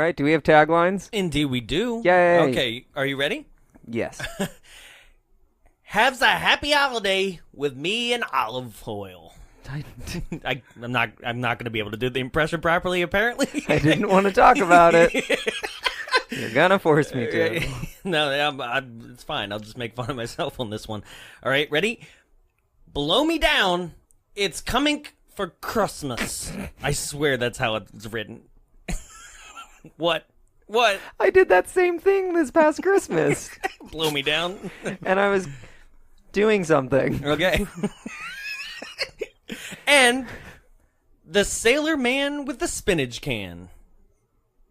right. Do we have taglines? Indeed we do. Yay. Okay, are you ready? Yes. Have a happy holiday with me and olive oil. I'm not going to be able to do the impression properly, apparently. I didn't want to talk about it. You're going to force me to. No, it's fine. I'll just make fun of myself on this one. All right, ready? Blow me down. It's coming for Christmas. I swear that's how it's written. What? I did that same thing this past Christmas. Blow me down. And I was doing something. Okay. And the sailor man with the spinach can.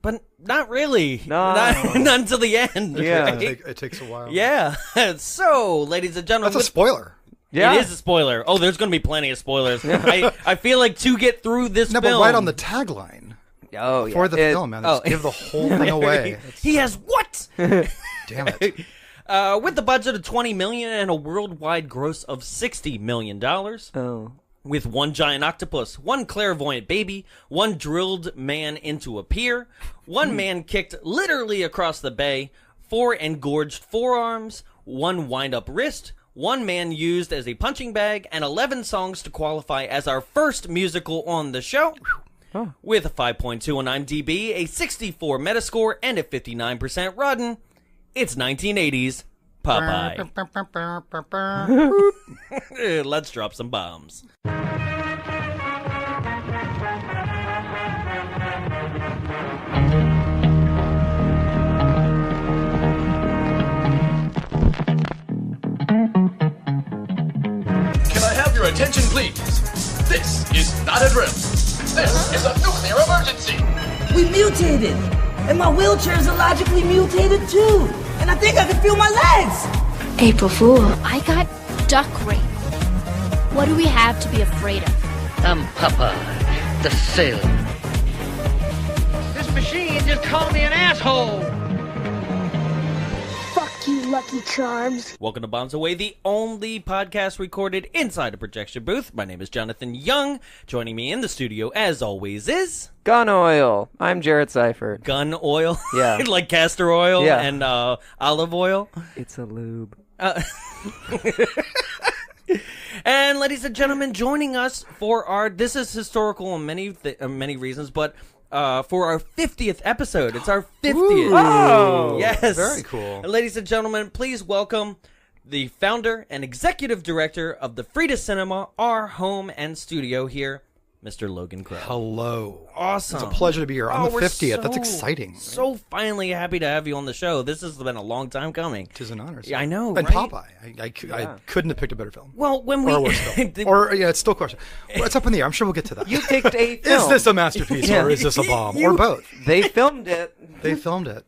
But not really. No. Not until the end. Yeah. Right? It takes a while. Yeah. So, ladies and gentlemen. That's a spoiler. Yeah. It is a spoiler. Oh, there's going to be plenty of spoilers. I feel like to get through this No, film. but right on the tagline. Oh, yeah. For the film, man. Let's give the whole thing away. He has what? Damn it. With the budget of $20 million and a worldwide gross of $60 million. Oh. With one giant octopus, one clairvoyant baby, one drilled man into a pier, one man kicked literally across the bay, 4 engorged forearms, one wind-up wrist, one man used as a punching bag, and 11 songs to qualify as our first musical on the show. Oh. With a 5.2 on IMDb, a 64 Metascore, and a 59% Rotten, it's 1980s Popeye. Let's drop some bombs. Can I have your attention, please? This is not a drill. This is a nuclear emergency. We mutated, and my wheelchair is illogically mutated too. And I think I can feel my legs. April Fool. I got duck rape. What do we have to be afraid of? I'm Popeye, the sailor. This machine just called me an asshole. Fuck you, Lucky Charms. Welcome to Bombs Away, the only podcast recorded inside a projection booth. My name is Jonathan Young. Joining me in the studio, as always, is... Gun oil. I'm Jarrett Seifert. Gun oil? Yeah. Like castor oil Yeah. and olive oil? It's a lube. And ladies and gentlemen, joining us for our... This is historical on many reasons, but... for our 50th episode. It's our 50th. Ooh. Oh, yes. very cool. And ladies and gentlemen, please welcome the founder and executive director of the Frida Cinema, our home and studio here, Mr. Logan Crow. Hello. Awesome. It's a pleasure to be here on the we're 50th. That's exciting. So finally happy to have you on the show. This has been a long time coming. It is an honor. Yeah, I know, And right? Popeye. I couldn't have picked a better film. Well, when Or a we... worse film. Or, yeah, it's still a question. Well, it's up in the air. I'm sure we'll get to that. You picked a film. Is this a masterpiece or is this a bomb? Or both? They filmed it. They filmed it.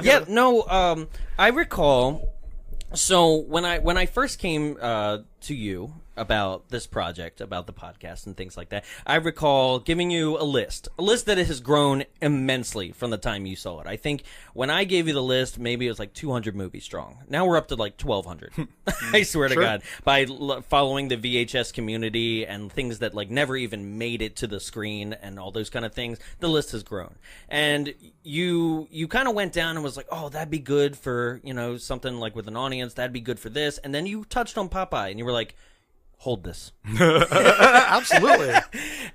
Yeah, no, I recall... So when I first came to you about this project, about the podcast and things like that, I recall giving you a list that has grown immensely from the time you saw it. I think when I gave you the list, maybe it was like 200 movies strong. Now we're up to like 1,200. I swear to God, by following the VHS community and things that like never even made it to the screen and all those kind of things, the list has grown. And you kind of went down and was like, oh, that'd be good for, something like with an audience. That'd be good for this. And then you touched on Popeye and you were like, hold this. Absolutely.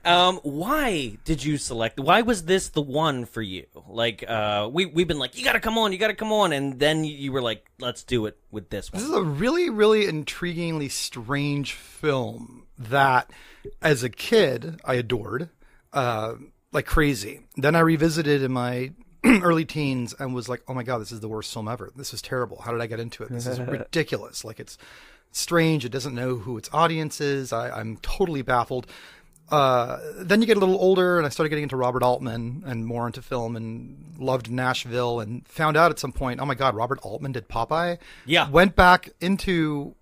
Why did you select? Why was this the one for you? Like, we've been like, you gotta come on, and then you were like, let's do it with this one. This is a really, really intriguingly strange film that, as a kid, I adored like crazy. Then I revisited in my early teens and was like, oh my God, this is the worst film ever. This is terrible. How did I get into it? This is ridiculous. Like, it's strange. It doesn't know who its audience is. I'm totally baffled. Then you get a little older, and I started getting into Robert Altman and more into film, and loved Nashville, and found out at some point, oh my God, Robert Altman did Popeye. Yeah. Went back into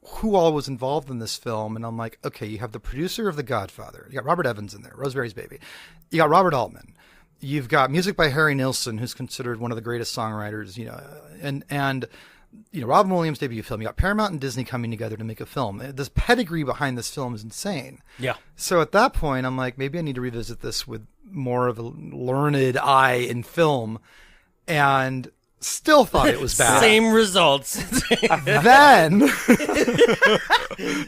who all was involved in this film, and I'm like, okay, you have the producer of The Godfather. You got Robert Evans in there, Rosemary's Baby. You got Robert Altman. You've got music by Harry Nilsson, who's considered one of the greatest songwriters, and Robin Williams' debut film. You got Paramount and Disney coming together to make a film. This pedigree behind this film is insane. Yeah. So at that point, I'm like, maybe I need to revisit this with more of a learned eye in film, and still thought it was bad. Same results. Then,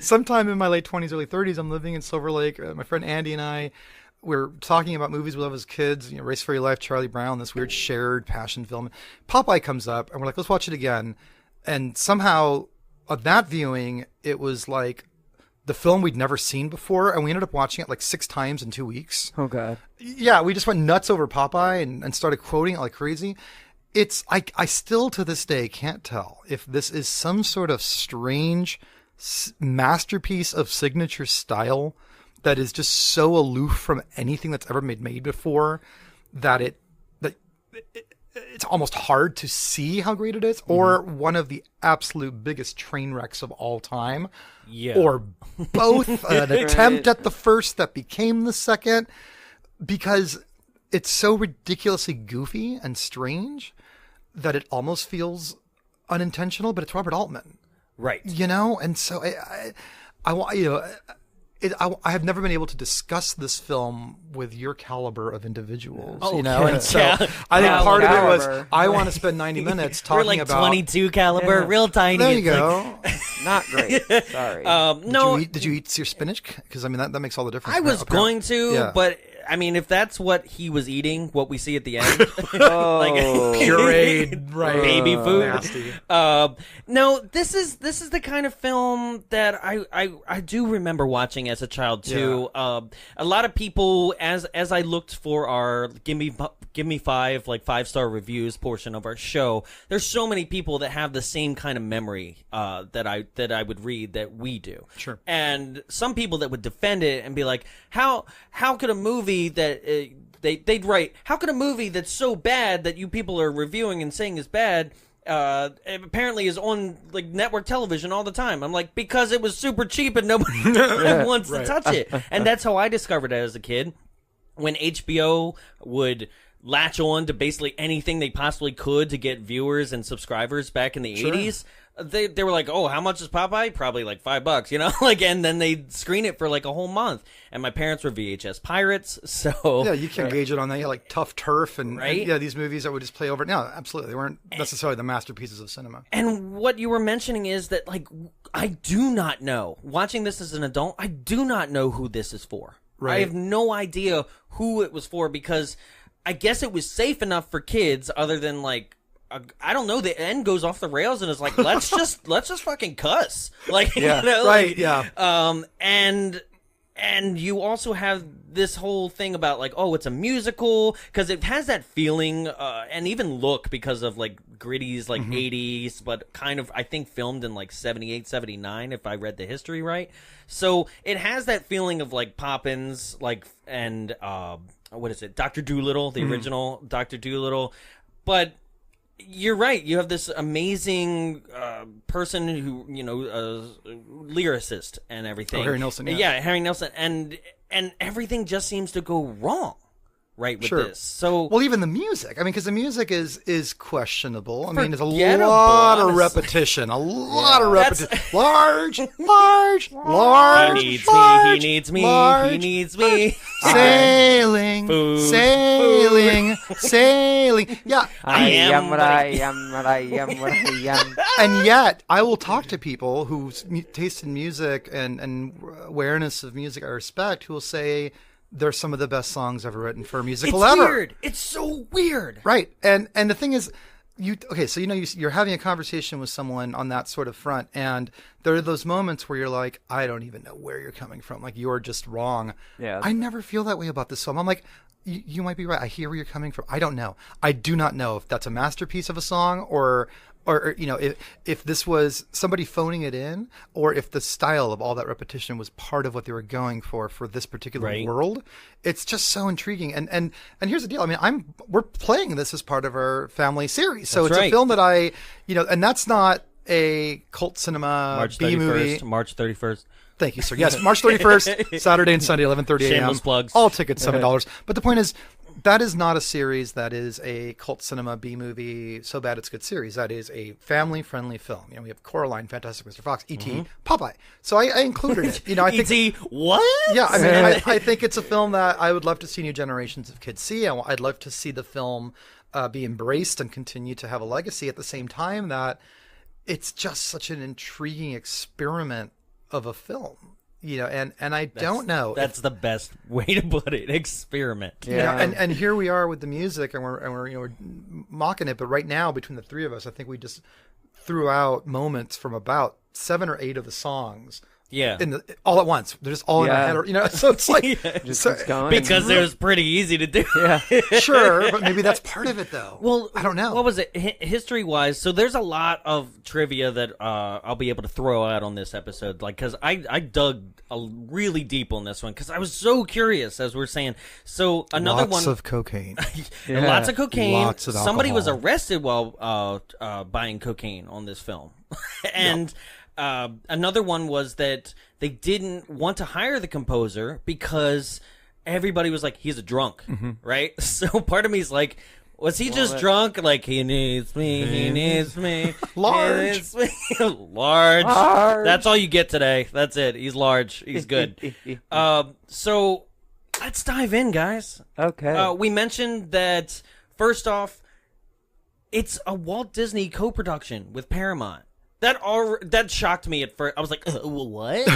sometime in my late 20s, early 30s, I'm living in Silver Lake. My friend Andy and I, we're talking about movies we love as kids, Race for Your Life, Charlie Brown, this weird shared passion film. Popeye comes up, and we're like, let's watch it again. And somehow, on that viewing, it was like the film we'd never seen before, and we ended up watching it like 6 times in 2 weeks. Oh, God. Yeah, we just went nuts over Popeye and started quoting it like crazy. I still to this day can't tell if this is some sort of strange masterpiece of signature style that is just so aloof from anything that's ever been made before that it's almost hard to see how great it is, or one of the absolute biggest train wrecks of all time, or both, an attempt at the first that became the second, because it's so ridiculously goofy and strange that it almost feels unintentional, but it's Robert Altman. Right. And so I have never been able to discuss this film with your caliber of individuals, and so I think part of it was I want to spend 90 minutes talking We're like about 22 caliber, real tiny. There you go. Not great. Sorry. No, Did you eat your spinach? Because that makes all the difference. I was going to, Yeah. but I mean, if that's what he was eating, what we see at the end, pureed, right? Baby food. Nasty. No, this is the kind of film that I do remember watching as a child too. Yeah. A lot of people, as I looked for our give me 5-star reviews portion of our show, there's so many people that have the same kind of memory that I would read that we do. Sure. And some people that would defend it and be like, how could a movie that they'd write, how could a movie that's so bad that you people are reviewing and saying is bad apparently is on like network television all the time? I'm like, because it was super cheap and nobody wants to touch it. And that's how I discovered it as a kid, when HBO would latch on to basically anything they possibly could to get viewers and subscribers back in the 80s. They were like, oh, how much is Popeye? Probably like $5, and then they'd screen it for like a whole month. And my parents were VHS pirates, so yeah, you can gauge it on that. Yeah, like Tough Turf and Right? these movies that would just play over. No, absolutely, they weren't necessarily the masterpieces of cinema. And what you were mentioning is that, like, I do not know. Watching this as an adult, I do not know who this is for. Right. I have no idea who it was for, because I guess it was safe enough for kids, other than like, I don't know, the end goes off the rails and it's like, let's just fucking cuss. Like, right, yeah. And you also have this whole thing about like, oh, it's a musical, because it has that feeling and even look, because of like Gritty's like 80s, but kind of, I think, filmed in like 78, 79, if I read the history right. So it has that feeling of like Poppins, like, and what is it, Dr. Dolittle, the original Dr. Dolittle. But you're right. You have this amazing person who, lyricist and everything. Oh, Harry Nilsson. Yeah, Harry Nilsson, and everything just seems to go wrong, right, with this. So, well, even the music. I mean, because the music is questionable. I mean, there's a Forgettable, lot of honestly. repetition. A lot of repetition. That's- Large. he needs me. large, He needs me. Sailing, Food. sailing. Yeah. I am what I am, what I am, what I am. And yet, I will talk to people whose taste in music and awareness of music I respect, who will say they're some of the best songs ever written for a musical It's ever. weird. It's so weird. Right. And the thing is, you're having a conversation with someone on that sort of front, and there are those moments where you're like, I don't even know where you're coming from. Like, you're just wrong. Yeah. I never feel that way about this film. I'm like, you might be right. I hear where you're coming from. I don't know. I do not know if that's a masterpiece of a song or if this was somebody phoning it in, or if the style of all that repetition was part of what they were going for this particular world. It's just so intriguing. And here's the deal. I mean, we're playing this as part of our family series. So it's a film that and that's not a cult cinema March B 31st. movie. March 31st. Thank you, sir. Yes, March 31st, Saturday and Sunday, 11:30 a.m. Shameless plugs. All tickets $7. But the point is, That is not a series that is a cult cinema B-movie, so bad it's good series. That is a family-friendly film. You know, we have Coraline, Fantastic Mr. Fox, E.T., Popeye. So I included it. You know, I think E.T. What? Yeah, I mean, I think it's a film that I would love to see new generations of kids see. I'd love to see the film be embraced and continue to have a legacy at the same time that it's just such an intriguing experiment of a film. You know, and I don't know. That's the best way to put it. Experiment. Yeah. And here we are with the music, and we're we're mocking it. But right now, between the three of us, I think we just threw out moments from about 7 or 8 of the songs. Yeah. All at once. They're just all in our head. You know, so it's like Just keeps going. Because it was pretty easy to do. Yeah. sure, but maybe that's part of it, though. Well, I don't know. What was it? History-wise, so there's a lot of trivia that I'll be able to throw out on this episode, like, because I dug really deep on this one because I was so curious, as we're saying. So another Lots one, of cocaine. lots of cocaine. Lots of Somebody was alcohol. arrested while buying cocaine on this film, and. Another one was that they didn't want to hire the composer because everybody was like, he's a drunk, right? So part of me is like, was he just drunk? Like, he needs me, he needs me. Large. He needs me. Large. That's all you get today. That's it. He's large. He's good. So let's dive in, guys. Okay. We mentioned that, first off, it's a Walt Disney co-production with Paramount. That shocked me at first. I was like, what?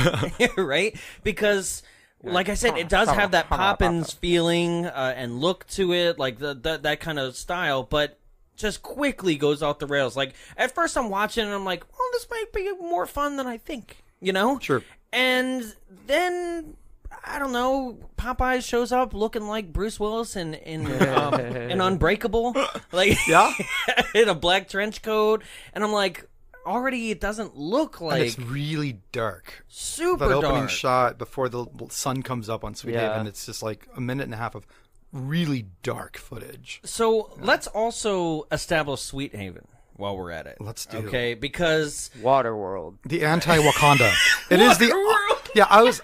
Right? Because, like I said, it does have that Poppins feeling and look to it, like that kind of style, but just quickly goes off the rails. Like, at first I'm watching and I'm like, well, this might be more fun than I think, you know? Sure. And then, I don't know, Popeye shows up looking like Bruce Willis in Unbreakable. Like, Yeah. in a black trench coat. And I'm like, already it doesn't look like And it's really dark. super That opening dark. shot before the sun comes up on Sweet Haven, it's just like a minute and a half of really dark footage. So let's also establish Sweet Haven while we're at it. Let's do. Okay, because Waterworld. The anti-Wakanda. It is the. Yeah, I was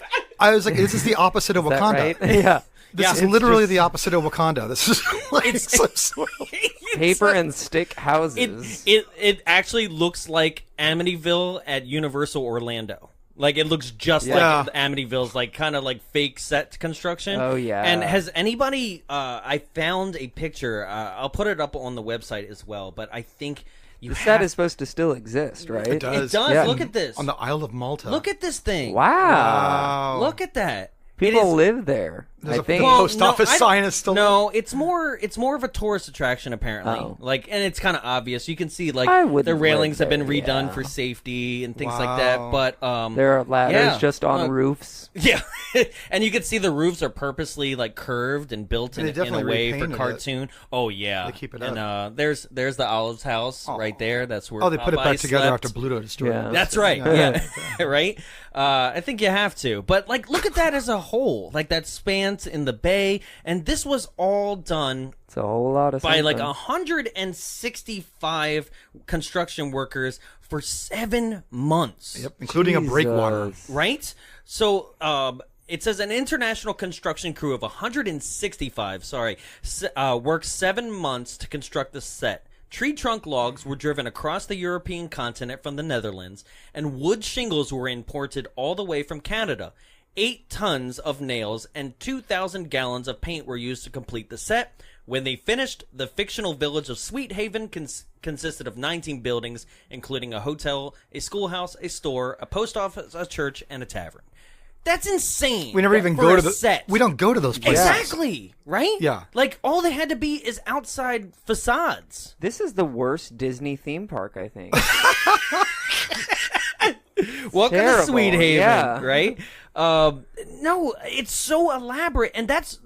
like, this is the opposite of Is that Wakanda. right? Yeah. This is It's literally just the opposite of Wakanda. This is like some sort of- paper and stick houses. it actually looks like Amityville at Universal Orlando. Like, it looks just Yeah. like Amityville's, like, kind of like fake set construction. Oh, yeah. And has anybody? I found a picture. I'll put it up on the website as well. But I think you the set is supposed to still exist, right? It does. It does. Yeah. Look at this. on the Isle of Malta. Look at this thing. Wow. Look at that. People It is- live there. There's I a think. post office sign is still. No, it's more of a tourist attraction apparently. Oh. Like, and it's kind of obvious. You can see like I wouldn't the railings live have been there, redone yeah. for safety and things like Wow. that. But There are ladders yeah. just on roofs. Yeah, and you can see the roofs are purposely like curved and built in They a definitely way for repainted it. cartoon. Oh yeah, They keep it and up. there's the Olive's house right there. That's where Oh, they put it Popeye back together slept. after Bluto destroyed Yeah. it. That's right. Yeah. Right? I think you have to. But, like, look at that as a whole. Like, that spans in the bay. And this was all done It's a whole lot of by, like, something. 165 construction workers for 7 months. Yep, including a breakwater. Jesus. Right? So, it says an international construction crew of 165, worked 7 months to construct the set. Tree trunk logs were driven across the European continent from the Netherlands, and wood shingles were imported all the way from Canada. 8 tons of nails and 2,000 gallons of paint were used to complete the set. When they finished, the fictional village of Sweet Haven consisted of 19 buildings, including a hotel, a schoolhouse, a store, a post office, a church, and a tavern. That's insane. We never even for go a to the set. We don't go to those places. Exactly, right? Yeah. Like, all they had to be is outside facades. This is the worst Disney theme park, I think. Welcome to terrible, Sweet Haven, yeah. right? No, it's so elaborate, and that's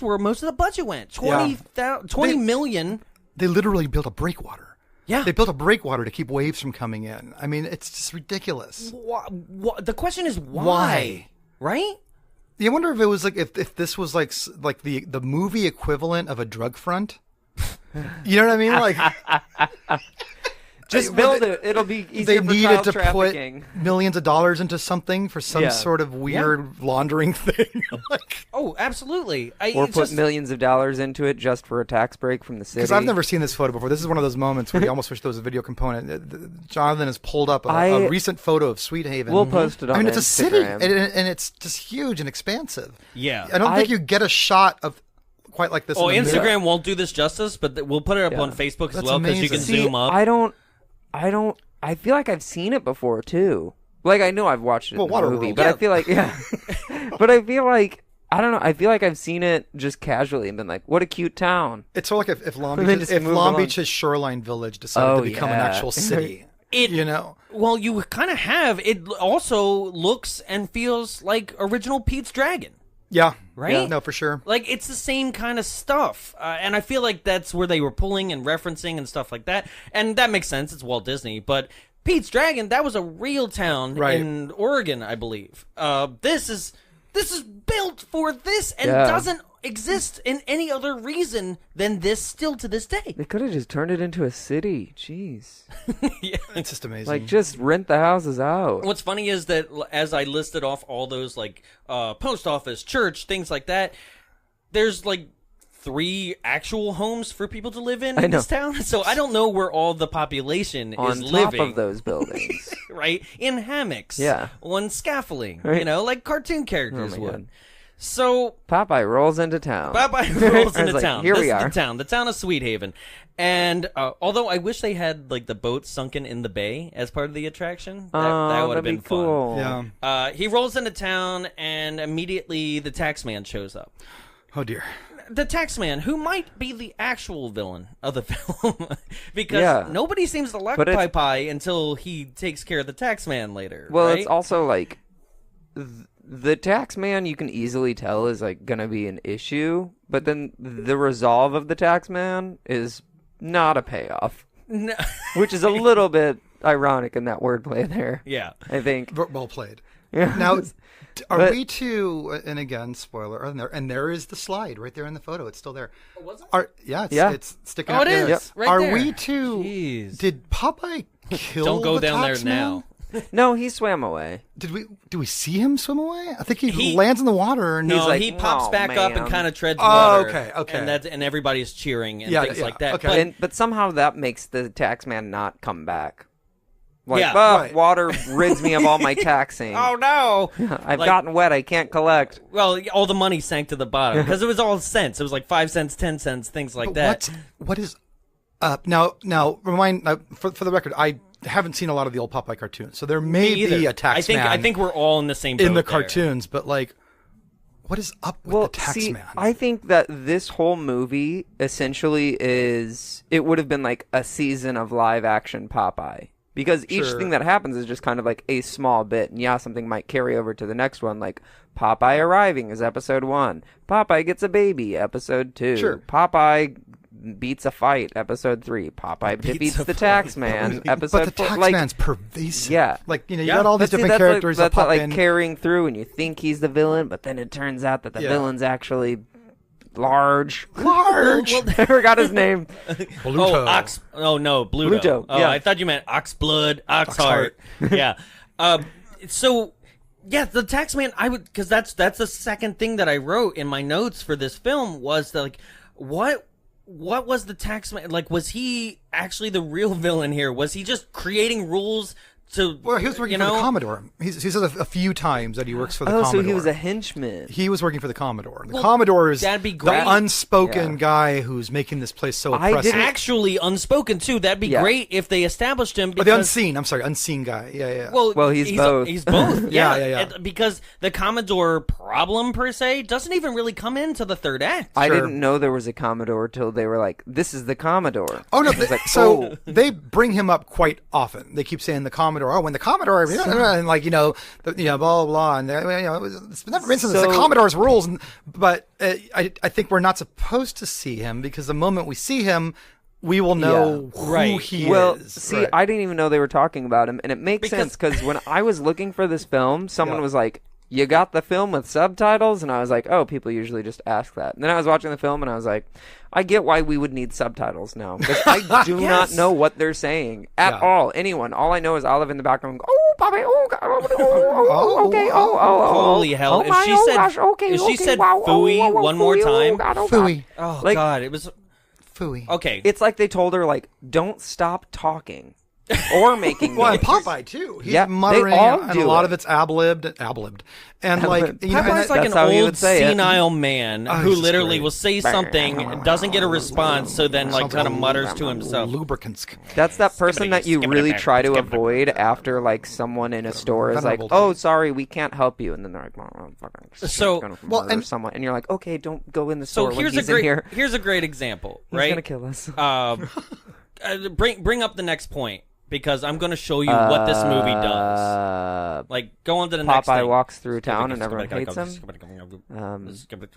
where most of the budget went. 20 million. They literally built a breakwater. Yeah. They built a breakwater to keep waves from coming in. I mean, it's just ridiculous. The question is why? Why? Right? You wonder if it was like if this was like the movie equivalent of a drug front. You know what I mean? Like Just build it. It'll be easier They for needed child to trafficking. put millions of dollars into something for some Yeah. sort of weird laundering thing. Like, Oh, absolutely. Or It's put just- millions of dollars into it just for a tax break from the city. because I've never seen this photo before. This is one of those moments where you almost wish there was a video component. Jonathan has pulled up a recent photo of Sweet Haven. We'll post it on I mean, it's a city, Instagram. and it's just huge and expansive. Yeah. I don't think you get a shot of quite like this. Oh, in the Instagram middle. won't do this justice, but we'll put it up Yeah. on Facebook as That's well because you can amazing. See, zoom up. I feel like I've seen it before too. Like I know I've watched it in the movie, Waterworld. but Yeah. I feel like but I feel like I don't know. I feel like I've seen it just casually and been like, "What a cute town." It's sort of like if Long And then Beach, just move along. Beach's shoreline village decided to become an yeah. actual city. You know, Well, you kind of have. It also looks and feels like original Pete's Dragon. yeah, Right? Yeah, no, for sure. Like, it's the same kind of stuff. And I feel like that's where they were pulling and referencing and stuff like that. And that makes sense. It's Walt Disney. But Pete's Dragon, that was a real town Right. in Oregon, I believe. This is built for this and Yeah. doesn't exist in any other reason than this still to this day. They could have just turned it into a city. Jeez. It's just amazing. Like just rent the houses out. What's funny is that as I listed off all those like post office, church, things like that, there's like 3 actual homes for people to live in I know. this town. So I don't know where all the population On is top living. of those buildings. Right? In hammocks. Yeah. On scaffolding. Right. You know, like cartoon characters Oh my would. God. So Popeye rolls into town. Popeye rolls I was into like, town. Here This we is are. the town of Sweet Haven. And although I wish they had like the boat sunken in the bay as part of the attraction, that would have that'd be been fun. cool. yeah. He rolls into town, and immediately the taxman shows up. Oh dear. The taxman, who might be the actual villain of the film, because Yeah. nobody seems to like But it's- Popeye until he takes care of the taxman later. Well, right? it's also like the tax man. You can easily tell is like gonna be an issue, but then the resolve of the tax man is not a payoff, No- which is a little bit ironic in that wordplay there. yeah. I think. Well played. Yeah. Now, are But- we to? And again, spoiler. And there is the slide right there in the photo. It's still there. Was it? It's sticking Oh, out. it is. Yeah. Right Are there. we to? Jeez. Did Popeye kill? Don't go the down there taxman? now. No, he swam away. Do we see him swim away? I think he He- lands in the water and No, He's like, he pops "Oh, back up and man." kind of treads Oh, water. okay. And everybody's cheering and Yeah, things yeah, like that. okay. But But somehow that makes the tax man not come back. Like, Yeah. Right. water rids me of all my taxing. oh no! I've like- gotten wet. I can't collect. Well, all the money sank to the bottom because it was all cents. It was like 5 cents, 10 cents, things like that. What is up now? Remind for the record, I haven't seen a lot of the old Popeye cartoons, so there may Me either. be a tax I man think we're all in the same boat in the there. cartoons, but like, what is up with Well, the tax see, man? I think that this whole movie essentially is it would have been like a season of live action Popeye. Because each Sure. thing that happens is just kind of like a small bit. And yeah, something might carry over to the next one. Like Popeye arriving is episode 1. Popeye gets a baby, episode 2. Sure. Popeye beats a fight, episode 3. Popeye defeats the tax man, episode but the 4. tax Like, man's pervasive. Yeah. Like, you Yeah. got all these but see, different characters that's that pop like in. carrying through, and you think he's the villain, but then it turns out that the Yeah. villain's actually large. Large. I forgot his name. Bluto. Ox. Oh no, Bluto. Bluto, Oh, yeah. I thought you meant ox blood, ox heart. Yeah. So, yeah, the taxman. I would because that's the second thing that I wrote in my notes for this film was that, like, what was the taxman like? Was he actually the real villain here? Was he just creating rules to? Well, he was working you for know? the Commodore. He says a few times that he works for the Oh, Commodore. so he was a henchman. He was working for the Commodore. The Commodore is that'd be the great. unspoken Yeah. guy who's making this place so I oppressive. didn't- Actually unspoken too. That'd be Yeah. great if they established him. Or Because, the unseen. I'm sorry, unseen guy. Yeah. Well, he's both. He's both. Yeah, yeah, yeah. And because the Commodore problem per se doesn't even really come into the third act. I Sure. didn't know there was a Commodore till they were like, "This is the Commodore." Oh no! I was like, so oh. they bring him up quite often. They keep saying the Commodore. Oh, when the Commodore, and like blah blah blah, and it's never been since the So- Commodore's rules. But I think we're not supposed to see him because the moment we see him, we will know who Right. he Well, is. see, Right. I didn't even know they were talking about him, and it makes Because- sense because when I was looking for this film, someone Yeah. was like, you got the film with subtitles? And I was like, oh, people usually just ask that. And then I was watching the film and I was like, I get why we would need subtitles now. Because I do not know what they're saying at all. Anyone. All I know is Olive in the background going, oh, Popeye, oh, God, oh, okay, Holy hell. If she said phooey one more time. Phooey. Oh, Like- God. It was... Phooey. Okay. It's like they told her, like, don't stop talking or making Well, and noise. Popeye too. He's Yeah, they muttering, all and do a lot it. of it's ad-libbed, and like you know, Popeye's and like That's an how he old would say it. senile man who he's just literally great. will say something, doesn't get a response, so then like kind of mutters to himself. lubricants. That's that person that you really try to avoid after, like, someone in a store is like, Venerable oh, dude. sorry, we can't help you. And then they're like, oh, fucking So- gonna well, murder and- someone. And you're like, okay, don't go in the So store when here's he's a great in here. here's a great example, He's right? gonna kill us. Bring up the next point because I'm going to show you what this movie does. Like go on to the next Popeye thing. walks through town and everyone hates him.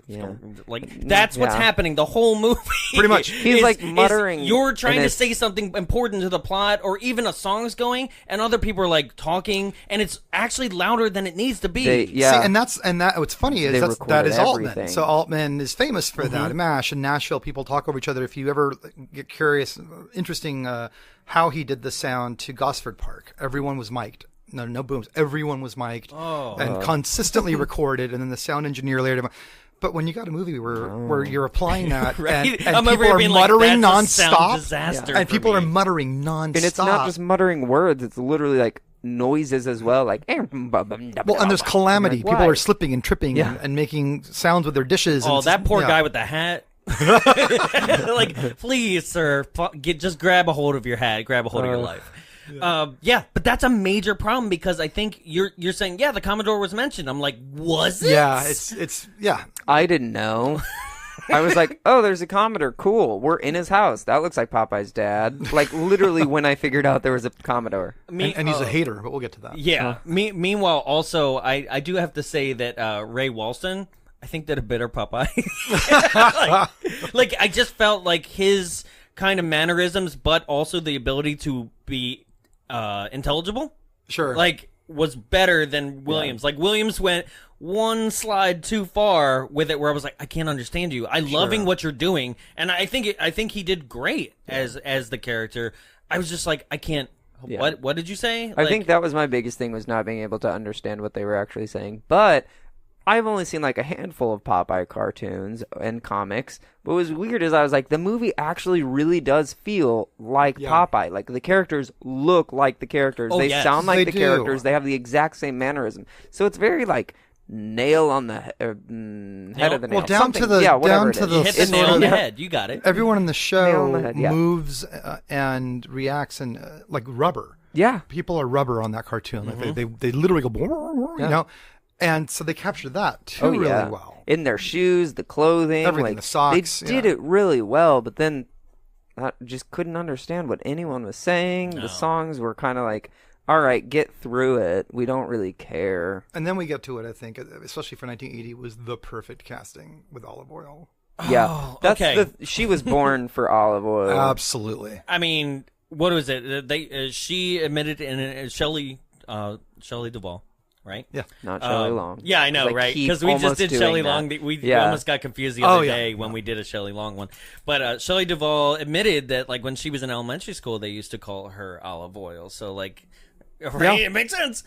Yeah. Like that's what's Yeah. happening the whole movie. Pretty much. He's, like, muttering You're trying and to it's- say something important to the plot, or even a song's going, and other people are like talking, and it's actually louder than it needs to be. Yeah. See, and that what's funny is They that recorded is Altman. everything. So Altman is famous for Mm-hmm. that. In MASH and Nashville, people talk over each other. If you ever get curious, interesting how he did the sound to Gosford Park. Everyone was mic'd. No booms. Everyone was mic'd and consistently recorded. And then the sound engineer later. But when you got a movie where you're applying that Right? and I'm over people here are being like, muttering that's a sound nonstop, disaster and for people are me. muttering nonstop, And it's not just muttering words; it's literally like noises as well. Like, well, and there's calamity. Like, People why? are slipping and tripping Yeah. and making sounds with their dishes. Oh, and that poor yeah. guy with the hat. Like, please, sir, just grab a hold of your hat, grab a hold of your life. Yeah, but that's a major problem because I think you're saying, yeah, the Commodore was mentioned. I'm like, was it? Yeah, it's yeah. I didn't know. I was like, oh, there's a Commodore. Cool. We're in his house. That looks like Popeye's dad. Like, literally, when I figured out there was a Commodore. And he's a hater, but we'll get to that. Yeah. Meanwhile, also, I do have to say that Ray Walston, I think, did a better Popeye. like, I just felt like his kind of mannerisms, but also the ability to be intelligible, Sure. like, was better than Williams. Like, Williams went one slide too far with it, where I was like, I can't understand you. I'm loving what you're doing, and I think he did great as the character. I was just like, I can't. Yeah. What did you say? I think that was my biggest thing, was not being able to understand what they were actually saying. But I've only seen like a handful of Popeye cartoons and comics. But what was weird is I was like, the movie actually really does feel like Popeye. Like, the characters look like the characters. Oh, they yes. sound like They the do. characters. They have the exact same mannerism. So it's very like nail on the head of the nail. Well, down to Something- the- yeah, whatever down it to is. the you hit the It's nail on the sort of- head. You got it. Everyone in the Nail on show the head, yeah. moves and reacts and like rubber. Yeah. People are rubber on that cartoon. Like they literally go, you know, and so they captured that too really well. In their shoes, the clothing, Everything, like, the socks, they did yeah. it really well. But then I just couldn't understand what anyone was saying. The songs were kind of like, all right, get through it. We don't really care. And then we get to it. I think, especially for 1980, was the perfect casting with olive oil. Yeah, that's okay. she was born for olive oil. Absolutely. I mean, what was it? She admitted in Shelley Duvall, right? Yeah. Not Shelley Long. Yeah, I know, Like, right? keep Because we just almost did doing Shelley that. Long. We Yeah. almost got confused the other yeah. day when we did a Shelley Long one. But Shelley Duvall admitted that, like, when she was in elementary school, they used to call her Olive Oil. So, like, right? It makes sense.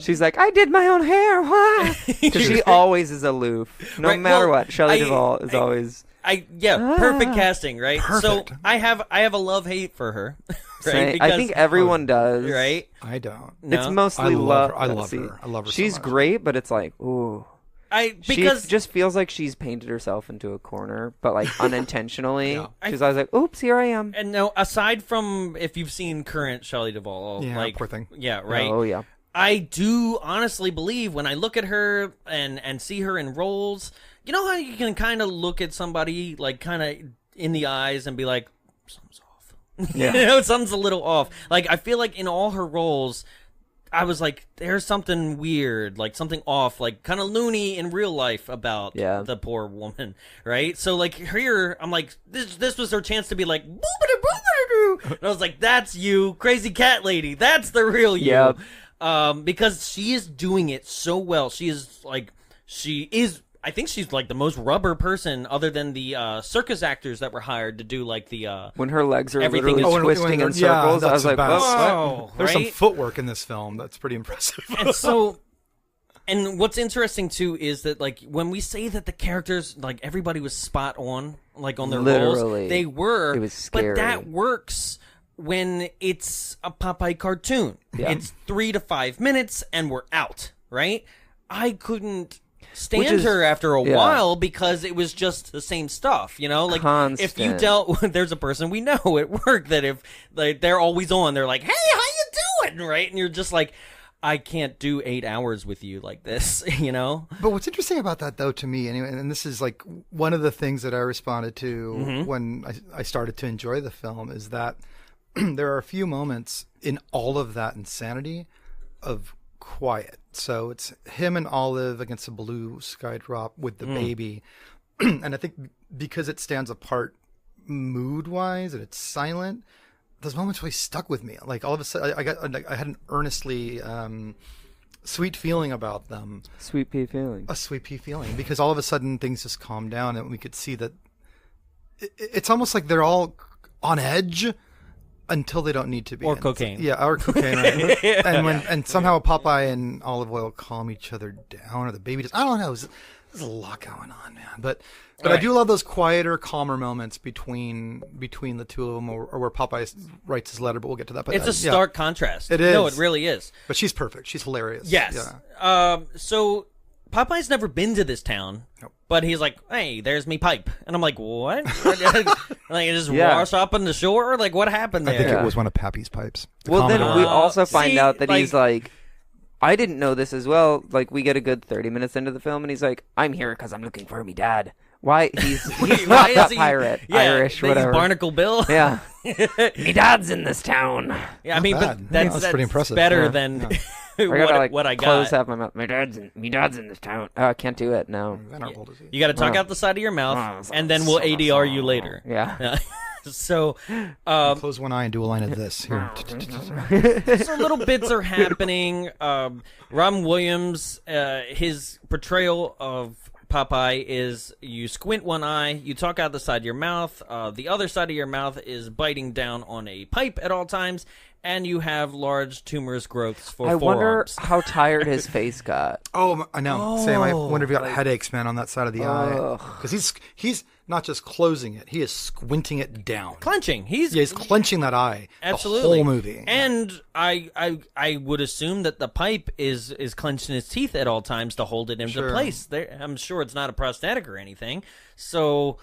She's like, I did my own hair. Why? Because she always is aloof, no Right, matter well, what. Shelley Duvall is always. Perfect casting, right? Perfect. So I have a love-hate for her, right? Saying, I think everyone does. right? I don't. No? It's mostly I love love. her. I love see, her. I love her so She's much. great, but it's like, ooh. Because She just feels like she's painted herself into a corner, but like unintentionally. She's always like, oops, here I am. And no, aside from if you've seen current Shelley Duvall, Yeah, like, poor thing. yeah, right. Oh, yeah. I do honestly believe when I look at her and see her in roles, you know how you can kind of look at somebody like kind of in the eyes and be like, something's off. Yeah. You know, something's a little off. Like, I feel like in all her roles, I was like, there's something weird, like something off, like kind of loony in real life about the poor woman, right? So like here, I'm like, this was her chance to be like, boobity boobity doo. And I was like, that's you, crazy cat lady. That's the real you. Yep. because she is doing it so well. I think she's like the most rubber person, other than the circus actors that were hired to do like the when her legs are everything literally is- twisting in circles. I was like, Whoa, There's some right? footwork in this film that's pretty impressive. And so, and what's interesting too is that like when we say that the characters, like everybody was spot on, like on their roles, Literally. they were. It was scary. But that works when it's a Popeye cartoon. Yeah. It's 3 to 5 minutes and we're out, right? I couldn't Which stand is- her after a yeah. while because it was just the same stuff, you know? Like if you Constant. dealt there's a person we know at work that if like they're always on, they're like, "Hey, how you doing?" right? And you're just like, I can't do 8 hours with you like this, you know? But what's interesting about that, though, to me, anyway, and this is like one of the things that I responded to when I started to enjoy the film, is that there are a few moments in all of that insanity of quiet. So it's him and Olive against a blue sky drop with the baby. And I think because it stands apart mood-wise and it's silent, those moments really stuck with me. Like all of a sudden, I had an earnestly sweet feeling about them. Sweet pea feeling. A sweet pea feeling, because all of a sudden things just calmed down and we could see that it's almost like they're all on edge until they don't need to be. Or And cocaine. Yeah, or cocaine. Right? And somehow Popeye and Olive Oil calm each other down, or the baby just, I don't know. There's a lot going on, man. But I do love those quieter, calmer moments between the two of them, or where Popeye writes his letter. But we'll get to that. But It's a stark contrast. It No, is. it really is. But she's perfect. She's hilarious. Yes. Yeah. So Popeye's never been to this town, but he's like, "Hey, there's me pipe," and I'm like, "What?" Like, it just Yeah. wash up on the shore? Like, what happened I there? think it was one of Pappy's pipes. The Well, then Commodore. we also find see, out that like- he's like, I didn't know this as well. Like, we get a good 30 minutes into the film, and he's like, I'm here because I'm looking for me dad. Why? He's Why not is a he pirate, yeah, Irish, he's whatever. Barnacle Bill. Yeah. Me dad's in this town. Yeah, I mean, bad. but that's That's pretty impressive. Better Yeah. than I gotta, like, what I close got. half my mouth. Me dad's in this town. Oh, I can't do it. No. Venerable disease. You got to talk Wow. out the side of your mouth, Wow. and then we'll ADR you later. Yeah. So, Close one eye and do a line of this. Here. so little bits are happening. Robin Williams, his portrayal of Popeye is you squint one eye, you talk out the side of your mouth, the other side of your mouth is biting down on a pipe at all times, and you have large tumorous growths for I wonder forearms. how tired his face got. Oh, I know. Sam, I wonder if you got headaches, man, on that side of the eye. Because he's not just closing it; he is squinting it down. Clenching. He's Clenching that eye. absolutely The whole movie. And I would assume that the pipe is clenching his teeth at all times to hold it into Sure. place. I'm sure it's not a prosthetic or anything. So,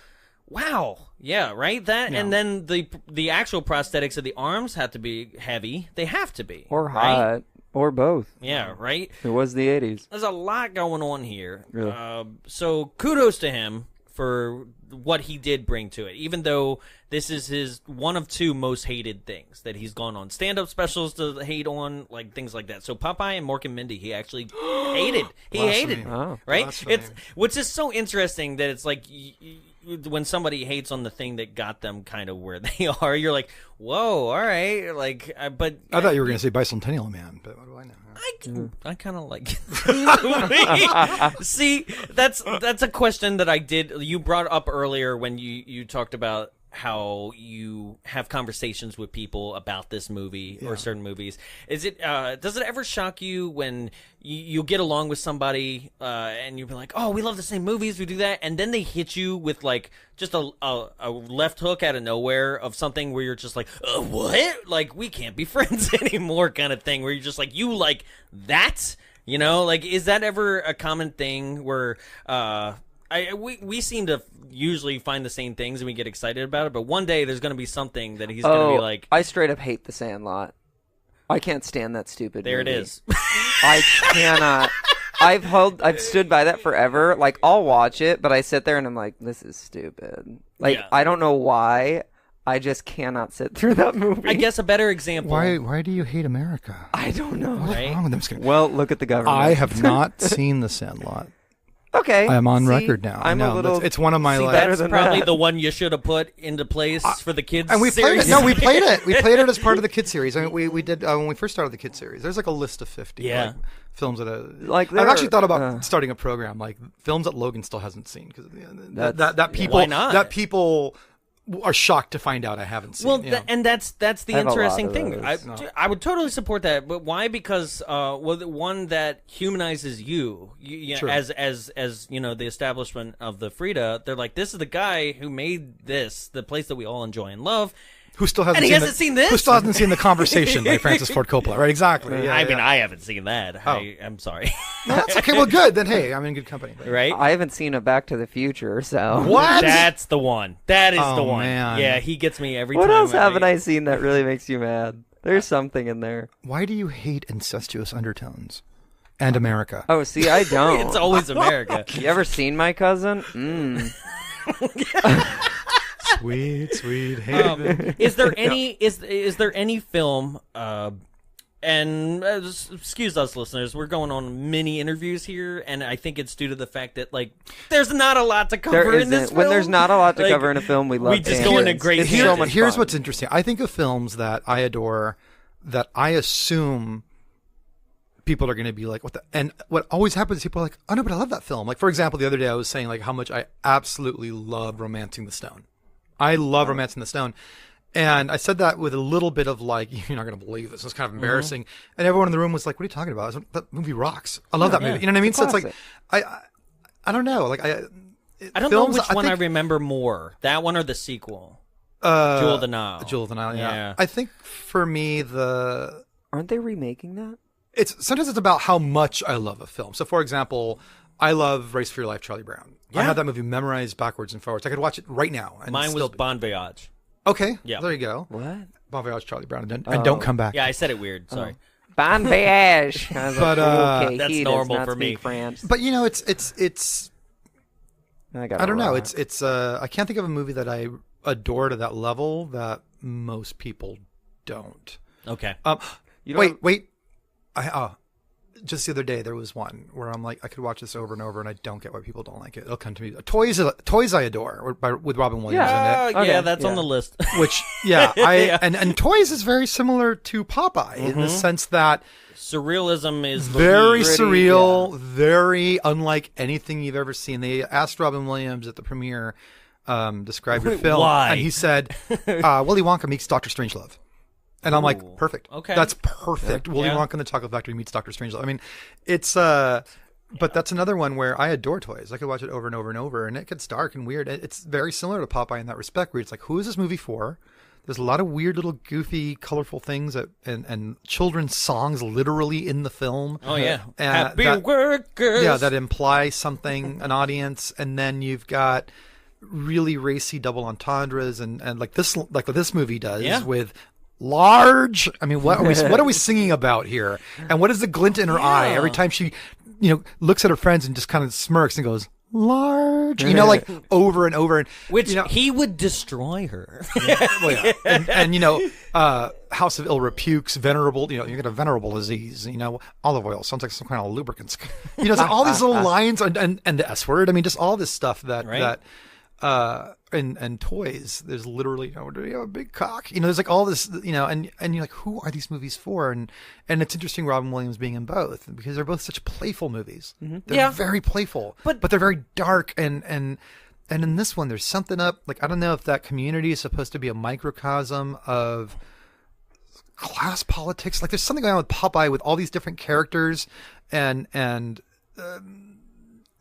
wow, yeah, right. That and then the actual prosthetics of the arms have to be heavy. They have to be Or right? hot. Or both. Yeah, right. It was the 80s. There's a lot going on here. Yeah. So kudos to him for what he did bring to it, even though this is his one of two most hated things that he's gone on stand-up specials to hate on, like things like that. So Popeye and Mork and Mindy, he actually hated. He hated, Oh. right? Blasphemy. It's which is so interesting that it's like when somebody hates on the thing that got them kind of where they are, you're like, whoa, all right, like, but I thought you were going to say Bicentennial Man, but what do I know? I kind of like the movie. See, that's a question that I did. You brought up earlier when you talked about how you have conversations with people about this movie or certain movies. Is it does it ever shock you when you get along with somebody and you'll be like, oh, we love the same movies, we do that, and then they hit you with like just a left hook out of nowhere of something where you're just like, what? Like, we can't be friends anymore kind of thing, where you're just like, you like that? You know, like, is that ever a common thing where we seem to usually find the same things and we get excited about it, but one day there's going to be something that he's going to be like, I straight up hate The Sandlot. I can't stand that stupid there movie. it is. I cannot. I've stood by that forever. Like, I'll watch it, but I sit there and I'm like, this is stupid. Like, Yeah. I don't know why. I just cannot sit through that movie. I guess a better example. Why do you hate America? I don't know. What's Right? wrong with them? I'm just kidding. Well, look at the government. I have not seen The Sandlot. Okay, I am on see, record now. I'm I know. a little. It's one of my see, like. better That's than probably that. the one you should have put into place for the kids. And we played series. it. No, we played it. We played it as part of the kid series. I mean, we did when we first started the kid series. There's like a list of 50 Yeah. films that Like, I've actually thought about uh, starting a program like films that Logan still hasn't seen because That's- that people Why not? that people are shocked to find out I haven't seen. Well, you know? and that's the I have a lot interesting of thing. those. I would totally support that, but why? Because well, the one that humanizes you, Sure. as you know, the establishment of the Frida. They're like, this is the guy who made this, the place that we all enjoy and love. Who still hasn't And he seen hasn't seen this? Who still hasn't seen The Conversation by Francis Ford Coppola? Right? Exactly. Yeah, I yeah. mean, I haven't seen that. I'm sorry. No, that's okay. Well, good. Then hey, I'm in good company. Right? I haven't seen a Back to the Future, so What? That's the one. That is Oh, the one. man. Yeah, he gets me every What time. else haven't I seen that really makes you mad? There's something in there. Why do you hate incestuous undertones and America? Oh, see, I don't. It's always America. You ever seen My Cousin? Sweet, sweet haven. Is there any is there any film and excuse us listeners, we're going on mini interviews here, and I think it's due to the fact that like there's not a lot to cover There in this isn't. When film. there's not a lot to Like, cover in a film, we love we just go into tangents. great It's tangents. so much Here's fun. what's interesting. I think of films that I adore that I assume people are going to be like, what the, and what always happens is people are like, oh no, but I love that film. Like, for example, the other day I was saying like how much I absolutely love Romancing the Stone. I love Romancing the Stone. And I said that with a little bit of like, you're not going to believe this. It's kind of embarrassing. And everyone in the room was like, what are you talking about? I was like, that movie rocks. I love that movie. You know what I mean? So it's like, I don't know. Like I don't know which one I remember more. That one or the sequel? Jewel of the Nile. Jewel of the Nile, yeah. Yeah. I think for me, Aren't they remaking that? sometimes it's about how much I love a film. So, for example, I love Race for Your Life, Charlie Brown. I Yeah. have that movie memorized backwards and forwards. I could watch it right now. And Mine still was Bon Voyage. Okay, Yeah. there you go. What? Bon Voyage, Charlie Brown, and don't come back. Yeah, I said it weird. Sorry. Bon voyage. I was But, like, okay, That's he normal does not for me. speak French. But you know, it's I I don't know. It's I can't think of a movie that I adore to that level that most people don't. Okay. You don't- Wait. Just the other day there was one where I'm like, I could watch this over and over, and I don't get why people don't like it. It'll come to me. Toys I adore with Robin Williams in it. Okay, yeah, that's on yeah. the list. Which and Toys is very similar to Popeye in the sense that Surrealism is the very lead. surreal, very unlike anything you've ever seen. They asked Robin Williams at the premiere, describe your film, Why? and he said, Willy Wonka meets Dr. Strangelove. And I'm like, perfect. Okay. That's perfect. Willy Yeah. Wonka and the Chocolate Factory meets Dr. Strangelove. I mean, it's but that's another one where I adore Toys. I could watch it over and over and over, and it gets dark and weird. It's very similar to Popeye in that respect, where it's like, who is this movie for? There's a lot of weird little goofy, colorful things and children's songs literally in the film. Oh yeah. And Happy that- workers. Yeah, that imply something, an audience, and then you've got really racy double entendres and like what this movie does Yeah. with large. I mean, what are we singing about here? And what is the glint in her eye every time she, looks at her friends and just kind of smirks and goes large, like over and over, and Which he would destroy her. well, yeah. and House of Ill Repukes, venerable, you get a venerable disease, olive oil sounds like some kind of lubricants, so all these little lines and the S word. I mean, just all this stuff that and Toys, there's literally, do you have a big cock? There's like all this, and you're like, who are these movies for? And it's interesting Robin Williams being in both because they're both such playful movies. Mm-hmm. They're very playful, but they're very dark and in this one, there's something up, like, I don't know if that community is supposed to be a microcosm of class politics. Like, there's something going on with Popeye with all these different characters and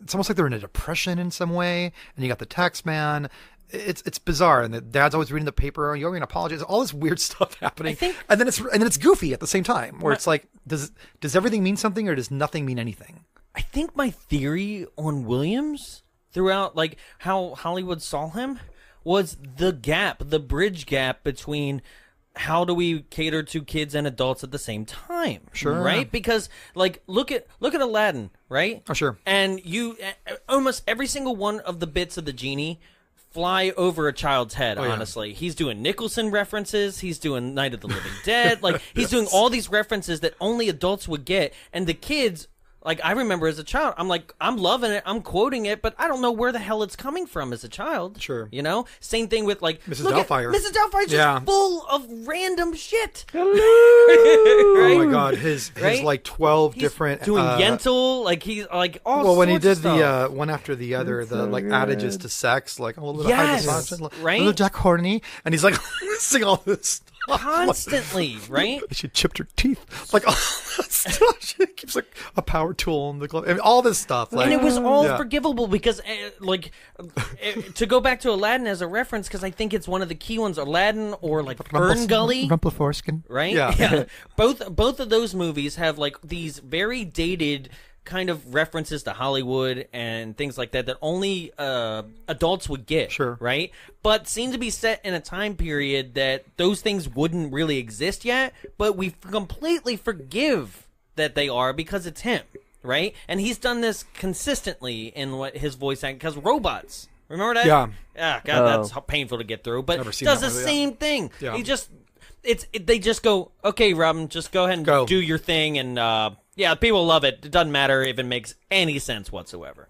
it's almost like they're in a depression in some way. And you got the tax man. It's bizarre, and the dad's always reading the paper. You're going to apologize. All this weird stuff happening, and then it's goofy at the same time. Where it's like, does everything mean something, or does nothing mean anything? I think my theory on Williams throughout, like how Hollywood saw him, was the bridge gap between how do we cater to kids and adults at the same time? Sure. Right? Because like look at Aladdin, right? Oh, sure. And you almost every single one of the bits of the genie fly over a child's head, honestly. He's doing Nicholson references, he's doing Night of the Living Dead, like he's doing all these references that only adults would get, and the kids Like, I remember as a child, I'm like, I'm loving it, I'm quoting it, but I don't know where the hell it's coming from as a child. Sure. You know? Same thing with, like, Mrs. look Doubtfire. At, Mrs. Doubtfire's just full of random shit. Hello. Right? Oh my God, his Right? like 12 He's different doing Yentl, like, he's, like, all Well, when he sorts did of stuff. the one after the other, That's the so like good. adages to sex, like a little bit Yes, of high massage, right? a little Jack Horny, and he's like listing all this stuff. Constantly, right? She chipped her teeth, like all that stuff. She keeps like a power tool in the glove. I mean, all this stuff, like, And it was all yeah. forgivable because, to go back to Aladdin as a reference, because I think it's one of the key ones, Aladdin or like Fern Gully, Rumpelforskin, right? Yeah. Both of those movies have like these very dated kind of references to Hollywood and things like that that only adults would get, Sure. right? But seem to be set in a time period that those things wouldn't really exist yet, but we completely forgive that they are because it's him, right? And he's done this consistently in what his voice acting, because robots. Remember that? Yeah. Ah, God, that's painful to get through. But Never seen does that the one, yeah. same thing. Yeah. He just, they just go, okay, Robin, just go ahead and Go. do your thing, and yeah, people love it. It doesn't matter if it makes any sense whatsoever.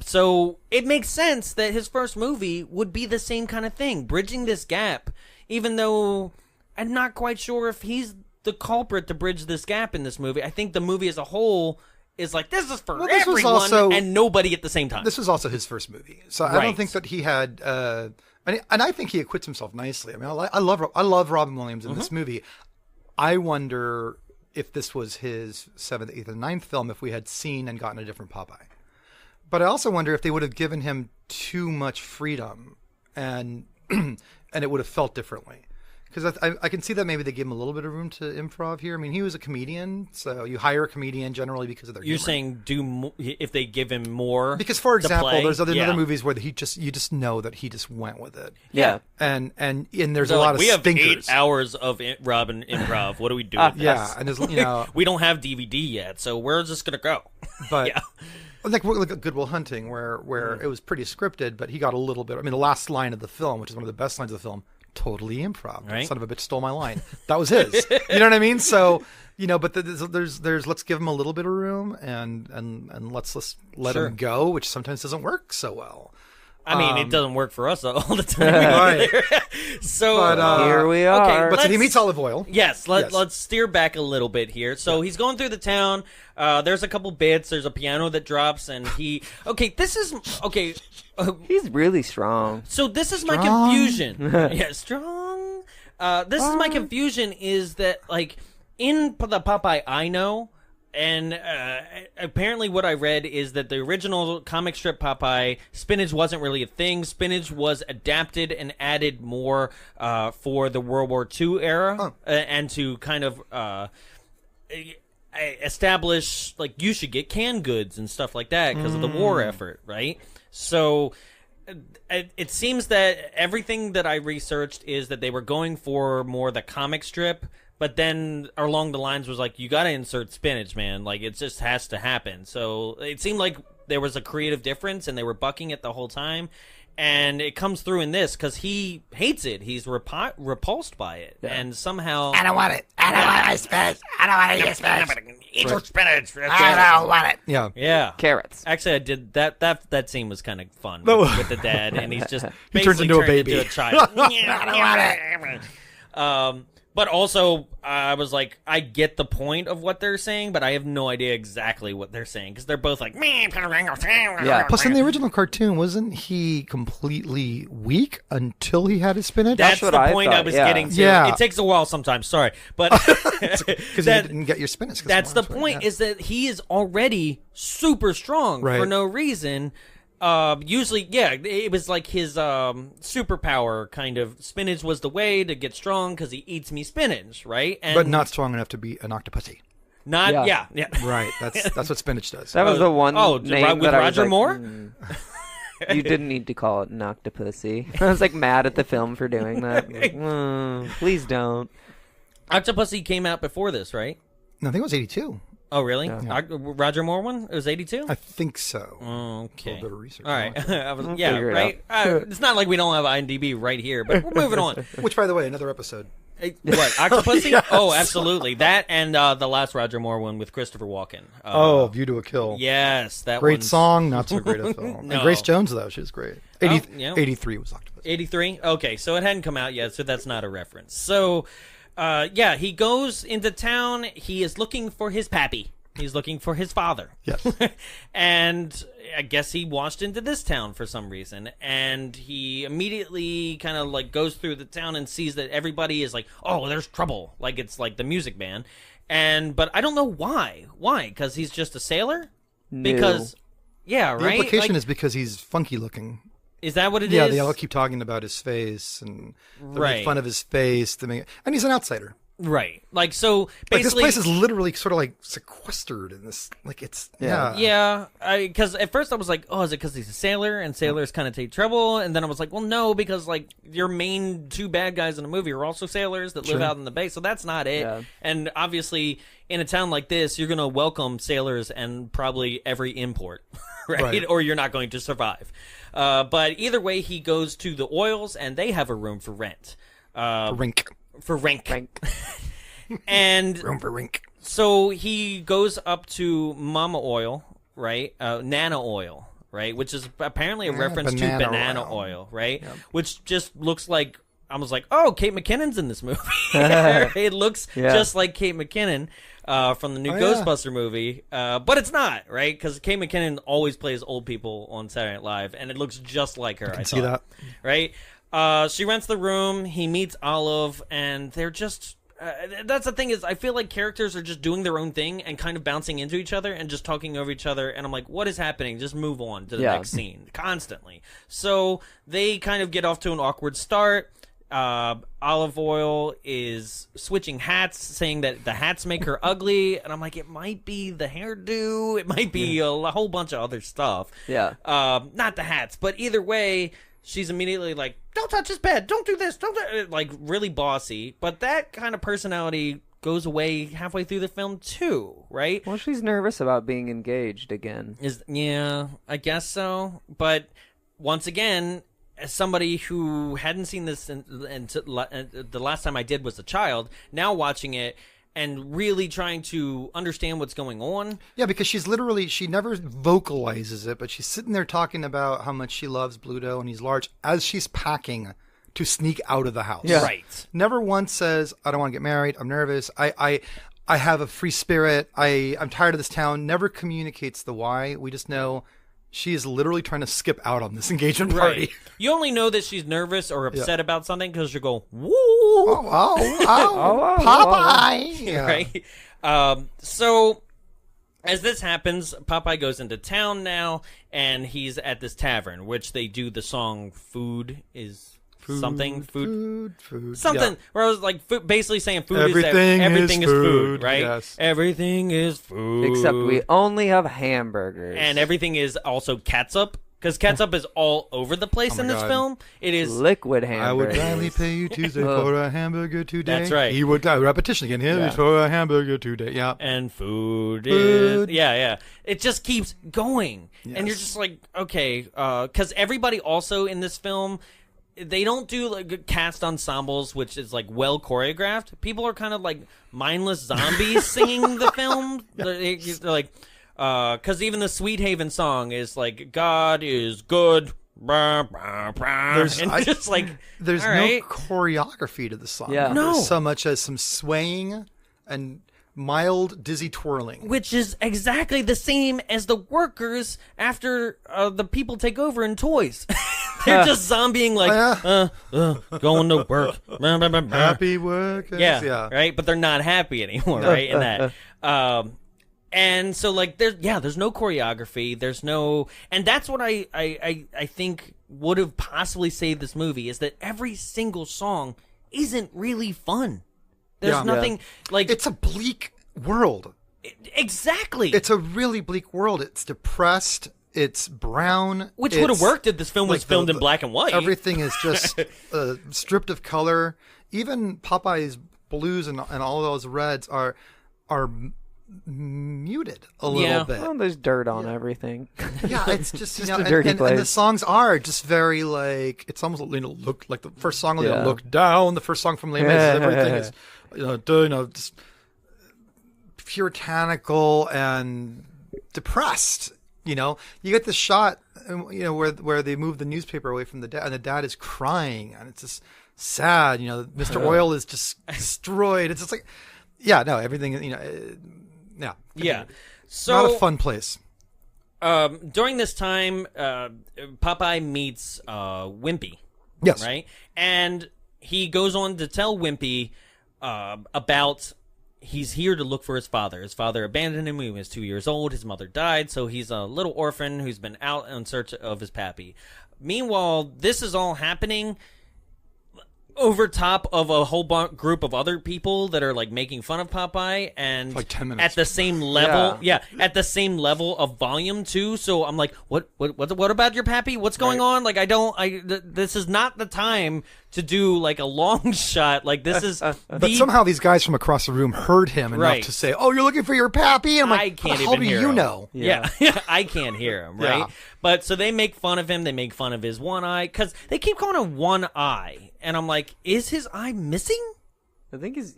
So it makes sense that his first movie would be the same kind of thing, bridging this gap, even though I'm not quite sure if he's the culprit to bridge this gap in this movie. I think the movie as a whole is like, this is for this was everyone also- and nobody at the same time. This was also his first movie, so I Right. don't think that he had. And I think he acquits himself nicely. I mean, I love Robin Williams in this movie. I wonder if this was his 7th, 8th, and 9th film, if we had seen and gotten a different Popeye. But I also wonder if they would have given him too much freedom, and and it would have felt differently. Because I can see that maybe they gave him a little bit of room to improv here. I mean, he was a comedian, so you hire a comedian generally because of their You're humor. saying if they give him more? Because, for to example, play? there's other Yeah. movies where you just know that he just went with it, Yeah. and there's They're a lot like, of we have stinkers. 8 hours of Robin improv. What do we do with this? Yeah, and there's We don't have DVD yet, so we're just gonna go. but Yeah. like Good Will Hunting, where it was pretty scripted, but he got a little bit. I mean, the last line of the film, which is one of the best lines of the film, totally improv. Right. Son of a bitch stole my line. That was his. You know what I mean? So but there's let's give him a little bit of room and let's let Sure. him go, which sometimes doesn't work so well. I mean, it doesn't work for us all the time. Right. So But, Here we are. Okay, But so he let's- meets Olive Oil. Yes, Yes. let's steer back a little bit here. So he's going through the town. There's a couple bits. There's a piano that drops, and He's really strong. So this is my Strong. confusion. Yeah, strong. This is my confusion is that, like, in the Popeye I know, and apparently what I read is that the original comic strip Popeye, spinach wasn't really a thing. Spinach was adapted and added more for the World War II era and to kind of establish, like, you should get canned goods and stuff like that because of the war effort, right? So it seems that everything that I researched is that they were going for more the comic strip, but then along the lines was like, you got to insert spinach, man. Like, it just has to happen. So it seemed like there was a creative difference, and they were bucking it the whole time. And it comes through in this because he hates it. He's repulsed by it, and somehow I don't want it. I don't want my spinach. I don't want to eat spinach. eat your spinach. I don't want it. Yeah. Yeah, Carrots. Actually, I did that scene was kind of fun with the dad, and he's just He turns basically into a turned baby. into a child. I don't want it. But also, I was like, I get the point of what they're saying, but I have no idea exactly what they're saying because they're both like, Yeah. Plus, in the original cartoon, wasn't he completely weak until he had his spinach? That's what the I point I thought, was yeah. getting to. Yeah. It takes a while sometimes. Sorry, but Because you that- didn't get your spinach. 'cause that's the that's right, point. yeah. Is that he is already super strong for Right. no reason. Usually, yeah, it was like his superpower kind of. Spinach was the way to get strong because he eats me spinach, right? And but not strong enough to be an octopussy. not Yeah. yeah. Right. That's what spinach does. That was the one Oh, name with that I was Roger like, Moore? You didn't need to call it an octopussy. I was like mad at the film for doing that. Like, please don't. Octopussy came out before this, right? No, I think it was 82. Oh, really? Roger Moore one? It was 82? I think so. Okay. A little bit of research. All right. I was, figure it right? It's not like we don't have IMDb right here, but we're moving on. Which, by the way, another episode. What, Octopussy? Yes. Oh, absolutely. That and the last Roger Moore one with Christopher Walken. View to a Kill. Yes, that Great one's... song, not so great a film. No. And Grace Jones, though, she was great. yeah. 83 was Octopus. 83? Okay, so it hadn't come out yet, so that's not a reference. So, yeah, he goes into town. He is looking for his pappy. He's looking for his father. Yes. And I guess he washed into this town for some reason. And he immediately kind of like goes through the town and sees that everybody is like, oh, there's trouble. Like it's like the Music Man. But I don't know why. Why? Because he's just a sailor? No. Because, yeah, The right? implication Like, is because he's funky looking. is that what it is? Yeah, they all keep talking about his face and they Right. make fun of his face. And he's an outsider. Right. Like, so Like this basically... place is literally sort of like sequestered in this. Like it's Yeah, because at first I was like, oh, is it because he's a sailor and sailors kind of take trouble? And then I was like, well, no, because like your main two bad guys in the movie are also sailors that live out in the bay, so that's not it. Yeah. And obviously, in a town like this, you're going to welcome sailors and probably every import, right? Or you're not going to survive. But either way, he goes to the oils, and they have a room for rent. Rink. For rent. And Room for rink. so he goes up to Mama Oil, right? Nana Oil, right? Which is apparently a reference to banana oil, right? Yep. Which just looks like, I was like, oh, Kate McKinnon's in this movie. It looks just like Kate McKinnon from the new Ghostbuster movie. But it's not, right? Because Kate McKinnon always plays old people on Saturday Night Live, and it looks just like her. I can see that. Right? She rents the room. He meets Olive, and they're just... that's the thing is, I feel like characters are just doing their own thing and kind of bouncing into each other and just talking over each other. And I'm like, what is happening? Just move on to the next scene constantly. So they kind of get off to an awkward start. Olive Oil is switching hats, saying that the hats make her ugly. And I'm like, it might be the hairdo. It might be a whole bunch of other stuff. Yeah. Not the hats, but either way, she's immediately like, don't touch his bed, don't do this, like really bossy. But that kind of personality goes away halfway through the film too, right? Well, she's nervous about being engaged again. Yeah, I guess so. But once again, as somebody who hadn't seen this the last time I did was a child, now watching it and really trying to understand what's going on. Yeah, because she never vocalizes it, but she's sitting there talking about how much she loves Bluto and he's large as she's packing to sneak out of the house. Yeah. Right. Never once says, I don't want to get married. I'm nervous. I have a free spirit. I'm tired of this town. Never communicates the why. We just know she is literally trying to skip out on this engagement party. Right. You only know that she's nervous or upset about something because you go, woo! Popeye! Yeah. Right? So, as this happens, Popeye goes into town now, and he's at this tavern, which they do the song "Food is something." Food. Something. Yeah. Where I was like, basically saying food Everything is food, right? Yes. Everything is food. Except we only have hamburgers. And everything is also catsup. Because catsup is all over the place in this God. film. It is liquid hamburgers. I would gladly pay you Tuesday for a hamburger today. That's right. He would repetition again. Here is for a hamburger today. Yeah. And food is... Yeah. It just keeps going. Yes. And you're just like, okay. Because everybody also in this film... They don't do like cast ensembles, which is like well choreographed. People are kind of like mindless zombies singing the film. They're like, because even the Sweet Haven song is like, God is good. There's just like, there's no choreography to the song. Yeah. No. So much as some swaying and mild dizzy twirling. which is exactly the same as the workers after the people take over in Toys. They're just zombieing like, going to work. Happy workers. Yeah, right. But they're not happy anymore, right? In that, and so like there's no choreography. There's no, and that's what I think would have possibly saved this movie is that every single song isn't really fun. There's nothing like It's a bleak world. Exactly. It's a really bleak world. It's depressed. It's brown. Which would have worked if this film was like filmed in black and white. Everything is just stripped of color. Even Popeye's blues and all those reds are muted a Yeah. little bit. Well, there's dirt on everything. Yeah, it's just, Just you know, a dirty and the place. songs are just very like, it's almost, you know, look like the first song, you know, Yeah. look down. The first song from Les Mis, everything is, you know, just puritanical and depressed. You know, you get the shot, you know, where they move the newspaper away from the dad, and the dad is crying, and it's just sad. You know, Mr. Oil is just destroyed. It's just like, yeah, no, everything. You know, yeah, Yeah. So not a fun place. during this time, Popeye meets Wimpy. Yes, Right? And he goes on to tell Wimpy about he's here to look for his father. His father abandoned him when he was 2 years old. His mother died, so he's a little orphan who's been out in search of his pappy. Meanwhile, this is all happening over top of a whole group of other people that are like making fun of Popeye, and Like 10 minutes. at the same level, at the same level of volume too. So I'm like, what about your pappy? What's going on? Like, this is not the time to do like a long shot. Like, this is but somehow these guys from across the room heard him enough Right. to say, "Oh, you're looking for your pappy." And I'm like, I can't "How even do hear you him. know?" Yeah, I can't hear him, right? Yeah. But so they make fun of him. They make fun of his one eye because they keep calling him one eye, and I'm like, is his eye missing? I think he's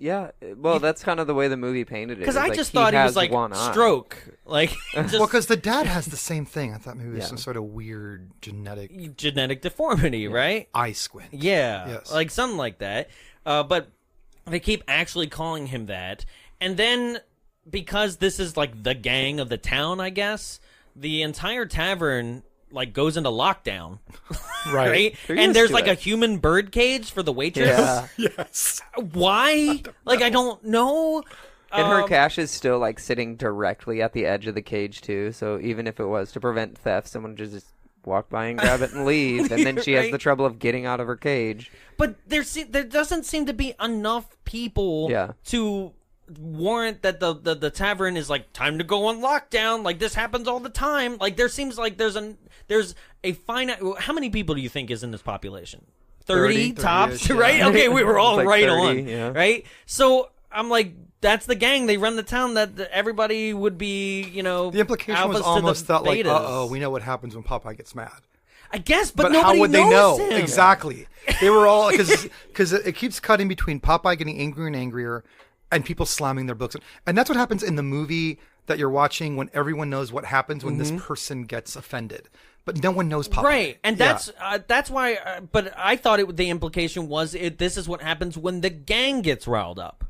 Well, that's kind of the way the movie painted it. Because is, I like, just thought he has was like one eye. stroke, like just Well, because the dad has the same thing. I thought maybe it was Yeah. some sort of weird genetic genetic deformity, right? eye squint. Yeah, Yes. like something like that. But they keep actually calling him that, and then because this is like the gang of the town, I guess the entire tavern like goes into lockdown, Right. right? They're And used there's to like it. a human bird cage for the waitress. Yeah. Yes. Why? Like, I don't know. And her cash is still like sitting directly at the edge of the cage too. So even if it was to prevent theft, someone would just walk by and grab it and leave, and then she has Right. the trouble of getting out of her cage. But there doesn't seem to be enough people Yeah. to warrant that the tavern is like time to go on lockdown. Like, this happens all the time. Like, there seems like there's a finite. How many people do you think is in this population? 30 tops, 30-ish, yeah. right? Okay, we were all It's like right 30, on, yeah. right? So I'm like, that's the gang. They run the town. That everybody would be, you know. The implication was alphas to almost the that, like, betas. we know what happens when Popeye gets mad. I guess, but But how nobody would they know? knows him. Exactly. They were all, because it keeps cutting between Popeye getting angrier and angrier and people slamming their books. And that's what happens in the movie that you're watching when everyone knows what happens when this person gets offended. But no one knows Popeye. Right, and Yeah. that's why. But I thought the implication was this is what happens when the gang gets riled up.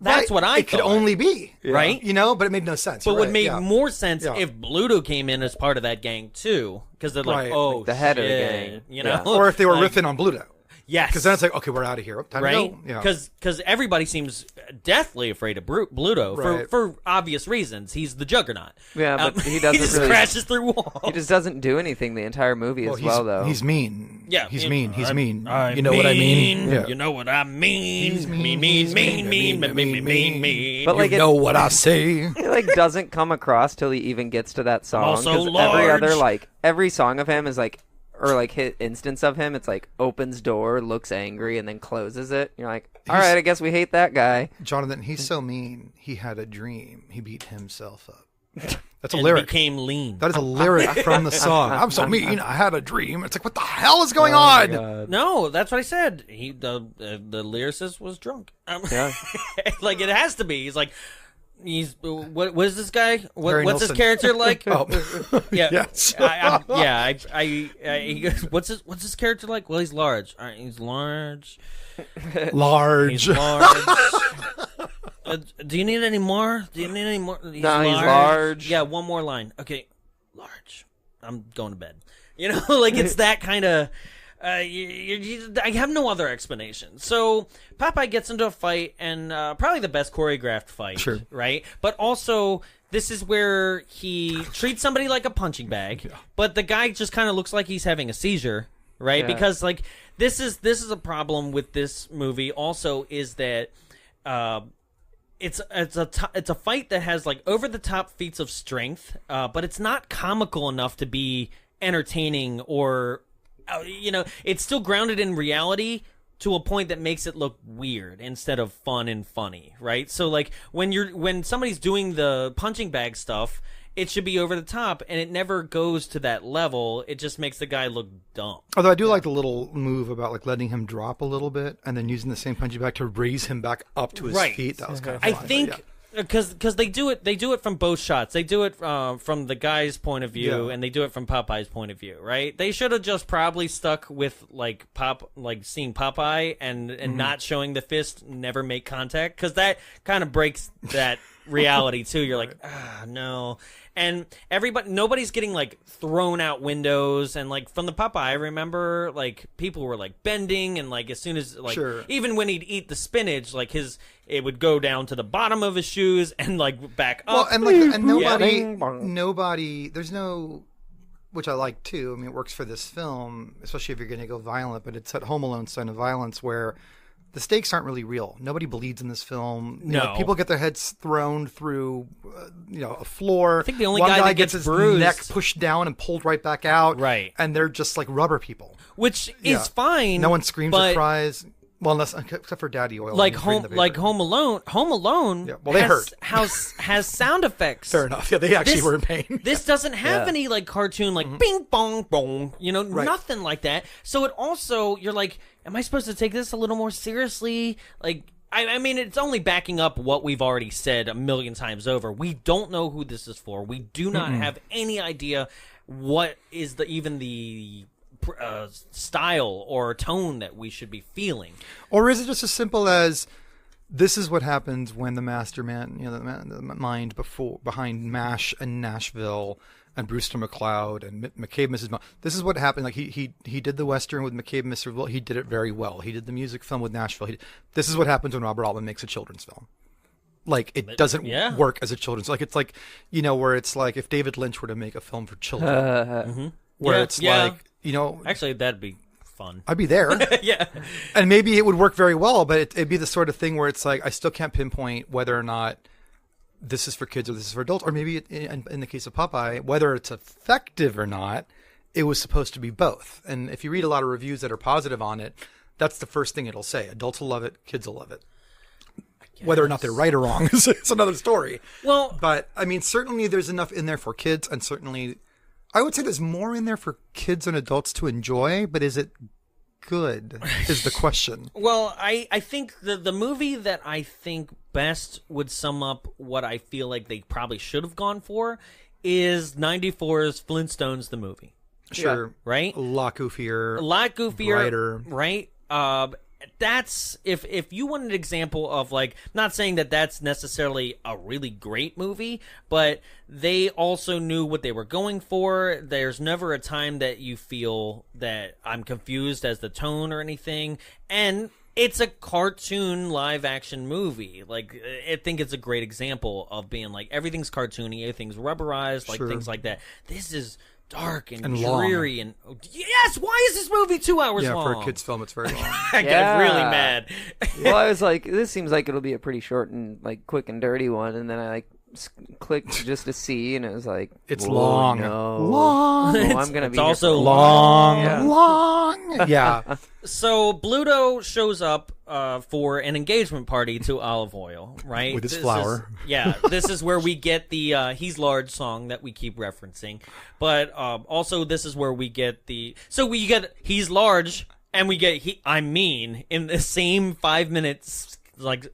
That's Right. what I It could thought. only be. Right? You know, but it made no sense. But You're would right, make yeah. more sense Yeah. if Bluto came in as part of that gang too, because they're like, Right. oh, Like the head of the shit, gang. you know, Yeah. Or if they were Like, riffing on Bluto. yes, Because then it's like, okay, we're out of here. Time right? to go. Yeah. Because everybody seems deathly afraid of Bluto Right. for obvious reasons. He's the Juggernaut. Yeah, but he doesn't he just really- crashes through walls. He just doesn't do anything the entire movie as well, though. He's mean. Yeah, He's you- mean. He's I'm- mean. I'm You know what I mean? Yeah. You know what I mean? He's mean, he's mean. But, like, you it- know what I say. He like doesn't come across till he even gets to that song. also 'cause every other large. every song of him is like, or like hit instance of him, it's like opens door, looks angry, and then closes it. You're like, all right, I guess we hate that guy. Jonathan, he's so mean. He had a dream. He beat himself up. That's a And lyric. became lean. That is a lyric from the song. I'm so mean. I had a dream. It's like, what the hell is going on? No, that's what I said. The lyricist was drunk. Yeah. Like, it has to be. He's like, what is this guy? Harry What's his Nilsson. character like? Oh, Yeah, yes. he goes, what's his character like? Well, he's large. All right, he's large. Large. He's large. Do you need any more? Do you need any more? He's He's large. Yeah, one more line. Okay, large. I'm going to bed. You know, like, it's that kind of. I have no other explanation. So Popeye gets into a fight, and probably the best choreographed fight, Sure. right? But also, this is where he treats somebody like a punching bag, but the guy just kind of looks like he's having a seizure, right? Yeah. Because, like, this is a problem with this movie. Also, is that it's a fight that has like over the top feats of strength, but it's not comical enough to be entertaining or. You know, it's still grounded in reality to a point that makes it look weird instead of fun and funny, right? So like when somebody's doing the punching bag stuff, it should be over the top, and it never goes to that level. It just makes the guy look dumb. Although I do like the little move about like letting him drop a little bit and then using the same punching bag to raise him back up to his feet. That was kind of fun. I think because they do it from both shots. They do it from the guy's point of view, and they do it from Popeye's point of view, right? They should have just probably stuck with like seeing Popeye and not showing the fist, never make contact, because that kind of breaks that reality too. You're like, no. And nobody's getting like thrown out windows, and like from the Popeye, I remember like people were like bending, and like as soon as like even when he'd eat the spinach, like it would go down to the bottom of his shoes and like back up. Well, and like and nobody, there's no, which I like too. I mean, it works for this film, especially if you're going to go violent. But it's at Home Alone sign of violence where the stakes aren't really real. Nobody bleeds in this film. You know, people get their heads thrown through, a floor. I think the only One guy that gets gets his bruised, neck pushed down and pulled right back out. Right. And they're just like rubber people. Which is fine. No one screams or cries. Well, except for Daddy Oil. Like Home Alone. Home Alone. Yeah. Well, they hurt. has sound effects. Fair enough. Yeah, they actually were in pain. This doesn't have any like cartoon like bing bong bong. Nothing like that. So it also, you're like, am I supposed to take this a little more seriously? Like, I mean, it's only backing up what we've already said a million times over. We don't know who this is for. We do not have any idea what is even the style or tone that we should be feeling. Or is it just as simple as this is what happens when the mastermind, the mind behind MASH and Nashville and Brewster McCloud and McCabe, Mrs. Mo. This is what happened. Like he did the Western with McCabe, Mr. Will. He did it very well. He did the music film with Nashville. This is what happens when Robert Altman makes a children's film. Like it doesn't work as a children's. Like it's like where it's like if David Lynch were to make a film for children, where it's like actually that'd be fun. I'd be there. Yeah, and maybe it would work very well, but it'd be the sort of thing where it's like I still can't pinpoint whether or not this is for kids or this is for adults, or maybe in the case of Popeye, whether it's effective or not, it was supposed to be both. And if you read a lot of reviews that are positive on it, that's the first thing it'll say. Adults will love it, kids will love it. Whether or not they're right or wrong is another story. Well, but I mean, certainly there's enough in there for kids, and certainly I would say there's more in there for kids and adults to enjoy, but is it good is the question. Well, I think the movie that I think best would sum up what I feel like they probably should have gone for is 94's Flintstones the movie. Sure. Yeah. Right? A lot goofier. Brighter. Right? That's if you want an example of like, not saying that that's necessarily a really great movie, but they also knew what they were going for. There's never a time that you feel that I'm confused as the tone or anything, and it's a cartoon live action movie. Like, I think it's a great example of being like everything's cartoony, everything's rubberized, like things like that. This is dark and dreary long. And yes, why is this movie 2 hours long? Yeah, for a kid's film, it's very long. I got really mad. Well, I was like, this seems like it'll be a pretty short and like quick and dirty one, and then I like clicked just to see, and it was like, it's long. No. Long. Oh, I'm gonna be it's also long. Long. Yeah. So Bluto shows up for an engagement party to Olive Oil, right? With his flower. This is where we get the He's Large song that we keep referencing. But also this is where we get we get He's Large and we get I'm Mean in the same 5 minutes like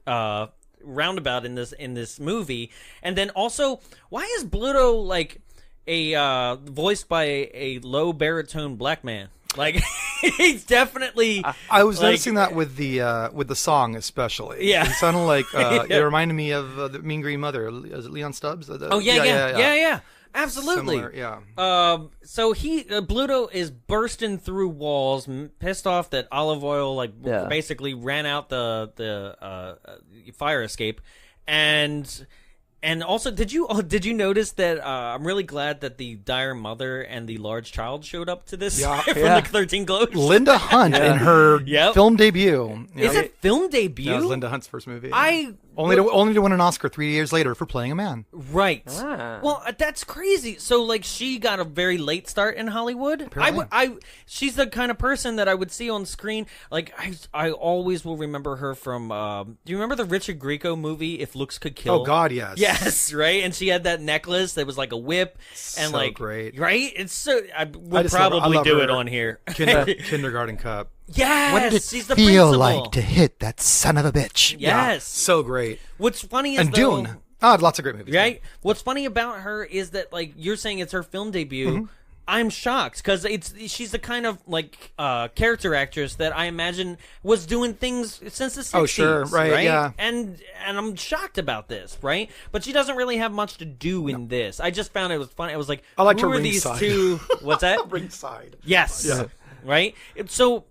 roundabout in this movie. And then also, why is Bluto like a voiced by a low baritone black man? Like he's definitely. I was noticing that with the song especially. Yeah, it sounded like it reminded me of the Mean Green Mother. Is it Leon Stubbs? Yeah. Absolutely. Similar, yeah. So Bluto is bursting through walls, pissed off that Olive Oil basically ran out the fire escape, and also, did you notice that I'm really glad that the dire mother and the large child showed up to this from the 13 Globes? Linda Hunt in her film debut. Is it film debut? That was Linda Hunt's first movie. I Only to win an Oscar 3 years later for playing a man. Right. Ah. Well, that's crazy. So, like, she got a very late start in Hollywood. Apparently. She's the kind of person that I would see on screen. Like, I always will remember her from. Do you remember the Richard Grieco movie, If Looks Could Kill? Oh God, yes. Yes, right. And she had that necklace that was like a whip, and So like great. right. It's so. I would just love her. I probably love do her. it on here. Kindergarten Cup. Yes, What did it she's the feel principal. like to hit that son of a bitch? Yeah, Yes. so great. What's funny is And though, Dune. Lots of great movies. right? What's funny about her is that, like, you're saying it's her film debut. Mm-hmm. I'm shocked because she's the kind of like character actress that I imagine was doing things since the 60s. Oh, sure. Right, yeah. And I'm shocked about this, right? But she doesn't really have much to do in this. I just found it was funny. I was like, I liked who her are these ringside. two? What's that? Ringside. Yes. Yeah. Right? So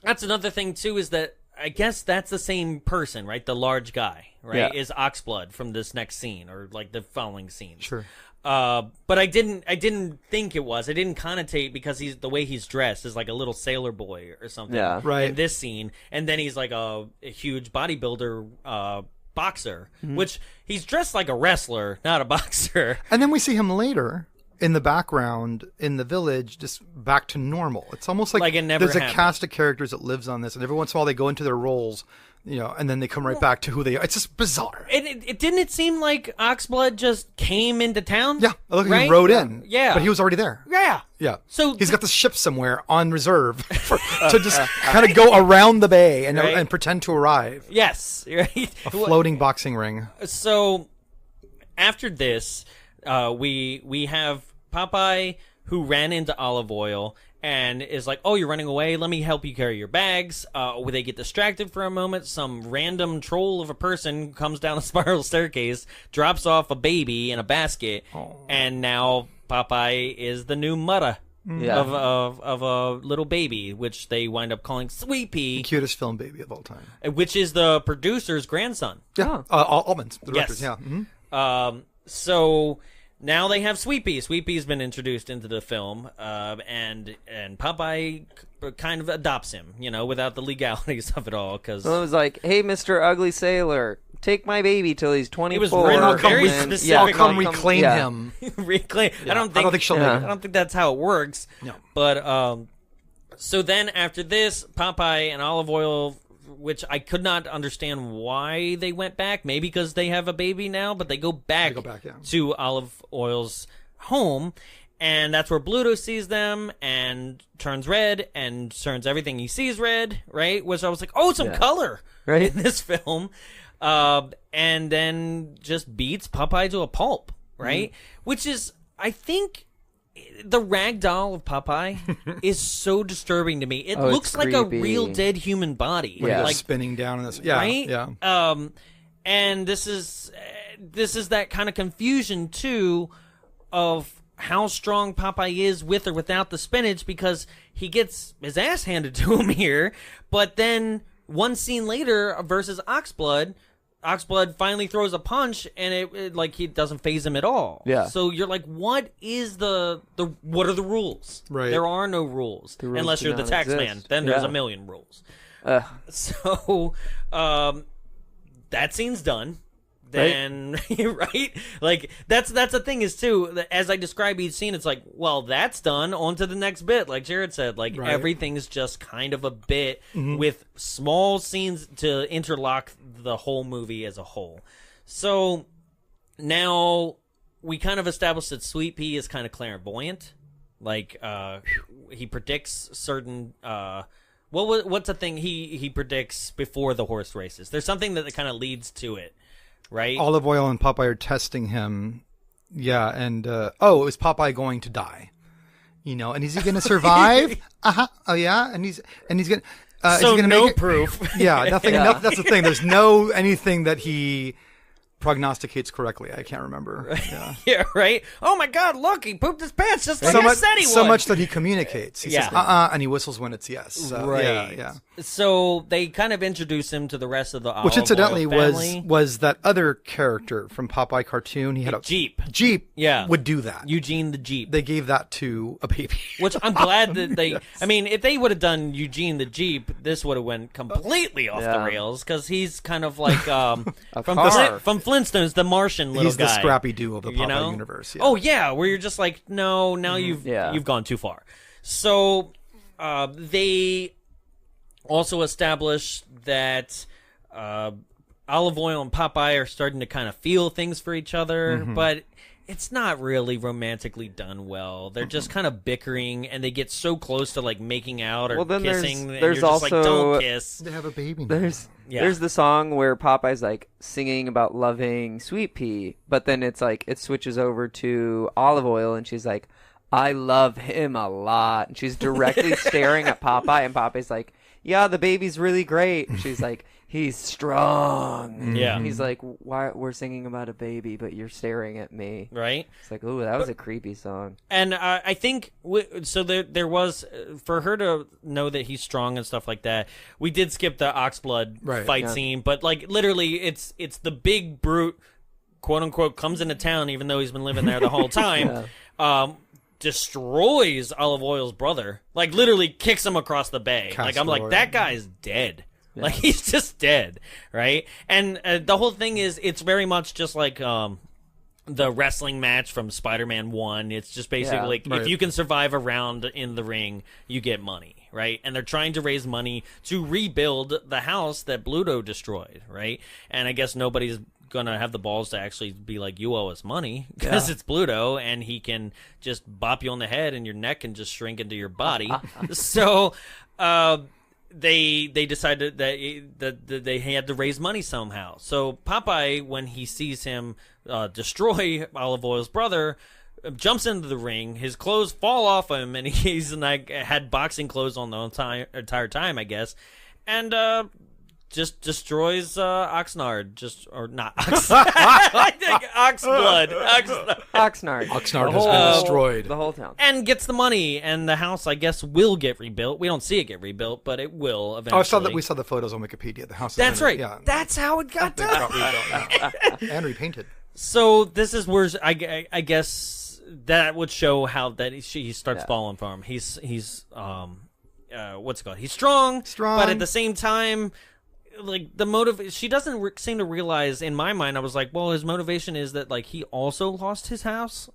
that's another thing, too, is that I guess that's the same person, right? The large guy, right? Yeah. Is Oxblood from this next scene or like the following scenes. Sure. But I didn't think it was. I didn't connotate because the way he's dressed is like a little sailor boy or something. Yeah. Right. In this scene, and then he's like a huge bodybuilder boxer, which he's dressed like a wrestler, not a boxer. And then we see him later in the background in the village, just back to normal. It's almost like Like it never there's a happened. cast of characters that lives on this, and every once in a while they go into their roles, and then they come right back to who they are. It's just bizarre. It didn't it seem like Oxblood just came into town? Yeah, look, right? he rode in. Yeah, but he was already there. Yeah. Yeah. So he's got the ship somewhere on reserve to just kind of go around the bay and Right. and pretend to arrive. Yes, right. A floating boxing ring. So after this, we have Popeye who ran into Olive Oil and is like, "Oh, you're running away. Let me help you carry your bags." They get distracted for a moment. Some random troll of a person comes down a spiral staircase, drops off a baby in a basket, and now Popeye is the new Mutta. Yeah. Of a little baby, which they wind up calling Sweet Pea, Cutest film baby of all time. which is the producer's grandson. Yeah. Almonds, the directors. Yes. Yeah. Mhm. So now they have Sweet Pea. Sweet Pea's been introduced into the film, and Popeye kind of adopts him, without the legalities of it all. Because So it was like, hey, Mr. Ugly Sailor, take my baby till he's 24. was written I'll come, very I'll specifically. come reclaim yeah. him. reclaim. I don't think. I don't think she'll Yeah. make I it. don't think that's how it works. No. But so then after this, Popeye and Olive Oil, which I could not understand why they went back. Maybe because they have a baby now, but they go back, yeah. to Olive Oil's home, and that's where Bluto sees them and turns red and turns everything he sees red, right? Which I was like, oh, some color Right. in this film. And then just beats Popeye to a pulp, right? Which is, I think, the rag doll of Popeye is so disturbing to me. It Oh, it's looks like a creepy. real dead human body. Yeah. Like, Spinning down in this. Yeah. right? Yeah. And this is that kind of confusion too of how strong Popeye is with or without the spinach, because he gets his ass handed to him here, but then one scene later versus Oxblood finally throws a punch, and it like he doesn't phase him at all. Yeah. So you're like, what is what are the rules? Right. There are no rules, rules unless do you're the not tax man. exist. Then there's Yeah. a million rules. Ugh. So, that scene's done. Then, right? Like, that's the thing is, too, that as I describe each scene, it's like, well, that's done. On to the next bit. Like Jared said, like, Right. everything's just kind of a bit with small scenes to interlock the whole movie as a whole. So, now we kind of established that Sweet Pea is kind of clairvoyant. Like, he predicts certain... what's a thing he predicts before the horse races? There's something that kind of leads to it, right? Olive Oil and Popeye are testing him. Yeah, and it was Popeye going to die. And is he going to survive? Oh yeah, and he's going. Is so he gonna no make it? proof. Yeah, nothing. Yeah. That's the thing. There's no anything that he prognosticates correctly. I can't remember. Yeah. Yeah, right? Oh my God, look, he pooped his pants just like So I much, said he would. so much that he communicates. He Yeah. says, and he whistles when it's yes. So, Right. Yeah. So they kind of introduce him to the rest of the Which Olive incidentally Oil family. was that other character from Popeye cartoon. He had a Jeep. Jeep Yeah. would do that. Eugene the Jeep. They gave that to a baby. Which I'm glad that they. I mean, if they would have done Eugene the Jeep, this would have went completely off the rails because he's kind of like from Flintstones, the Martian little He's guy. the Scrappy Doo of the Popeye you know? universe. Yeah. Oh yeah, where you're just like, no, now you've gone too far. So they also established that Olive Oil and Popeye are starting to kind of feel things for each other, but it's not really romantically done well. They're just kind of bickering, and they get so close to like making out or then kissing. there's and you're just also like, don't kiss. They have a baby now. There's the song where Popeye's like singing about loving Sweet Pea, but then it's like it switches over to Olive Oil, and she's like, I love him a lot. And she's directly staring at Popeye, and Popeye's like, yeah, the baby's really great. And she's like, he's strong. Yeah. And he's like, why we're singing about a baby, but you're staring at me. Right. It's like, ooh, that was a creepy song. And I think so. There was for her to know that he's strong and stuff like that. We did skip the oxblood fight scene, but like literally, it's the big brute, quote unquote, comes into town even though he's been living there the whole time. Destroys Olive Oil's brother, like literally kicks him across the bay. Like I'm like, that guy's dead. Yeah. Like he's just dead, right? And the whole thing is, it's very much just like the wrestling match from Spider-Man 1. It's just basically if you can survive a round in the ring, you get money, right? And they're trying to raise money to rebuild the house that Bluto destroyed, right? And I guess nobody's gonna have the balls to actually be like, you owe us money, because it's Bluto and he can just bop you on the head and your neck can just shrink into your body. So they decided that they had to raise money somehow. So Popeye, when he sees him destroy Olive Oil's brother, jumps into the ring. His clothes fall off him, and he's like had boxing clothes on the entire time, I guess, and just destroys Oxnard, or not Oxnard. I think Oxblood. Oxnard. Oxnard has been destroyed. The whole town. And gets the money, and the house, I guess, will get rebuilt. We don't see it get rebuilt, but it will eventually. Oh, I saw that. We saw the photos on Wikipedia. The house. That's right. Yeah. That's how it got done. And repainted. So this is where I guess that would show how that he starts falling for him. He's what's it called? He's strong, but at the same time, like the motive, she doesn't seem to realize. In my mind, I was like, well, his motivation is that like he also lost his house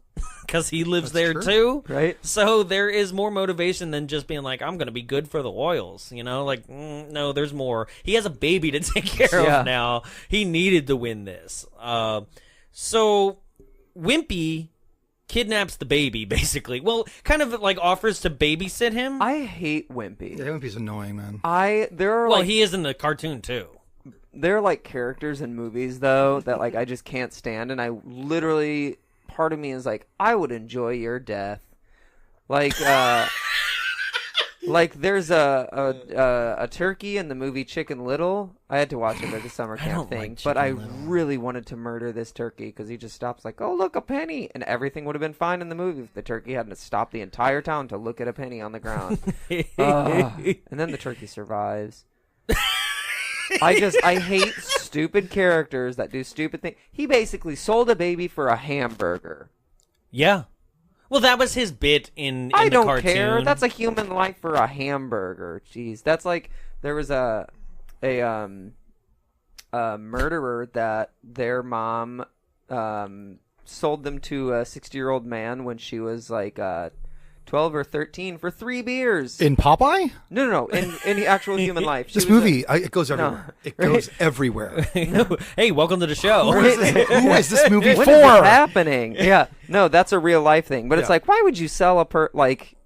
because he lives there too, right? So there is more motivation than just being like, I'm going to be good for the Oils, you know? Like, no, there's more. He has a baby to take care of now. He needed to win this. So Wimpy kidnaps the baby, basically. Well, kind of like offers to babysit him. I hate Wimpy. Yeah, Wimpy's annoying, man. He is in the cartoon too. There are like characters in movies though that like I just can't stand, and I literally, part of me is like, I would enjoy your death. Like like there's a turkey in the movie Chicken Little. I had to watch it at the summer camp thing, but I really wanted to murder this turkey because he just stops like, oh look, a penny, and everything would have been fine in the movie if the turkey hadn't stopped the entire town to look at a penny on the ground. And then the turkey survives. I hate stupid characters that do stupid things. He basically sold a baby for a hamburger. Yeah. Well, that was his bit in the cartoon. I don't care. That's a human life for a hamburger. Jeez, that's like there was a murderer that their mom sold them to a 60-year-old man when she was like 12 or 13 for 3 beers. In Popeye? No. In the actual human life. This movie, it goes everywhere. No. It goes everywhere. Hey, welcome to the show. Who is this movie what for? What is happening? Yeah. No, that's a real life thing. But it's like, why would you sell like,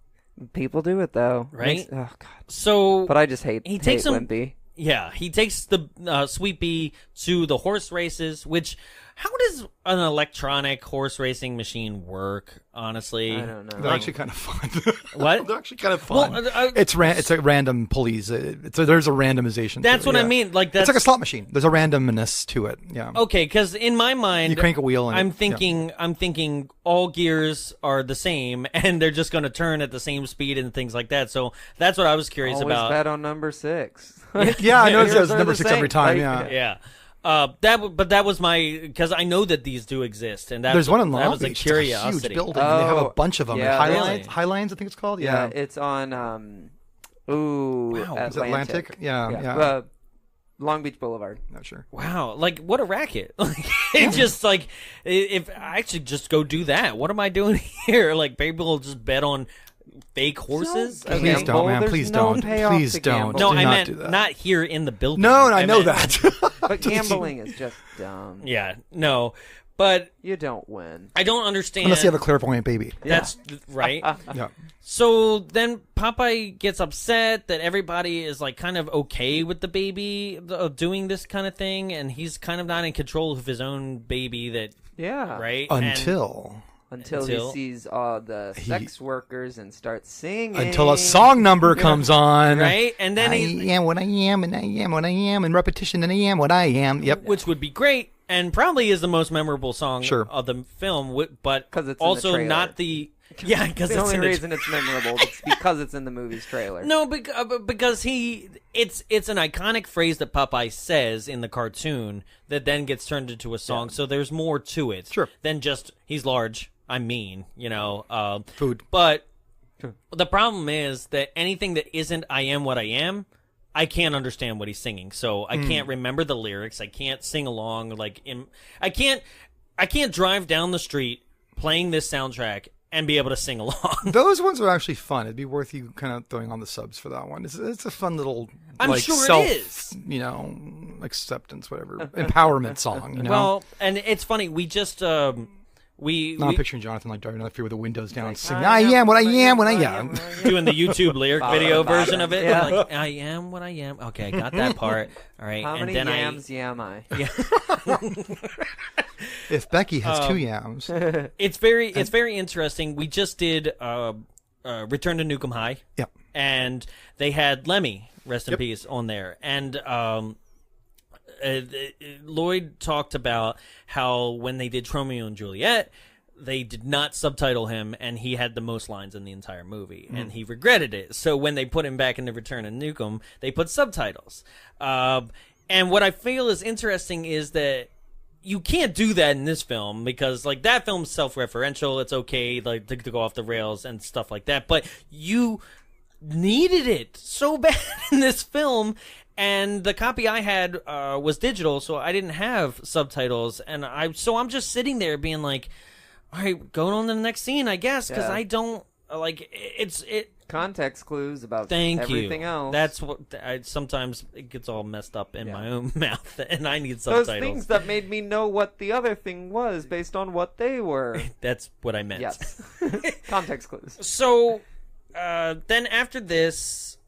people do it though. Right? Oh, God. So. But I just hate Wimpy. Yeah, he takes the Sweet Pea to the horse races, which How does an electronic horse racing machine work? Honestly, I don't know. They're actually kind of fun. What? They're actually kind of fun. Well, it's a random pulleys. There's a randomization. That's to it, what I yeah. mean. Like It's that's like a slot machine. There's a randomness to it. Yeah. okay. Because in my mind, You crank a wheel and I'm thinking all gears are the same, and they're just going to turn at the same speed and things like that. So that's what I was curious Always about. bet on number 6. Yeah, I know it Gears says are number the 6 same. every time. Like, Yeah. Yeah. But that was my because I know that these do exist, and There's one in that Long was a Beach. It's a curiosity. huge building. and they have a Oh, bunch of them. yeah, really? Highlines, I think it's called. Yeah, Yeah. it's on Wow. Is it Atlantic? Yeah. Long Beach Boulevard. Not sure. Wow, like what a racket! Like it just like if I should just go do that, what am I doing here? Like people will just bet on fake horses. Don't Please gamble. don't, man. There's Please no don't. payoff Please to don't. gamble. No, Do I not meant do that. not here in the building. No, I know meant- that. But gambling is just dumb. Yeah, no, but You don't win. I don't understand. Unless you have a clairvoyant baby. That's right. Yeah. So then Popeye gets upset that everybody is like kind of okay with the baby doing this kind of thing, and he's kind of not in control of his own baby. That Yeah. right And- Until Until he sees all the sex workers and starts singing. until a song number comes on. right, and then I he's am what I am, and I am what I am, and repetition, and I am what I am. Yep. which would be great and probably is the most memorable song Sure. of the film, but 'Cause it's in the also trailer. not the because The it's only in the reason it's memorable is because it's in the movie's trailer. No, because it's an iconic phrase that Popeye says in the cartoon that then gets turned into a song. So there's more to it Sure. than just he's large, I'm mean, Food. But the problem is that anything that isn't I am what I am, I can't understand what he's singing. So I can't remember the lyrics. I can't sing along. I can't drive down the street playing this soundtrack and be able to sing along. Those ones are actually fun. It'd be worth you kind of throwing on the subs for that one. It's a fun little, I'm like, sure it self, is. Acceptance, whatever, empowerment song. Well, and it's funny. We just I'm we picturing Jonathan like driving down the freeway with the windows down, Like, singing "I am what I am when I am." doing the YouTube lyric video version of it. Yeah. Like, I am what I am. Okay, I got that part. All right, How and many then yams yam I? If Becky has 2 yams, it's very interesting. We just did Return to Nukem High. Yep. And they had Lemmy, rest in Yep. peace, on there, and Lloyd talked about how when they did Romeo and Juliet, they did not subtitle him, and he had the most lines in the entire movie, and he regretted it. So when they put him back in the Return to Nukem, they put subtitles. And what I feel is interesting is that you can't do that in this film because, like, that film's self-referential. It's okay, like, to go off the rails and stuff like that. But you needed it so bad in this film, and the copy I had was digital, so I didn't have subtitles. And I'm just sitting there being like, all right, going on to the next scene, I guess, because Yeah. I don't like it. Context clues about Thank everything you. else. That's what sometimes it gets all messed up in my own mouth, and I need those subtitles. things that made me know what the other thing was based on what they were. That's what I meant. Yes. Context clues. So then after this,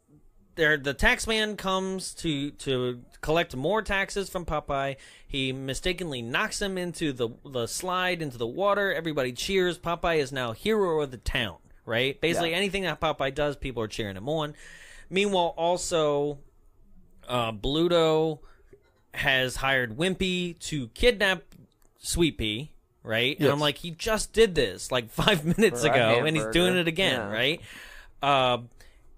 the taxman comes to collect more taxes from Popeye. He mistakenly knocks him into the slide into the water. Everybody cheers. Popeye is now hero of the town. Right? Basically, anything that Popeye does, people are cheering him on. Meanwhile, also, Bluto has hired Wimpy to kidnap Sweet Pea, right? And Yes. I'm like, he just did this like 5 minutes For a ago, and he's doing hamburger. it again, Yeah. right?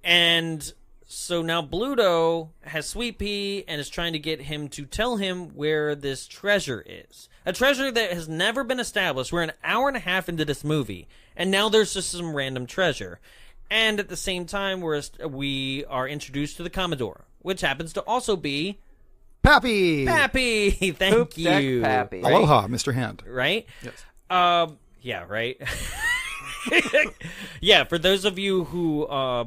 And so now Bluto has Sweet Pea and is trying to get him to tell him where this treasure is. A treasure that has never been established. We're an hour and a half into this movie, and now there's just some random treasure. And at the same time, we are introduced to the Commodore, which happens to also be Pappy. Pappy. Thank Poop deck you. Pappy. Right? Aloha, Mr. Hand. Right? Yes. Yeah, right. Yeah, for those of you who are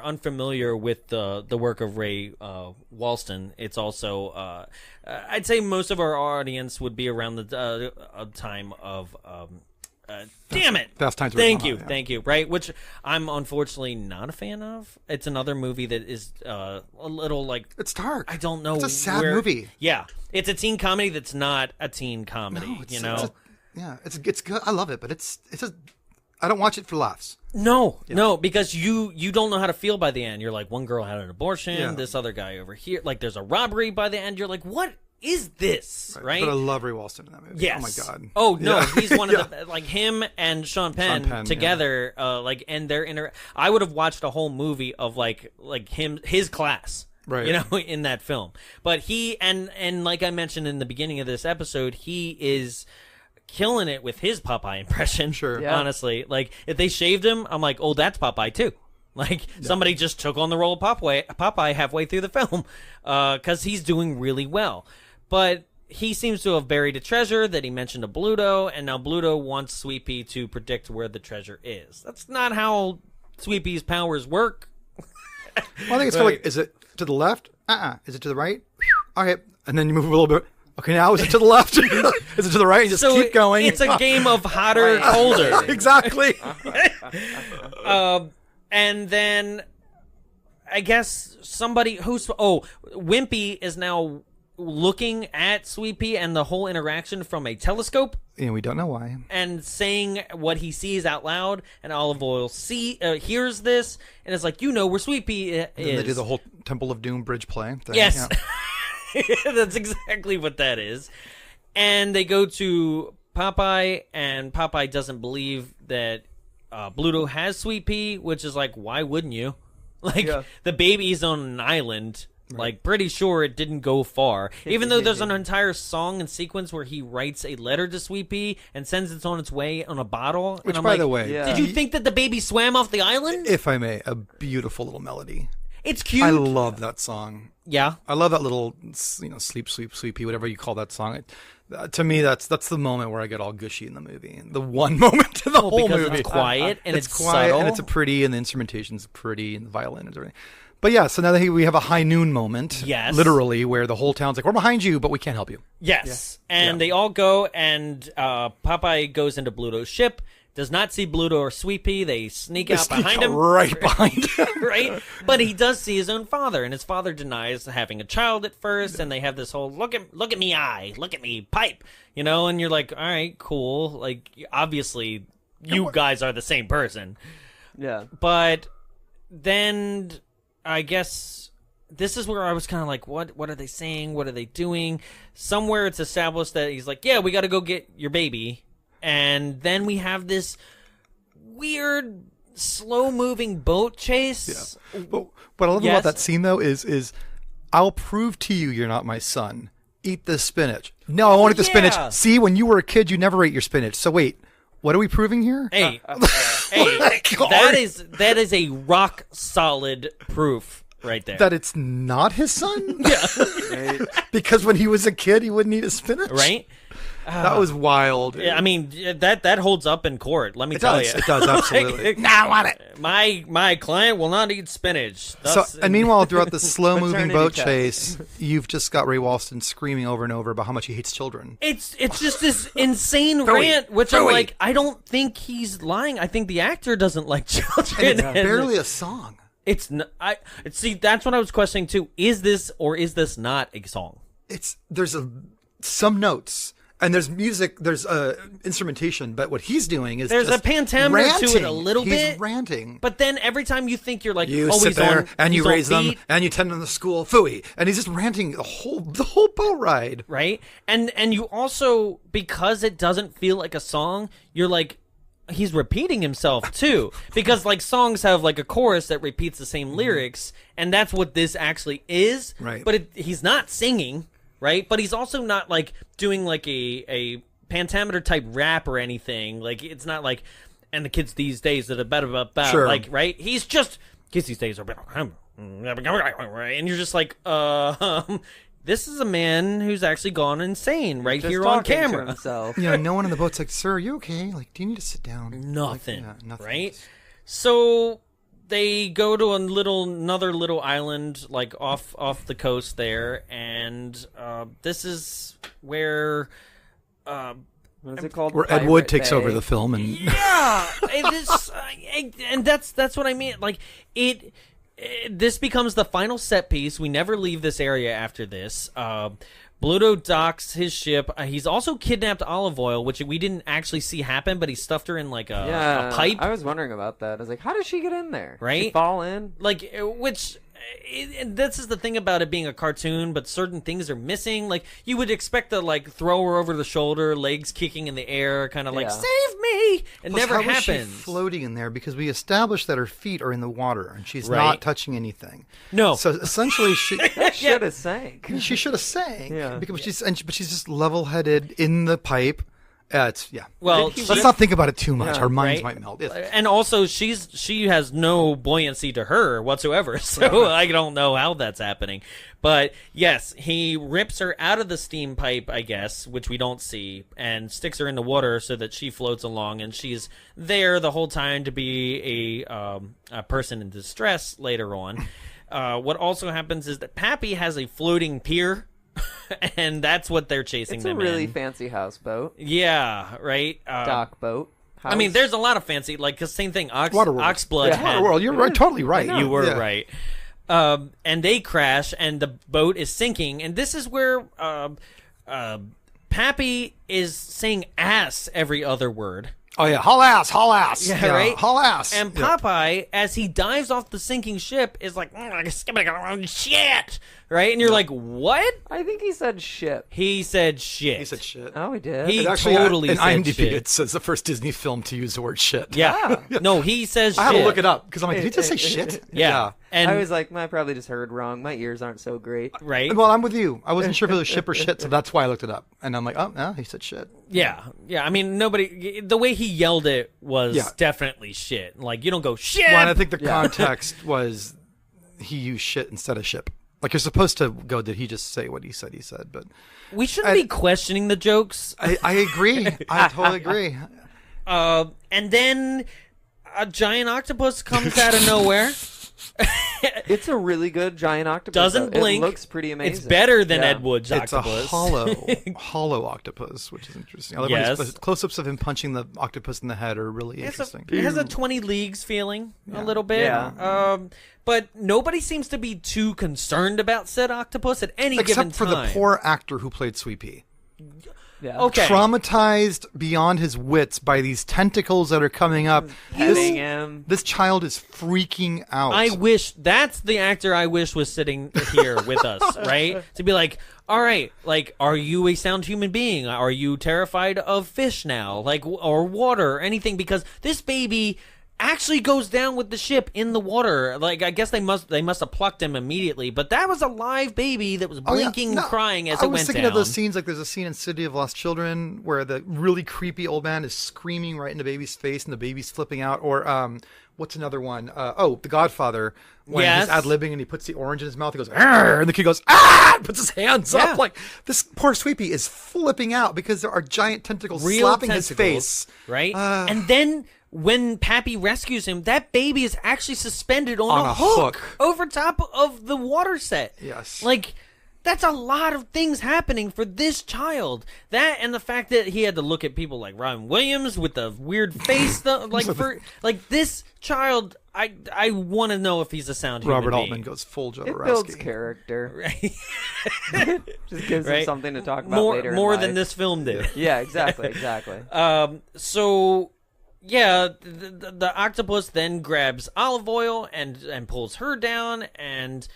unfamiliar with the work of Ray Walston, it's also I'd say most of our audience would be around the time of Damn it! Fast Times at Thank Ridgemont you, High, yeah. thank you. Right, which I'm unfortunately not a fan of. It's another movie that is a little like It's dark. I don't know. It's a sad where- movie. Yeah, it's a teen comedy that's not a teen comedy. No, it's, you know. it's good. I love it, but it's just I don't watch it for laughs. No, because you don't know how to feel by the end. You're like, one girl had an abortion, Yeah. this other guy over here. Like, there's a robbery by the end. You're like, what is this? Right? But I love Ray Walston in that movie. Yes. Oh my god. Oh no, Yeah. he's one Yeah. of the like him and Sean Penn, Penn, together. Like, and they're I would have watched a whole movie of like his class. Right. You know, in that film. But he and like I mentioned in the beginning of this episode, he is killing it with his Popeye impression. Sure. Yeah. Honestly, like if they shaved him, I'm like, oh, that's Popeye too. Like somebody just took on the role of Popeye halfway through the film, because he's doing really well. But he seems to have buried a treasure that he mentioned to Bluto, and now Bluto wants Sweet Pea to predict where the treasure is. That's not how Sweet Pea's powers work. Well, I think it's kind of like, is it to the left? Is it to the right? Okay, and then you move a little bit. Okay, now is it to the left? Is it to the right? You just keep going. It's a game of hotter, colder. Exactly. And then I guess somebody Wimpy is now looking at Sweet Pea and the whole interaction from a telescope And we don't know why. and saying what he sees out loud, and Olive Oil hears this and is like, where Sweet Pea is. And they do the whole Temple of Doom bridge play thing. Yes. Yeah. That's exactly what that is. And they go to Popeye, and Popeye doesn't believe that Bluto has Sweet Pea, which is like, why wouldn't you? Like, the baby's on an island. Like, pretty sure it didn't go far. Even though there's an entire song and sequence where he writes a letter to Sweet Pea and sends it on its way on a bottle. Which, and I'm by like, the way, Yeah. did you think that the baby swam off the island? if I may, a beautiful little melody. It's cute. I love that song. Yeah. I love that little, sleep, sweet pea, whatever you call that song. To me, that's the moment where I get all gushy in the movie. The one moment in the whole because movie. it's quiet and it's quiet subtle. and it's pretty, and the instrumentation's pretty, and the violin and everything. But yeah, so now that we have a high noon moment, Yes. literally, where the whole town's like, we're behind you, but we can't help you. Yes. And they all go, and Popeye goes into Bluto's ship, does not see Bluto or Sweet Pea. They sneak out Sneak behind him. right behind him. Right? But he does see his own father, and his father denies having a child at first, and they have this whole, look at me eye, look at me pipe, and you're like, all right, cool. Like, obviously, you guys are the same person. Yeah. But then I guess this is where I was kind of like, what are they saying? What are they doing? Somewhere it's established that he's like, yeah, we got to go get your baby. And then we have this weird, slow-moving boat chase. But what I love Yes. about that scene, though, is I'll prove to you you're not my son. Eat this spinach. No, I won't eat the Yeah. spinach. See, when you were a kid, you never ate your spinach. So wait, what are we proving here? Hey, Like, that is a rock solid proof right there. that it's not his son? Yeah. Because when he was a kid, he wouldn't eat his spinach? Right? That was wild. I mean, that holds up in court. Let me tell you, It does, absolutely. Nah, I want it. My client will not eat spinach. So, and meanwhile, throughout the slow-moving Paternity boat test. chase, you've just got Ray Walston screaming over and over about how much he hates children. It's just this insane rant, which I'm Phooey. like, I don't think he's lying. I think the actor doesn't like children. And it's barely a song. It's see, that's what I was questioning too. Is this or is this not a song? There's some notes. And there's music, there's instrumentation, but what he's doing is There's just a pentameter to it ranting. a little He's bit. ranting. But then every time you think you're like, You oh, sit he's there on, and you he's on raise them beat, and you tend them to school, phooey, and he's just ranting the whole boat ride. right? And you also, because it doesn't feel like a song, you're like, he's repeating himself too, because like songs have like a chorus that repeats the same lyrics, and that's what this actually is. Right. But he's not singing, right? But he's also not like doing like a pentameter type rap or anything. Like it's not like, and the kids these days that are better about Sure. like, right? He's just kids these days are better, and you're just like, this is a man who's actually gone insane right Just here on talking to camera. himself. You know, no one in the boat's like, "Sir, are you okay? Like, do you need to sit down?" Nothing, Like, yeah, nothing. right? So they go to another little island, like off the coast there, and this is where What is it called? Where Ed Pirate Wood takes Bay. over the film and Yeah, and that's what I mean. Like this becomes the final set piece. We never leave this area after this. Bluto docks his ship. He's also kidnapped Olive Oil, which we didn't actually see happen, but he stuffed her in like a pipe. I was wondering about that. I was like, how did she get in there? Right? She fall in? Like, which... this is the thing about it being a cartoon, but certain things are missing. Like, you would expect to, like, throw her over the shoulder, legs kicking in the air, kind of like, Yeah. save me! It never how is she happens. floating in there? Because we established that her feet are in the water and she's Right. not touching anything. No. So essentially, she Should have sank. she should have sank. Yeah. Because but she's just level-headed in the pipe. Well, let's not think about it too much. Yeah, Our minds right? might melt. And also, she has no buoyancy to her whatsoever, so I don't know how that's happening. But yes, he rips her out of the steam pipe, I guess, which we don't see, and sticks her in the water so that she floats along, and she's there the whole time to be a person in distress later on. What also happens is that Pappy has a floating pier. And that's what they're chasing It's them a really in. fancy houseboat. Yeah, right? Dock boat. I mean, there's a lot of fancy, like, cause same thing, Waterworld. Oxblood had... Waterworld, you're right, totally right. You were Yeah. right. And they crash, and the boat is sinking, and this is where Pappy is saying ass every other word. Oh yeah, haul ass, haul ass. Yeah, right? Haul ass. And Yeah. Popeye, as he dives off the sinking ship, is like, shit! Right? And you're like, what? I think he said ship. He said shit. He said shit. Oh, he did. He It actually, totally in said IMDb, shit. it says the first Disney film to use the word shit. Yeah. No, he says I shit. had to look it up because I'm like, did he just say shit? Yeah. And I was like, I probably just heard wrong. My ears aren't so great. right? Well, I'm with you. I wasn't sure if it was ship or shit, so that's why I looked it up. And I'm like, oh, no, he said shit. Yeah. I mean, the way he yelled it was Yeah. definitely shit. Like, you don't go shit. Well, and I think the context was he used shit instead of ship. Like, you're supposed to go, did he just say what he said? But We shouldn't be questioning the jokes. I agree. I totally agree. And then a giant octopus comes out of nowhere. It's a really good giant octopus. Doesn't though. blink. It looks pretty amazing. It's better than Yeah. Ed Wood's It's octopus. a hollow octopus, which is interesting. I love when Yes. close-ups of him punching the octopus in the head are really It interesting. has a 20 leagues feeling a little bit. Yeah. But nobody seems to be too concerned about said octopus at any given Except for time. the poor actor who played Sweet Pea. Yeah. Okay. Traumatized beyond his wits by these tentacles that are coming up. Petting him. This child is freaking out. I wish that's the actor I wish was sitting here with us, right? To be like, all right, like, are you a sound human being? Are you terrified of fish now, like, or water or anything? Because this baby actually goes down with the ship in the water. Like, I guess they must have plucked him immediately, but that was a live baby that was blinking and crying as it went down. I was thinking of those scenes, like there's a scene in City of Lost Children where the really creepy old man is screaming right in the baby's face and the baby's flipping out. Or what's another one? The Godfather, when Yes. he's ad-libbing and he puts the orange in his mouth, he goes, "Arr!" And the kid goes, "Ah!" and puts his hands Yeah. up. Like, this poor Sweepy is flipping out because there are giant tentacles Real slapping tentacles, his face. right? And then when Pappy rescues him, that baby is actually suspended on a hook over top of the water set. Yes. Like, that's a lot of things happening for this child. That and the fact that he had to look at people like Robin Williams with the weird face. Like this child, I want to know if he's a sound human Robert being. Altman goes full It Jodorowsky. builds character. Right? Just gives him Right? something to talk about later. in More life. than this film did. Yeah, exactly. So yeah, the octopus then grabs Olive Oil and pulls her down, and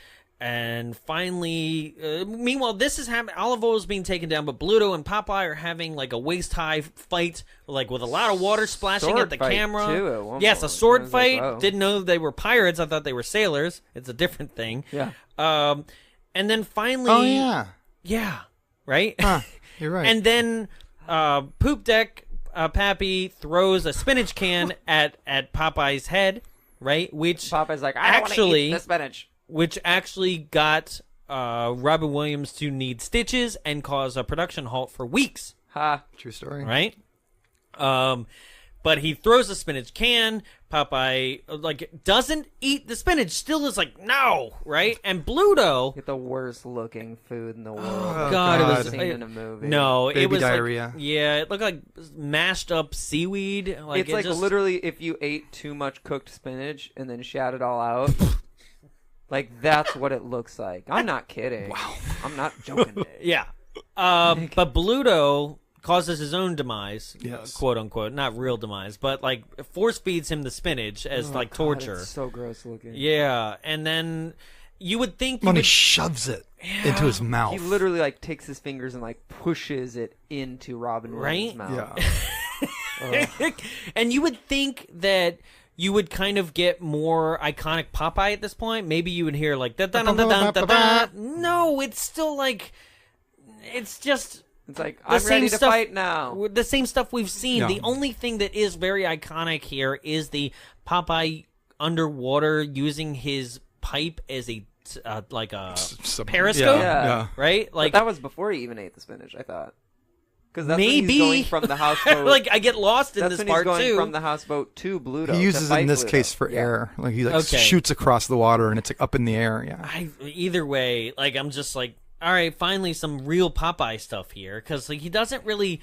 finally, meanwhile, this is happening. Olive Oil is being taken down, but Bluto and Popeye are having like a waist high fight, like with a lot of water splashing Sword at the fight, camera. too, at one Yes, a point. sword I was like, fight. whoa. Didn't know they were pirates. I thought they were sailors. It's a different thing. Yeah. And then finally, Oh, yeah. yeah, right. Huh, you're right. And then Poop Deck Pappy throws a spinach can at Popeye's head, right? Which Popeye's like, I don't want to actually eat the spinach. which actually got Robin Williams to need stitches and cause a production halt for weeks, Ha. True story. right? But he throws the spinach can. Popeye doesn't eat the spinach. Still is like, no, right? And Bluto, Get the worst looking food in the world. Oh, God, it God. was Seen in a movie. no, Baby it was diarrhea. it looked like mashed up seaweed. It's like literally if you ate too much cooked spinach and then shat it all out. Like that's what it looks like. I'm not kidding. Wow. I'm not joking. yeah. But Bluto causes his own demise, Yes. quote unquote, not real demise, but like force feeds him the spinach as God, torture. it's so gross looking. Yeah, and then you would think When he shoves it into his mouth. He literally like takes his fingers and like pushes it into Robin Williams' Right? mouth. Yeah. and you would think that you would kind of get more iconic Popeye at this point. Maybe you would hear like da da da da da da. No, it's still like it's just. It's like, The I'm same ready to stuff- fight now. The same stuff we've seen. Yeah. The only thing that is very iconic here is the Popeye underwater using his pipe as a periscope, Yeah. right? But Like that was before he even ate the spinach, I thought. Because that's when maybe he's going from the houseboat. like I get lost in that's this when part he's going too. from the houseboat to Bluto. He uses to it in fight this Bluto. case for Yeah. air. Like he Okay. shoots across the water and it's like up in the air. Yeah. Either way, like I'm just like, all right, finally some real Popeye stuff here because like he doesn't really,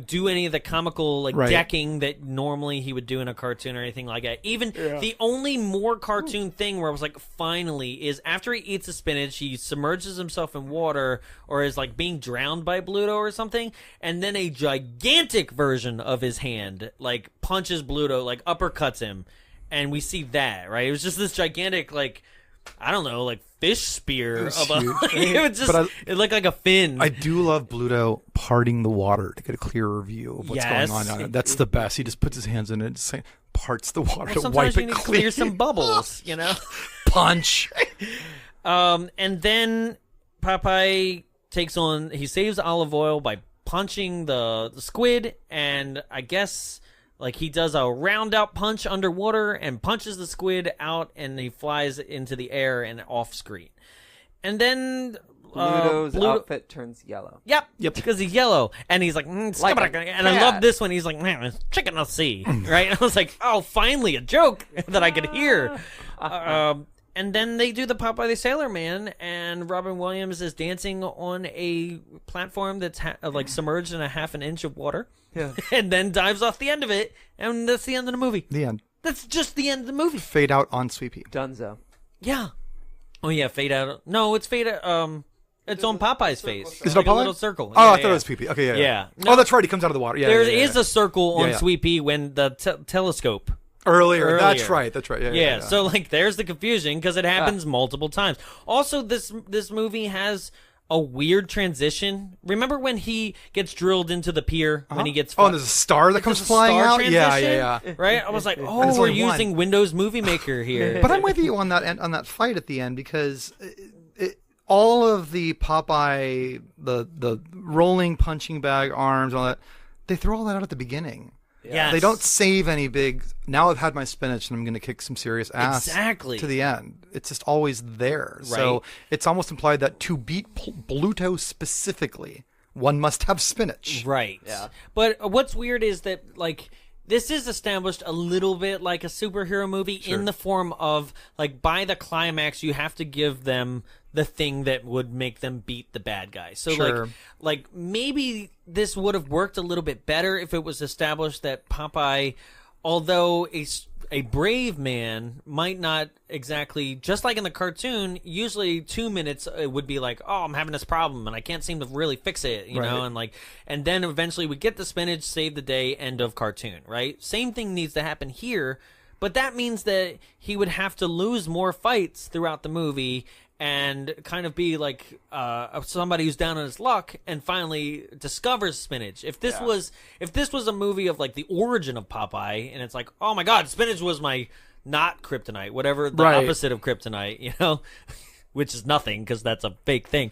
do any of the comical Right. decking that normally he would do in a cartoon or anything like that. Even the only more cartoon thing where I was like, finally, is after he eats the spinach, he submerges himself in water or is like being drowned by Bluto or something, and then a gigantic version of his hand like punches Bluto, like uppercuts him, and we see that, right? It was just this gigantic like. I don't know, like fish spear It's of a. huge. It was just. It looked like a fin. I do love Bluto parting the water to get a clearer view of what's Yes. going on. That's the best. He just puts his hands in it and just parts the water Well, to sometimes wipe you it need to clean. clear some bubbles, Punch. And then Popeye he saves olive oil by punching the squid, and I guess like he does a round out punch underwater and punches the squid out, and he flies into the air and off screen. And then Bluto's Bluto- outfit turns yellow. Yep, because he's yellow, and he's like, Like a and I love this one. He's like, man, it's chicken of the sea, right? And I was like, oh, finally a joke that I could hear. And then they do the Popeye the Sailor Man, and Robin Williams is dancing on a platform that's like submerged in a half an inch of water, and then dives off the end of it, and that's the end of the movie. The end. That's just the end of the movie. Fade out on Sweet Pea. Dunzo. Yeah. Oh yeah, fade out. No, it's fade out. It's on Popeye's face. Is it like on a Popeye? little circle. Oh, Yeah, I thought yeah. it was Pee Pee. Okay, yeah. Yeah. No. Oh, that's right. He comes out of the water. Yeah, There yeah, is a circle on Yeah. Sweet Pea when the telescope. Earlier. That's right. That's right. Yeah, so like there's the confusion because it happens multiple times. Also, this movie has a weird transition. Remember when he gets drilled into the pier when he gets? Oh, and there's a star that comes flying out. Yeah. Right? I was like, And oh, it's we're only one. using Windows Movie Maker here. But I'm with you on that fight at the end because all of the Popeye, the rolling punching bag arms, all that, they throw all that out at the beginning. Yes. They don't save any big. Now I've had my spinach and I'm going to kick some serious ass. Exactly. To the end, it's just always there. So Right. it's almost implied that to beat Bluto specifically, one must have spinach. Right. Yeah. But what's weird is that like this is established a little bit like a superhero movie in the form of like by the climax you have to give them the thing that would make them beat the bad guy. So Sure. like maybe this would have worked a little bit better if it was established that Popeye, although a brave man, might not exactly, just like in the cartoon, usually 2 minutes it would be like, oh, I'm having this problem and I can't seem to really fix it, you know, and then eventually we get the spinach, save the day, end of cartoon, right? Same thing needs to happen here, but that means that he would have to lose more fights throughout the movie and kind of be like somebody who's down on his luck and finally discovers spinach. If this was a movie of like the origin of Popeye and it's like, oh my god, spinach was my not kryptonite, whatever the opposite of kryptonite, you know, which is nothing because that's a fake thing.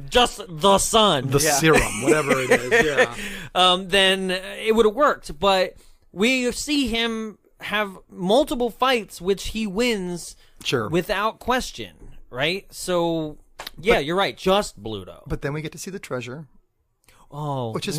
Just the sun, The serum, whatever it is. Yeah. then it would have worked. But we see him have multiple fights which he wins without question, right? So yeah, you're right, just Bluto. But then we get to see the treasure. which is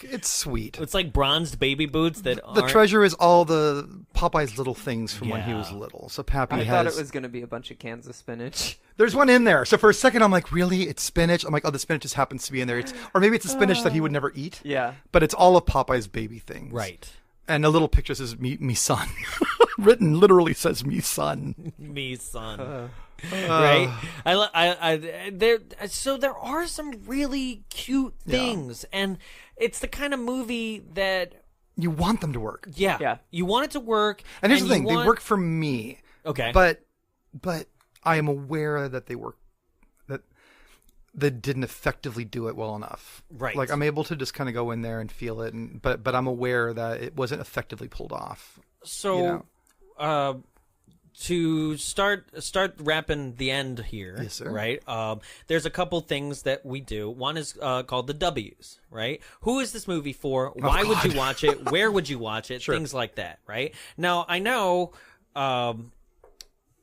it's sweet. It's like bronzed baby boots that The aren't... treasure is all the Popeye's little things from when he Yeah. was little. So Pappy I has. thought it was going to be a bunch of cans of spinach. There's one in there. So for a second, I'm like, really? It's spinach? I'm like, oh, the spinach just happens to be in there. Or maybe it's a spinach that he would never eat. Yeah. But it's all of Popeye's baby things. Right. And a little picture says, me son. Written literally says, me son. Me son. Right? So there are some really cute things. And it's the kind of movie that... You want them to work. Yeah. You want it to work. And here's the thing. you want... They work for me. Okay. But I am aware that they work... That didn't effectively do it well enough. Right. Like I'm able to just kind of go in there and feel it, but I'm aware that it wasn't effectively pulled off. So, to start wrapping the end here, Yes, sir. right? There's a couple things that we do. One is called the W's, right? Who is this movie for? Why would you watch it? Where would you watch it? Sure. Things like that, right? Now, I know...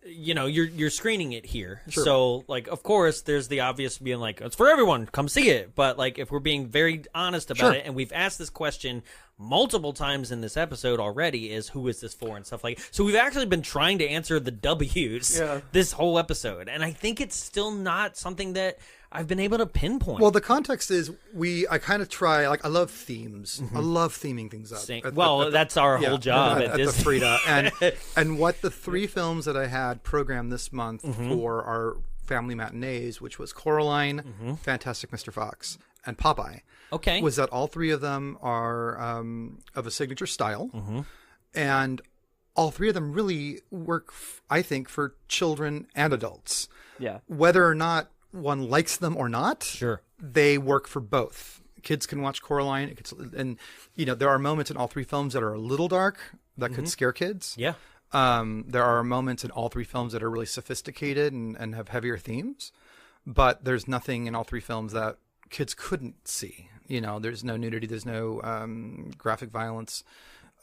you're screening it here. Sure. So, like, of course, there's the obvious being like, it's for everyone, come see it. But, like, if we're being very honest about Sure. it, and we've asked this question multiple times in this episode already, is who is this for and stuff like that. So we've actually been trying to answer the W's this whole episode. And I think it's still not something that I've been able to pinpoint. Well, the context is I kind of try, like, I love themes. I love theming things up. That's our whole job at the Disney. Frida. And what the three films that I had programmed this month for our family matinees, which was Coraline, Fantastic Mr. Fox, and Popeye, was that all three of them are of a signature style. And all three of them really work, I think, for children and adults. Yeah. Whether or not one likes them or not, Sure. they work for both. Kids can watch Coraline, and there are moments in all three films that are a little dark that could scare kids. Yeah. There are moments in all three films that are really sophisticated and have heavier themes, but there's nothing in all three films that kids couldn't see. There's no nudity, there's no graphic violence,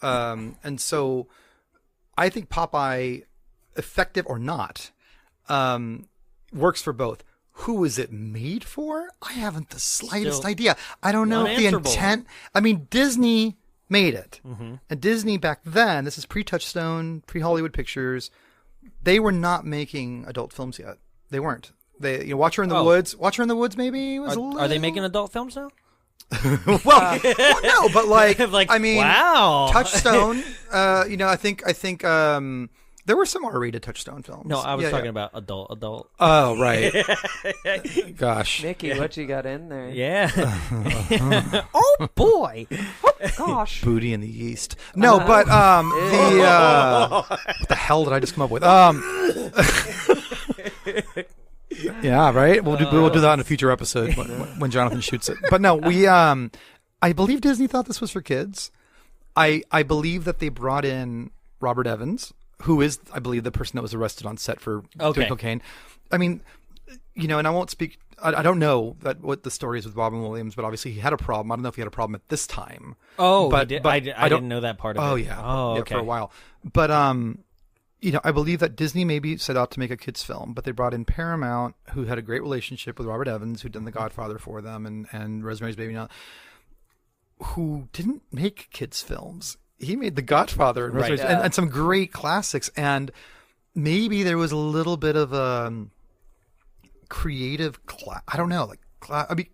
and so I think Popeye, effective or not, works for both. Who is it made for? I haven't the slightest idea. I don't know if the intent... I mean, Disney made it. And Disney back then, this is pre-Touchstone, pre-Hollywood Pictures, they were not making adult films yet. They weren't. They Watch Her in the Woods. Watch Her in the Woods maybe was Are they making adult films now? well, no, but like I mean, wow. Touchstone, I think there were some R-rated Touchstone films. No, I was talking about adult. Oh, right. Gosh. Mickey, what you got in there? Yeah. Oh, boy. Oh, gosh. Booty in the yeast. No, but what the hell did I just come up with? Yeah, right. We'll do that in a future episode when Jonathan shoots it. But no, I believe Disney thought this was for kids. I believe that they brought in Robert Evans, who is, I believe, the person that was arrested on set for doing cocaine. I mean, and I won't speak. I don't know what the story is with Robin Williams, but obviously he had a problem. I don't know if he had a problem at this time. Oh, but I didn't know that part of it. Oh, yeah. Oh, okay. For a while. But I believe that Disney maybe set out to make a kids film, but they brought in Paramount, who had a great relationship with Robert Evans, who'd done The Godfather for them, and Rosemary's Baby, who didn't make kids films. He made The Godfather and, and some great classics, and maybe there was a little bit of a creative I don't know, I mean,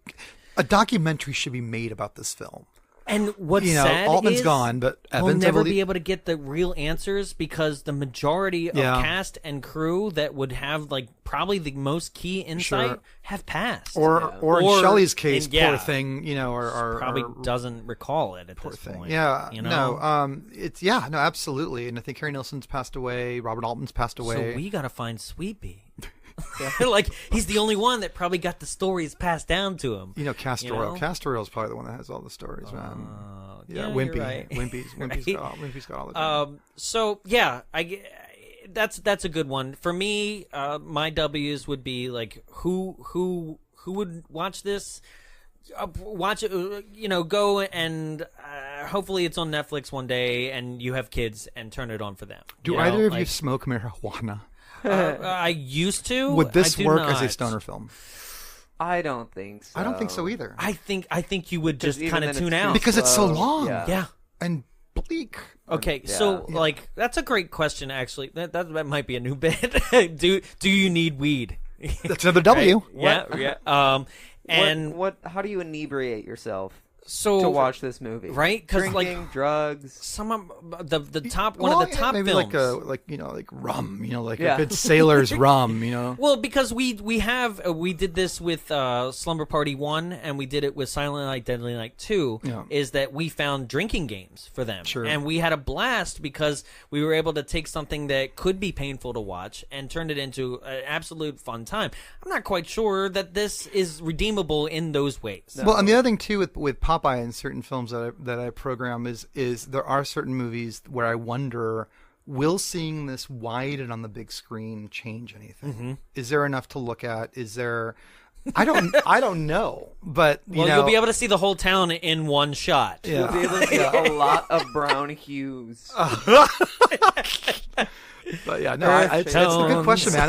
a documentary should be made about this film. And what's sad Altman's is gone, but Evans, we'll never be able to get the real answers because the majority of cast and crew that would have probably the most key insight have passed. Or in Shelley's case, poor thing, probably doesn't recall it at this point. Yeah, no, absolutely. And I think Harry Nilsson's passed away. Robert Altman's passed away. So we got to find Sweepy. He's the only one that probably got the stories passed down to him. Castor Oil. Castor Oil is probably the one that has all the stories, man. Wimpy. You're right. Wimpy's got all the time. So yeah, that's a good one for me. My W's would be who would watch this. Watch it, go and hopefully it's on Netflix one day, and you have kids and turn it on for them. Do either of you smoke marijuana? I used to. Would this work not. as a stoner film? I don't think so. I don't think so either. I think you would just even kind of then tune it's out. Because it's so slow. long. Yeah. And bleak. Okay, Yeah. so like that's a great question. Actually, that might be a new bit. do you need weed? That's another W. Right? Yeah. And how do you inebriate yourself so to watch this movie? right? Because Drinking, like drugs. some of the top one of the top maybe films. like rum, like Yeah. a good sailor's rum, Well, because we did this with Slumber Party 1 and we did it with Silent Night, Deadly Night 2, Yeah. is that we found drinking games for them. Sure. And we had a blast because we were able to take something that could be painful to watch and turn it into an absolute fun time. I'm not quite sure that this is redeemable in those ways. Well, and the other thing too with Popeye and certain films that I program is there are certain movies where I wonder, will seeing this wide and on the big screen change anything? Mm-hmm. Is there enough to look at? Is there? I don't know, but You'll be able to see the whole town in one shot. You'll be able to see a lot of brown hues. But yeah, no, Earth that's a good tones. question, man.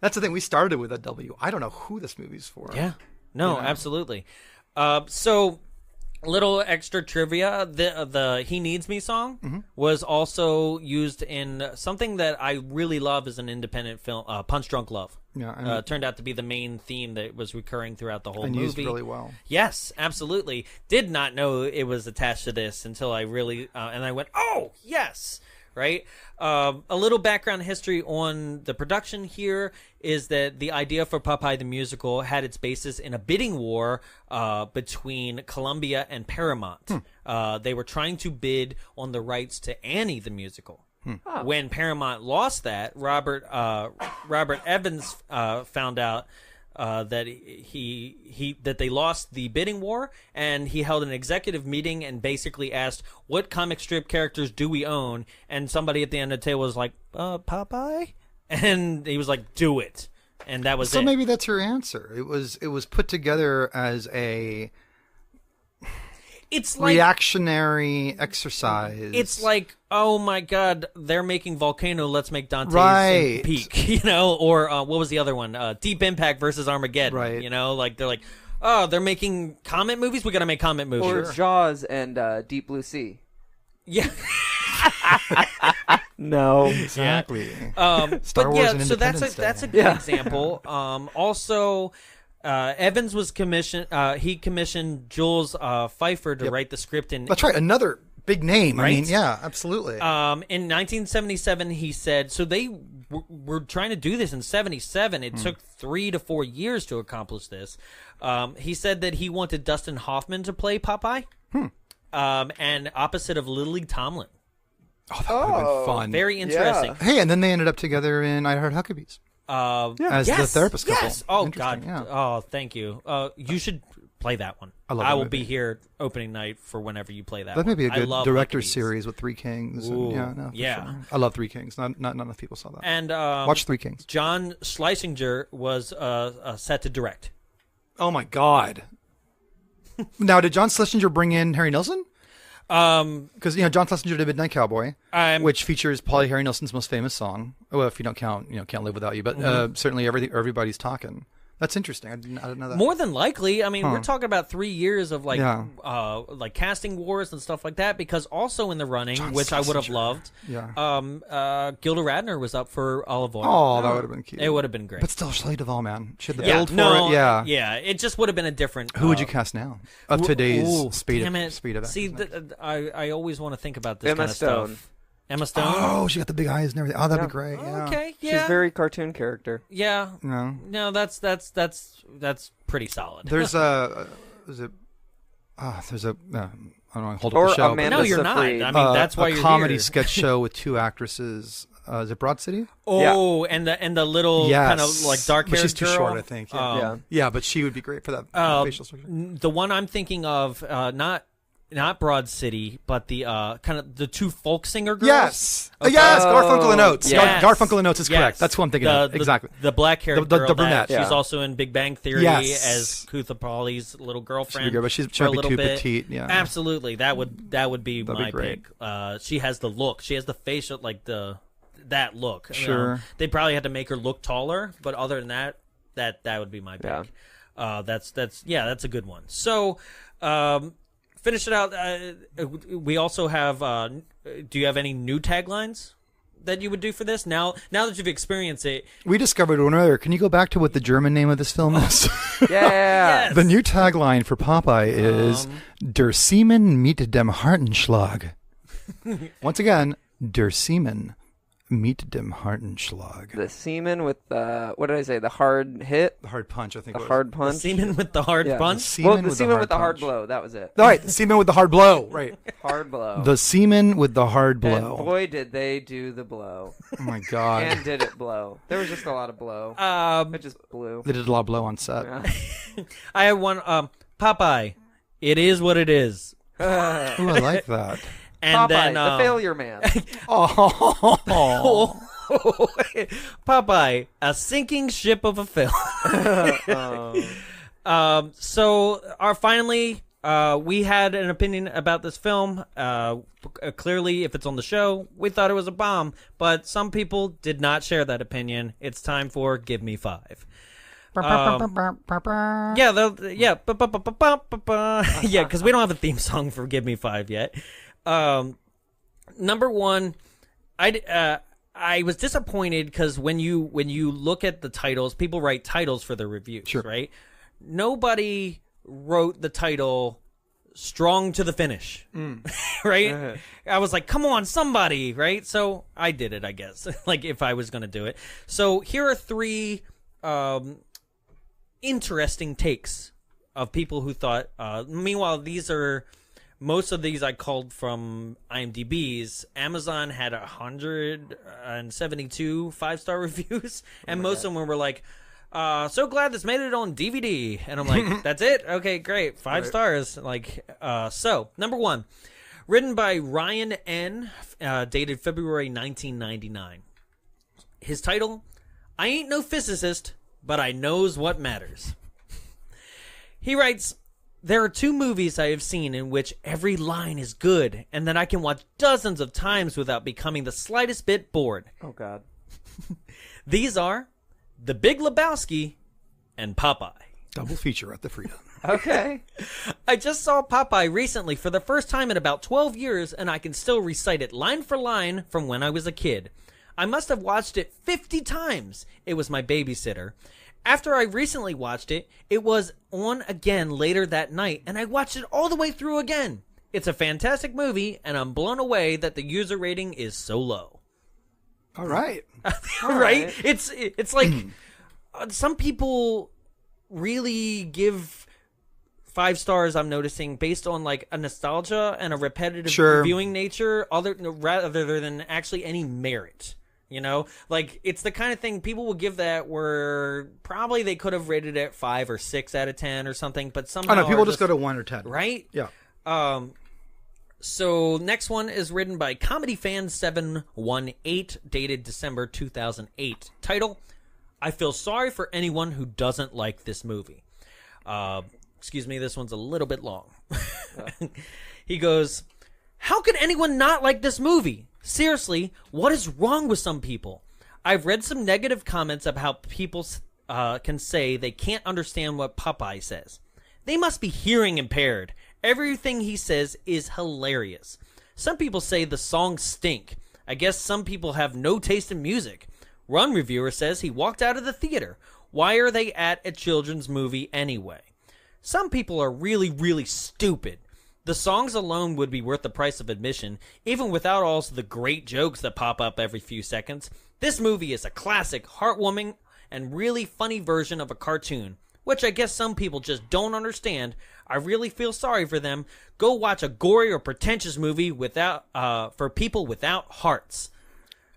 That's the thing. We started with a W. I don't know who this movie's for. Yeah. No, absolutely. So, little extra trivia: the "He Needs Me" song was also used in something that I really love as an independent film, "Punch Drunk Love." Yeah, and Turned out to be the main theme that was recurring throughout the whole movie. used really well. Yes, absolutely. Did not know it was attached to this until I really and I went, "Oh, yes." Right? A little background history on the production here is that the idea for Popeye the Musical had its basis in a bidding war between Columbia and Paramount. They were trying to bid on the rights to Annie the Musical. When Paramount lost that, Robert Evans found out that that they lost the bidding war, and he held an executive meeting and basically asked, "What comic strip characters do we own?" And somebody at the end of the table was like, "Popeye," and he was like, "Do it," and that was So it. maybe that's your answer. It was put together as a It's like reactionary exercise. It's like, oh my God, they're making Volcano. Let's make Dante's Right. Peak, or what was the other one? Deep Impact versus Armageddon. Right. Like they're like, oh, they're making comet movies. We got to make comet movies. Or Jaws and Deep Blue Sea. Yeah. No. exactly. But Star Wars yeah, and so that's Independence a Day. good example. Also, Evans was commissioned. He commissioned Jules Pfeiffer to write the script in. That's right. Another big name. I Right? mean, yeah, absolutely. In 1977, he said, so they were trying to do this in 77. It took 3 to 4 years to accomplish this. He said that he wanted Dustin Hoffman to play Popeye, and opposite of Lily Tomlin. Oh, that would have been fun. Very interesting. Hey, and then they ended up together in I Heart Huckabees as the therapist couple. Yes. Oh, God. Interesting, yeah. Oh, thank you. You should play that one. I love I that will movie. be here opening night for whenever you play that That one. may be a I good love director's Huckabees. series with Three Kings. Ooh, And, yeah. sure. I love Three Kings. Not enough people saw that. And Watch Three Kings. John Schlesinger was set to direct. Oh my God! Now, did John Schlesinger bring in Harry Nilsson? Because John Schlesinger did Midnight Cowboy, which features probably Harry Nilsson's most famous song. Well, if you don't count, Can't Live Without You, but certainly Everybody's Talking. That's interesting. I didn't know that. More than likely, I mean, we're talking about 3 years of like casting wars and stuff like that. Because also in the running, John which I would have Schlesinger. loved, Yeah. Gilda Radner was up for Olive Oil. Oh, that would have been cute. It would have been great. But still, Shelley Duvall, man. She had the yeah, build for no, it. Yeah. yeah, it just would have been a different. Who would you cast now of today's ooh, speed damn of it. speed of See, actors? I always want to think about this Emma kind of Stone. stuff. Emma Stone. Oh, she got the big eyes and everything. Oh, that'd Yeah. be great. Yeah. Okay, She's yeah, very cartoon character. yeah. No. No, that's pretty solid. There's a. Is it? There's a. I don't know. Hold Or up the show. Amanda no, you're not. I Seyfried. mean, that's why a you're comedy here. sketch show with two actresses. Is it Broad City? Oh, and the little Yes. kind of like dark But haired she's too girl. short, I think. Yeah. Yeah. Yeah, but she would be great for that facial structure. The one I'm thinking of, not Broad City, but the kind of the two folk singer girls. Yes. Okay. Yes. Garfunkel and Oates. Yes. Garfunkel and Oates is Yes. correct. That's what I'm thinking of. Exactly. The black haired The girl. brunette. That, she's Yeah. also in Big Bang Theory Yes. as Kutha Pauli's little girlfriend. She'd be good, but she's for a be little too bit. petite. Yeah. Absolutely. That would be That'd be my great. pick. She has the look. She has the facial that look. Sure. They probably had to make her look taller, but other than that would be my pick. Yeah. That's a good one. So, finish it out. We also have. Do you have any new taglines that you would do for this? Now that you've experienced it, We discovered one earlier. Can you go back to what the German name of this film is? Yeah. Yes. The new tagline for Popeye is Der Seemann mit dem Hartenschlag. Once again, Der Seemann mit dem Hartenschlag. The semen with the, what did I say? The hard hit? The hard punch, I think. The it was. hard punch? semen with the hard Yeah. punch. Seaman The semen with the hard punch. blow. That was it. All right, the seaman with the hard blow. Right. Hard blow. The seaman with the hard And blow. boy, did they do the blow. Oh my God. And did it blow. There was just a lot of blow. It just blew. They did a lot of blow on set. Yeah. I have one. Popeye. It is what it is. Ooh, I like that. And Popeye, then the failure man. Oh. Popeye, a sinking ship of a film. So finally, we had an opinion about this film. Clearly, if it's on the show, we thought it was a bomb, but some people did not share that opinion. It's time for Give Me 5. Yeah, because we don't have a theme song for Give Me 5 yet. Number one, I was disappointed because when you look at the titles, people write titles for their reviews, Sure. right? Nobody wrote the title "Strong to the Finish," right? I was like, "Come on, somebody!" Right? So I did it, I guess. Like if I was going to do it. So here are three interesting takes of people who thought. Meanwhile, most of these I called from IMDb's. Amazon had 172 5-star reviews, and most of them were like, so glad this made it on DVD. And I'm like, that's it? Okay, great. 5 stars. Like, so, number one, written by Ryan N., dated February 1999. His title, I ain't no physicist, but I knows what matters. He writes, there are 2 movies I have seen in which every line is good and that I can watch dozens of times without becoming the slightest bit bored. Oh, God. These are The Big Lebowski and Popeye. Double feature at the Freedom. Okay. I just saw Popeye recently for the first time in about 12 years, and I can still recite it line for line from when I was a kid. I must have watched it 50 times. It was my babysitter. After I recently watched it, it was on again later that night, and I watched it all the way through again. It's a fantastic movie, and I'm blown away that the user rating is so low. All right. Right? It's like some people really give 5 stars, I'm noticing, based on like a nostalgia and a repetitive viewing nature rather than actually any merit. You know, like it's the kind of thing people will give that where probably they could have rated it 5 or 6 out of 10 or something, but somehow people just go to 1 or 10. Right? Yeah. So next one is written by Comedy Fan 718, dated December 2008. Title, I feel sorry for anyone who doesn't like this movie. Excuse me, this one's a little bit long. He goes, how could anyone not like this movie? Seriously, what is wrong with some people? I've read some negative comments about how people can say they can't understand what Popeye says. They must be hearing impaired. Everything he says is hilarious. Some people say the songs stink. I guess some people have no taste in music. One reviewer says he walked out of the theater. Why are they at a children's movie anyway? Some people are really, really stupid. The songs alone would be worth the price of admission, even without all the great jokes that pop up every few seconds. This movie is a classic, heartwarming, and really funny version of a cartoon, which I guess some people just don't understand. I really feel sorry for them. Go watch a gory or pretentious movie for people without hearts.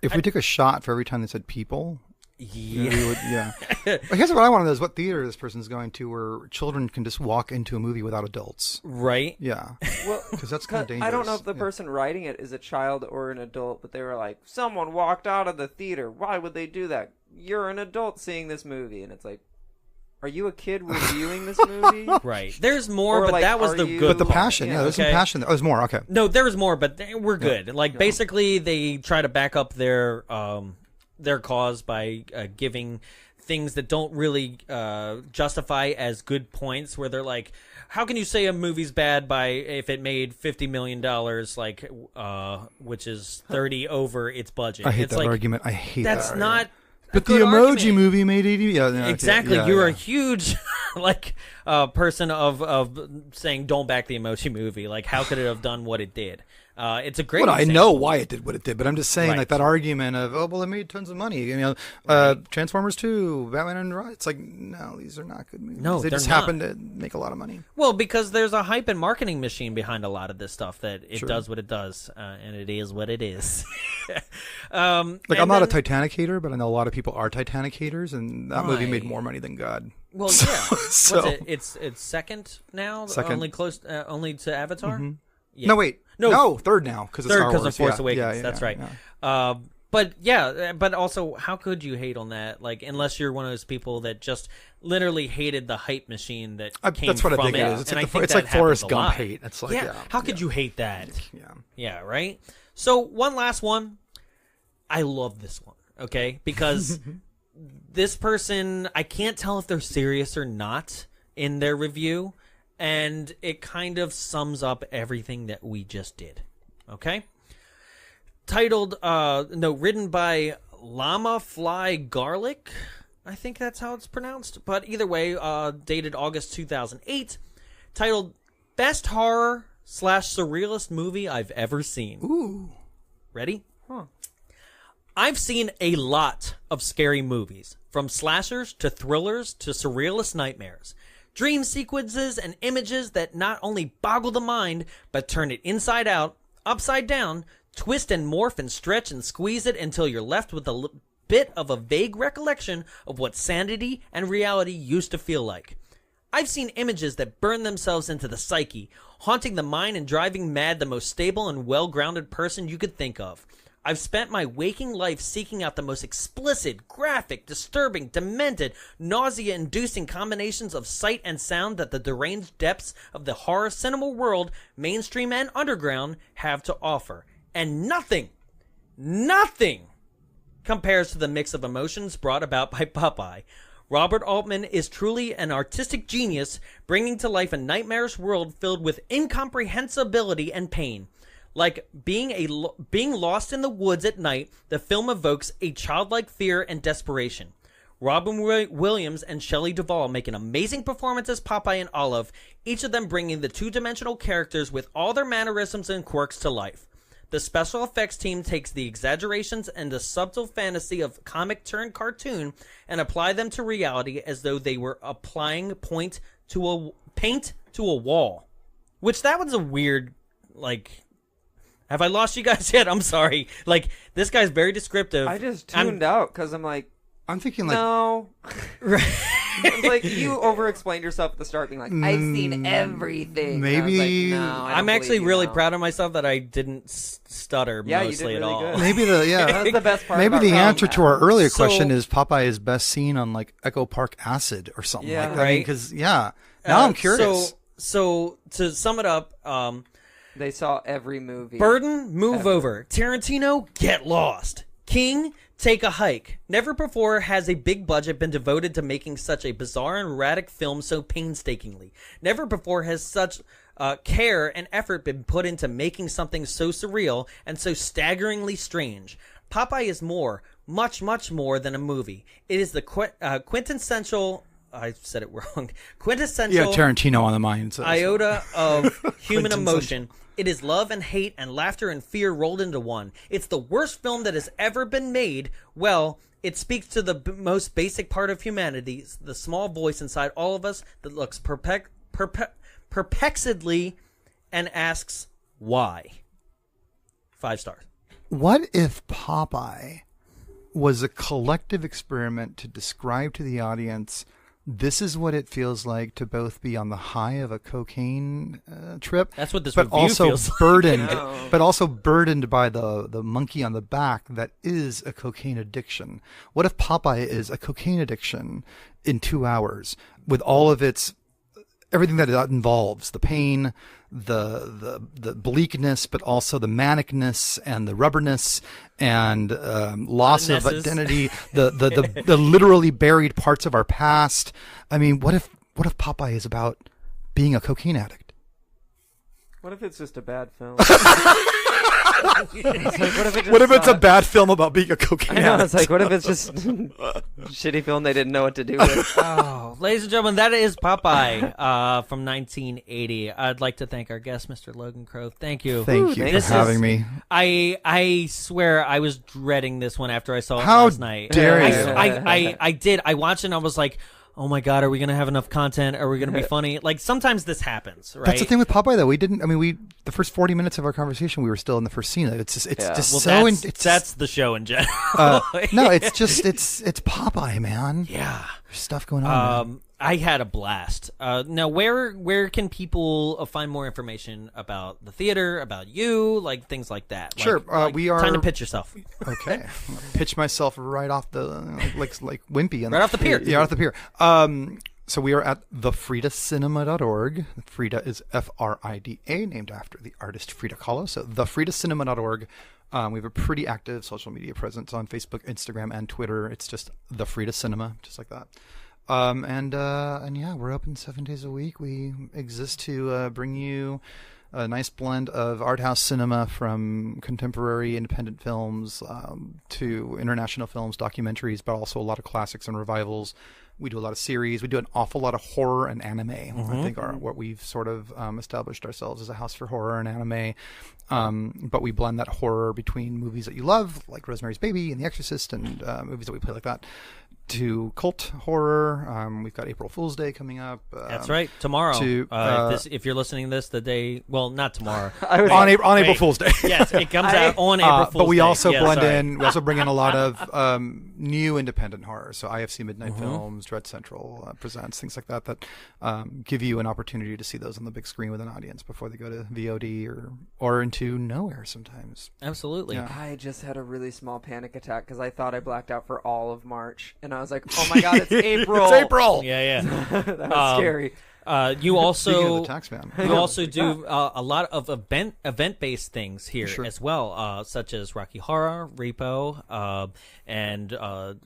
If we took a shot for every time they said people... Yeah. We would, yeah. I guess what I want to know is what theater this person's going to where children can just walk into a movie without adults. Right? Yeah. Well, because that's kind of dangerous. I don't know if the person writing it is a child or an adult, but they were like, someone walked out of the theater. Why would they do that? You're an adult seeing this movie. And it's like, are you a kid reviewing this movie? Right. There's more, Or but like, that was are the you- good But the part. passion, yeah, there's some Okay. passion. Oh, there's more, okay. No, there was more, but we're good. Like, basically, they try to back up their cause by giving things that don't really justify as good points, where they're like, how can you say a movie's bad if it made $50 million, which is 30 over its budget? I hate that argument. I hate that. That's not. But the Emoji Movie made 80. Yeah, okay. Exactly. Yeah, You're a huge person of saying don't back the Emoji Movie. Like, how could it have done what it did? It's a great. Well, I example. know why it did what it did, but I'm just saying, Right. like that argument of, oh well, it made tons of money. Transformers 2, Batman and Robin. It's like, no, these are not good movies. No, they they're just not. happen to make a lot of money. Well, because there's a hype and marketing machine behind a lot of this stuff that it does what it does, and it is what it is. I'm not a Titanic hater, but I know a lot of people are Titanic haters, and that movie made more money than God. Well, So- yeah. so- It's second now, Second. only to Avatar. Mm-hmm. Yeah. No, wait. No, third now because Third because of Force Awakens. That's right. Yeah. But also, how could you hate on that? Like, unless you're one of those people that just literally hated the hype machine that came that's what from I think it. it is. It's And like, I think it's that like Forrest happens a Gump lot. hate. It's like, How could you hate that? Yeah. Yeah, right? So, one last one. I love this one, okay? Because this person, I can't tell if they're serious or not in their review, and it kind of sums up everything that we just did, okay? Written by Llama Fly Garlic, I think that's how it's pronounced, but either way, dated August 2008, titled Best Horror / Surrealist Movie I've Ever Seen. Ooh. Ready? I've seen a lot of scary movies, from slashers to thrillers to surrealist nightmares. Dream sequences and images that not only boggle the mind, but turn it inside out, upside down, twist and morph and stretch and squeeze it until you're left with a bit of a vague recollection of what sanity and reality used to feel like. I've seen images that burn themselves into the psyche, haunting the mind and driving mad the most stable and well-grounded person you could think of. I've spent my waking life seeking out the most explicit, graphic, disturbing, demented, nausea-inducing combinations of sight and sound that the deranged depths of the horror cinema world, mainstream and underground, have to offer. And nothing compares to the mix of emotions brought about by Popeye. Robert Altman is truly an artistic genius, bringing to life a nightmarish world filled with incomprehensibility and pain. Like being lost in the woods at night, the film evokes a childlike fear and desperation. Robin Williams and Shelley Duvall make an amazing performance as Popeye and Olive, each of them bringing the two-dimensional characters with all their mannerisms and quirks to life. The special effects team takes the exaggerations and the subtle fantasy of comic-turned-cartoon and apply them to reality as though they were applying paint to a wall. Which, that was a weird, have I lost you guys yet? I'm sorry. This guy's very descriptive. I just tuned out because I'm like, I'm thinking no. It's like you over-explained yourself at the start, being like, "I've seen everything." Maybe- And I was like, no, I don't I'm actually believe you really now. proud of myself that I didn't stutter Yeah, you mostly did at really all. good. maybe That's the best part. maybe about the Rome, answer to our earlier So- question is Popeye is best seen on Echo Park Acid or something Yeah. like that. Right. Because now I'm curious. So to sum it up, They saw every movie. Burden, move over. Tarantino, get lost. King, take a hike. Never before has a big budget been devoted to making such a bizarre and erratic film so painstakingly. Never before has such care and effort been put into making something so surreal and so staggeringly strange. Popeye is more, much, much more than a movie. It is the quintessential... I said it wrong. Quintessential... Yeah, Tarantino on the mind. So. iota of human emotion. It is love and hate and laughter and fear rolled into one. It's the worst film that has ever been made. Well, it speaks to the most basic part of humanity, the small voice inside all of us that looks perplexedly and asks, why? 5 stars. What if Popeye was a collective experiment to describe to the audience, this is what it feels like to both be on the high of a cocaine trip. That's what this but review also feels like. burdened, No. but also burdened by the monkey on the back that is a cocaine addiction. What if Popeye is a cocaine addiction in 2 hours with all of its everything that involves the pain, the bleakness, but also the manicness and the rubberness and loss of identity, the literally buried parts of our past. I mean, what if Popeye is about being a cocaine addict? What if it's just a bad film? What if it's a bad film about being a cocaine addict? It's like, what if it's just a shitty film they didn't know what to do with? Oh, ladies and gentlemen, that is Popeye from 1980. I'd like to thank our guest, Mr. Logan Crow. Thank you. Thank you for having me. I swear I was dreading this one after I saw it How last night. dare you? I did. I watched it and I was like, oh my God, are we going to have enough content? Are we going to be funny? Like, sometimes this happens, right? That's the thing with Popeye, though. The first 40 minutes of our conversation, we were still in the first scene. It's that's the show in general. No, it's Popeye, man. Yeah. There's stuff going on. Man. I had a blast. Now, where can people find more information about the theater, about you, like things like that? Sure, we are. Time to pitch yourself. Okay, pitch myself right off the like Wimpy, right off the pier. Yeah, off the pier. So we are at thefridacinema.org. Frida is Frida, named after the artist Frida Kahlo. So thefridacinema.org. We have a pretty active social media presence on Facebook, Instagram, and Twitter. It's just the Frida Cinema, just like that. And yeah, we're open 7 days a week. We exist to bring you a nice blend of art house cinema, from contemporary independent films to international films, documentaries, but also a lot of classics and revivals. We do a lot of series. We do an awful lot of horror and anime. I think are what we've sort of established ourselves as a house for horror and anime. But we blend that horror between movies that you love, like Rosemary's Baby and The Exorcist, and movies that we play like that, to cult horror. We've got April Fool's Day coming up. That's right, tomorrow. If you're listening to this, the day, well, not tomorrow. on April Fool's Day. Yes, it comes out on April Fool's Day. But we also we also bring in a lot of new independent horror. So IFC Midnight Films, Dread Central presents things like that give you an opportunity to see those on the big screen with an audience before they go to VOD or into nowhere sometimes. Absolutely. Yeah. I just had a really small panic attack because I thought I blacked out for all of March, and I was like, "Oh my God, it's April!" It's April. Yeah. That was scary. You also Speaking of the tax man. you also do a lot of event-based things here as well, such as Rocky Horror, Repo, and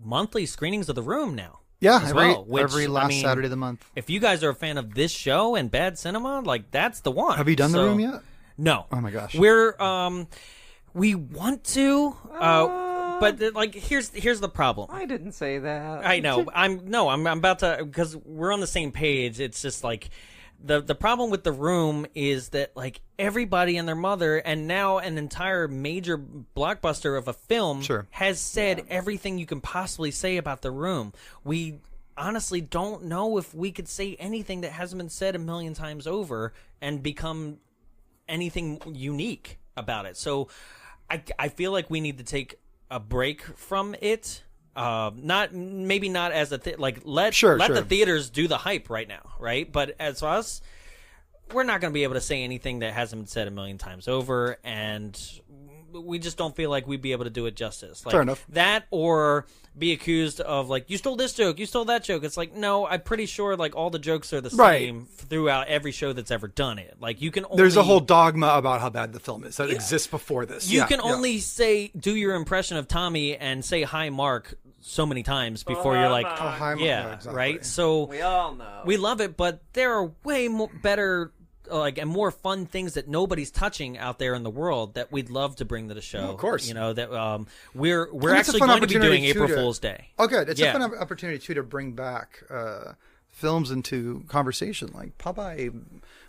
monthly screenings of The Room now. Yeah, every last Saturday of the month. If you guys are a fan of this show and bad cinema, like, that's the one. Have you done The Room yet? No. Oh my gosh. We want to, but like, here's the problem. I didn't say that. I know. I'm about to, because we're on the same page. It's just like, the problem with The Room is that, like, everybody and their mother, and now an entire major blockbuster of a film has said everything you can possibly say about The Room. We honestly don't know if we could say anything that hasn't been said a million times over and become anything unique about it. So I feel like we need to take a break from it. Not as a let the theaters do the hype right now, right? But as us, we're not going to be able to say anything that hasn't been said a million times over, and we just don't feel like we'd be able to do it justice. Like, fair enough. That, or be accused of, like, you stole this joke, you stole that joke. It's like, no, I'm pretty sure, like, all the jokes are the same throughout every show that's ever done it. Like, you can only... There's a whole dogma about how bad the film is that exists before this. You can only do your impression of Tommy and say, "Hi, Mark," so many times before you're like, hi, Mark. yeah, Exactly. right? So We all know. we love it, but there are way more better... and more fun things that nobody's touching out there in the world that we'd love to bring to the show. Of course, that we're actually going to be doing April Fool's Day. Oh, good. It's a fun opportunity too to bring back films into conversation, like Popeye.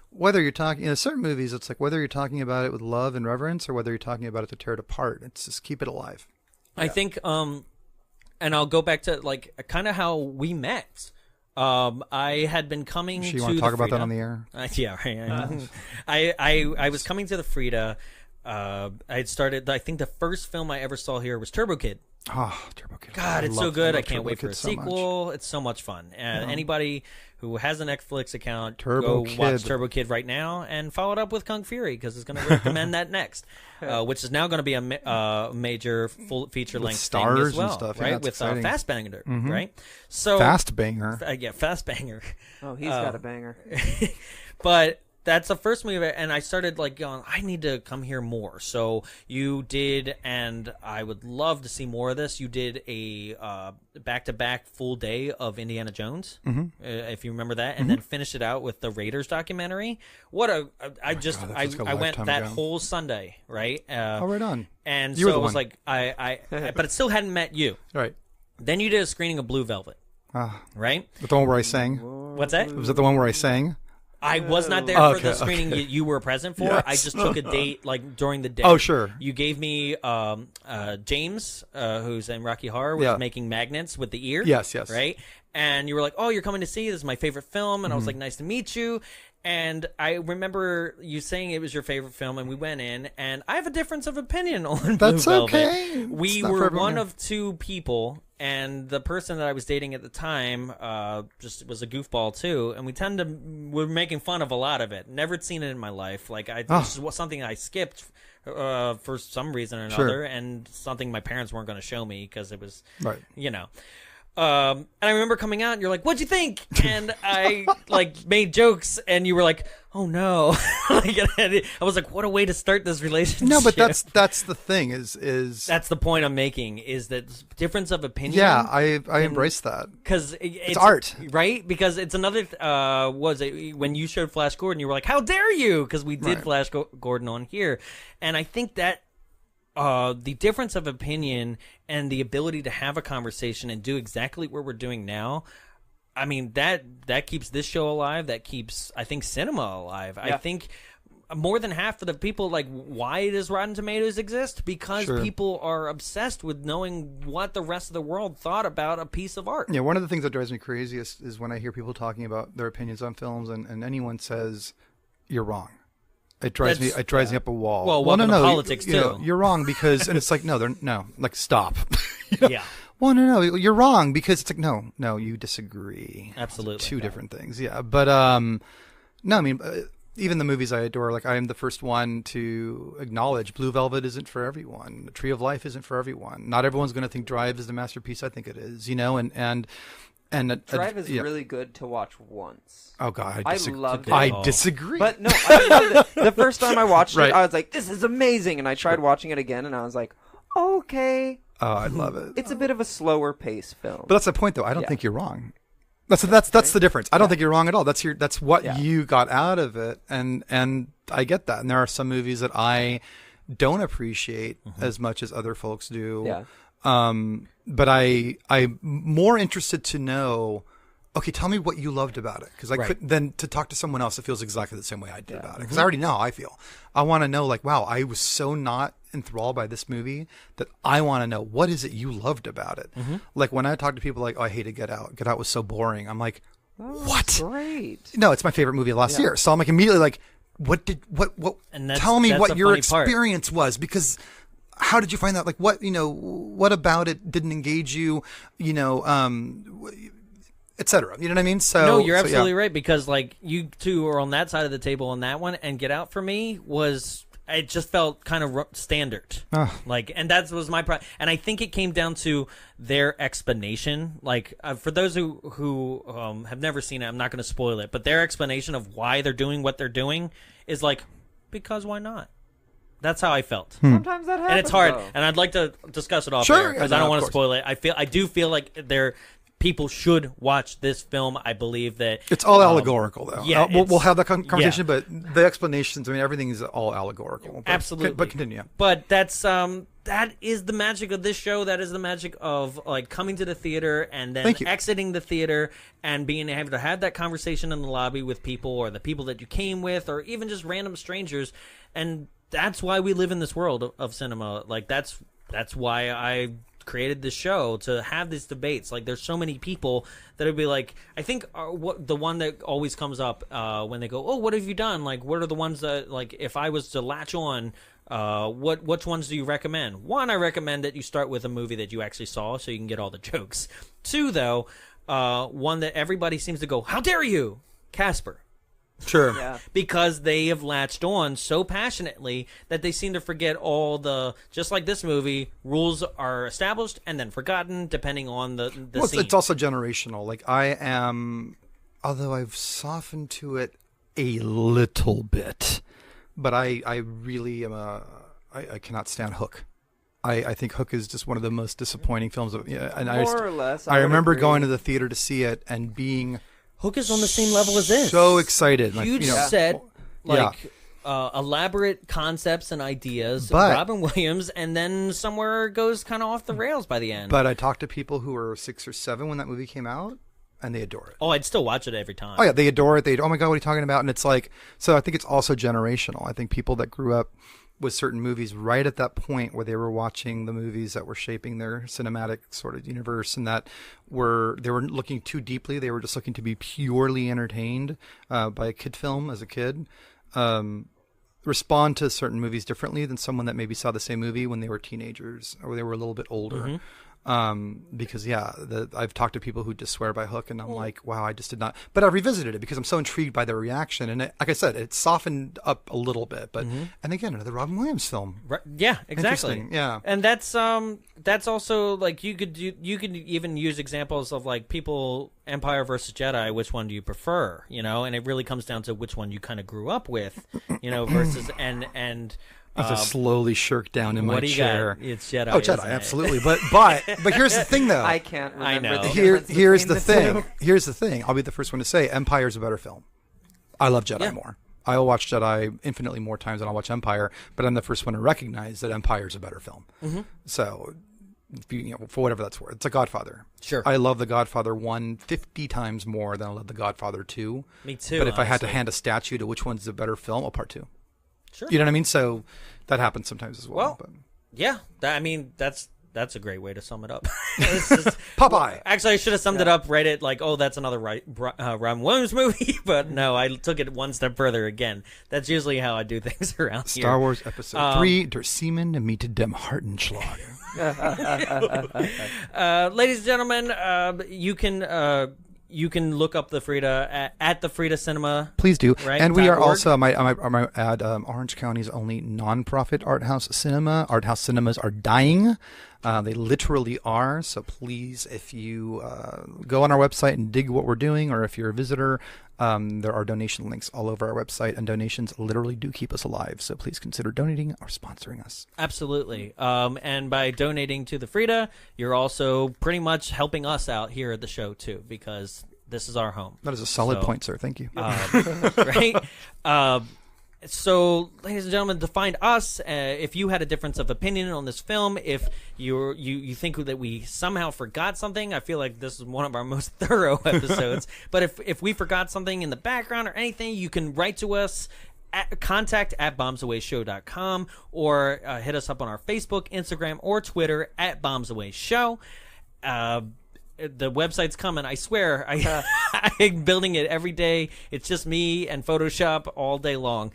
Whether you're talking, certain movies, it's like whether you're talking about it with love and reverence or whether you're talking about it to tear it apart. It's just keep it alive. I think, and I'll go back to, like, kind of how we met. I had been coming to you want to talk about that on the air? Yeah, right. I was coming to the Frida I had started. I think the first film I ever saw here was Turbo Kid. Oh, Turbo Kid. God, it's so good. I can't Turbo wait for Kid a so sequel. much. It's so much fun. Anybody who has a Netflix account, Turbo go watch Kid. Turbo Kid right now and follow it up with Kung Fury because it's going to recommend that next, which is now going to be a major full feature-length thing stars as well, and stuff. Yeah, right? it's With exciting. Fast Banger, right? So Fast Banger. yeah, Fast Banger. Oh, he's got a banger. But that's the first movie, and I started like going, I need to come here more. So you did, and I would love to see more of this. You did a back-to-back full day of Indiana Jones, if you remember that, and then finished it out with the Raiders documentary. What a! I just God, that feels like a I went lifetime that ago. whole Sunday, right? Oh, right on. And You were so the it was one. like but it still hadn't met you. Right. Then you did a screening of Blue Velvet, right? The one where I sang. What's that? Was that the one where I sang? I was not there Oh, for the okay, screening okay. you were present for. Yes. I just took a date like during the day. Oh, sure. You gave me James, who's in Rocky Horror, was Yeah. making magnets with the ear. Yes, yes. Right? And you were like, "Oh, you're coming to see? This is my favorite film." And I was like, "Nice to meet you." And I remember you saying it was your favorite film, and we went in, and I have a difference of opinion on Blue That's Velvet. okay. We It's not for were everyone one here. of two people, and the person that I was dating at the time just was a goofball too, and we're making fun of a lot of it. Never seen it in my life. Like this was something I skipped for some reason or another, and something my parents weren't going to show me because it was, Right. you know. And I remember coming out, and you're like, "What'd you think?" And I like made jokes, and you were like, "Oh no!" Like, I was like, "What a way to start this relationship." No, but that's the thing is that's the point I'm making is that difference of opinion. yeah, I embrace that. Because it's art. right? Because it's another. Was it when you showed Flash Gordon? You were like, "How dare you?" Because we did Right. Flash Gordon on here, and I think that the difference of opinion and the ability to have a conversation and do exactly what we're doing now. I mean that keeps this show alive. That keeps, I think, cinema alive. I think more than half of the people, like, why does Rotten Tomatoes exist? Because Sure. people are obsessed with knowing what the rest of the world thought about a piece of art. Yeah, one of the things that drives me crazy is when I hear people talking about their opinions on films, and anyone says you're wrong. It drives me up a wall. Well, welcome to politics, you know, too. you're wrong because, and it's like no, like stop. You know? Yeah. Well, no, you're wrong because it's like no, you disagree. Absolutely. Two different things. Yeah, but no, I mean. Even the movies I adore, like I am the first one to acknowledge Blue Velvet isn't for everyone. The Tree of Life isn't for everyone. Not everyone's going to think Drive is the masterpiece I think it is, you know, and Drive is yeah. really good to watch once. Oh God, I disagree. loved it. I disagree. But no, I loved it. The first time I watched Right. it, I was like, "This is amazing," and I tried watching it again, and I was like, "Okay." Oh, I love it. It's a bit of a slower pace film. But that's the point, though. I don't Yeah. think you're wrong. That's the difference. I don't think you're wrong at all. That's what you got out of it, and I get that. And there are some movies that I don't appreciate as much as other folks do. Yeah. But I'm more interested to know. Okay, tell me what you loved about it, because I couldn't then to talk to someone else that feels exactly the same way I did about it. Because I already know how I feel. I want to know, like, wow, I was so not enthralled by this movie that I want to know what is it you loved about it. Like when I talk to people like, oh, I hated Get Out. Get Out was so boring. I'm like, what? Great. No, it's my favorite movie of last year. So I'm like immediately like, what? And that's- tell me that's what the your funny part. experience was, because how did you find that? Like what about it didn't engage you? Etc. You know what I mean? So No, you're so, absolutely yeah. right, because like you two are on that side of the table on that one, and Get Out for me was, it just felt kind of standard. Like, and that was my problem. And I think it came down to their explanation. Like, for those who have never seen it, I'm not going to spoil it, but their explanation of why they're doing what they're doing is like, because why not? That's how I felt. Sometimes that happens. And it's hard, though. and I'd like to discuss it off Sure, there because yeah, I no, don't of want to course. spoil it. I do feel like people should watch this film. I believe that It's all allegorical, though. yeah, we'll have that conversation, yeah. but the explanations, I mean, everything is all allegorical. But, Absolutely. But continue. But that's that is the magic of this show. That is the magic of like coming to the theater and then Thank you. exiting the theater and being able to have that conversation in the lobby with people, or the people that you came with, or even just random strangers. And that's why we live in this world of cinema. Like that's why I created this show, to have these debates. Like there's so many people that would be like, I think what the one that always comes up when they go, oh, what have you done? Like, what are the ones that, like, if I was to latch on Which ones do you recommend? One, I recommend that you start with a movie that you actually saw so you can get all the jokes. Two, though, one that everybody seems to go, how dare you? Casper. Sure. Yeah. Because they have latched on so passionately that they seem to forget all the, just like this movie, rules are established and then forgotten depending on the scene. It's also generational. Like I am, although I've softened to it a little bit, but I really am I cannot stand Hook. I think Hook is just one of the most disappointing films. More or less. I remember agree. going to the theater to see it and being Hook is on the same level as this. so excited. Huge set, elaborate concepts and ideas. But- Robin Williams, and then somewhere goes kind of off the rails by the end. But I talked to people who were 6 or 7 when that movie came out, and they adore it. oh, I'd still watch it every time. Oh yeah, they adore it. Oh my god, what are you talking about? And it's like, so I think it's also generational. I think people that grew up with certain movies right at that point where they were watching the movies that were shaping their cinematic sort of universe, and that they weren't looking too deeply. They were just looking to be purely entertained by a kid film as a kid. Respond to certain movies differently than someone that maybe saw the same movie when they were teenagers or they were a little bit older. Because I've talked to people who just swear by Hook, and I'm like, wow, I just did not. But I've revisited it because I'm so intrigued by their reaction, and like I said, it softened up a little bit. But and again, another Robin Williams film. Right, yeah, exactly. Interesting, yeah. And that's also like you could even use examples of like people Empire versus Jedi. Which one do you prefer? You know, and it really comes down to which one you kind of grew up with. You know, versus and. As I slowly shirk down in my what do you chair. Got? It's Jedi. Oh, Jedi, isn't it? absolutely. But here's the thing, though. I can't remember know. the Here's difference the between thing. two. Here's the thing. I'll be the first one to say Empire's a better film. I love Jedi Yeah. more. I will watch Jedi infinitely more times than I'll watch Empire, but I'm the first one to recognize that Empire's a better film. So, for whatever that's worth. It's a Godfather. Sure. I love The Godfather 1 50 times more than I love The Godfather 2. Me too. But if I had to honestly. hand a statue to which one's the better film, Part 2. Sure. You know what I mean? So that happens sometimes as well. Well, but. Yeah, that's a great way to sum it up. It's just, Popeye. actually, I should have summed it up right at like, oh, that's another Robin Williams movie, but no, I took it one step further again. That's usually how I do things around here. Star Wars Episode 3, Der Seaman meet dem Hartenschlag. Ladies and gentlemen, you can look up the Frida at the Frida Cinema. Please do. Right, And we are .org. also, I might add, Orange County's only nonprofit art house cinema. Art house cinemas are dying. They literally are. So please, if you go on our website and dig what we're doing, or if you're a visitor, there are donation links all over our website, and donations literally do keep us alive. So please consider donating or sponsoring us. Absolutely. And by donating to the Frida, you're also pretty much helping us out here at the show too, because this is our home. That is a solid So, point, sir. Thank you. Right? So, ladies and gentlemen, to find us, if you had a difference of opinion on this film, if you think that we somehow forgot something, I feel like this is one of our most thorough episodes. But if we forgot something in the background or anything, you can write to us at contact@bombsawayshow.com or hit us up on our Facebook, Instagram, or Twitter at bombsawayshow. The website's coming. I swear. I'm building it every day. It's just me and Photoshop all day long.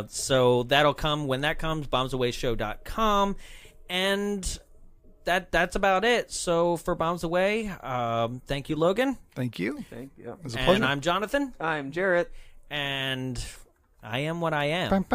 So that'll come when that comes. bombsawayshow.com. And that's about it. So for Bombs Away, thank you, Logan. Thank you. Thank you. It was a pleasure. And I'm Jonathan. I'm Jarrett. And I am what I am.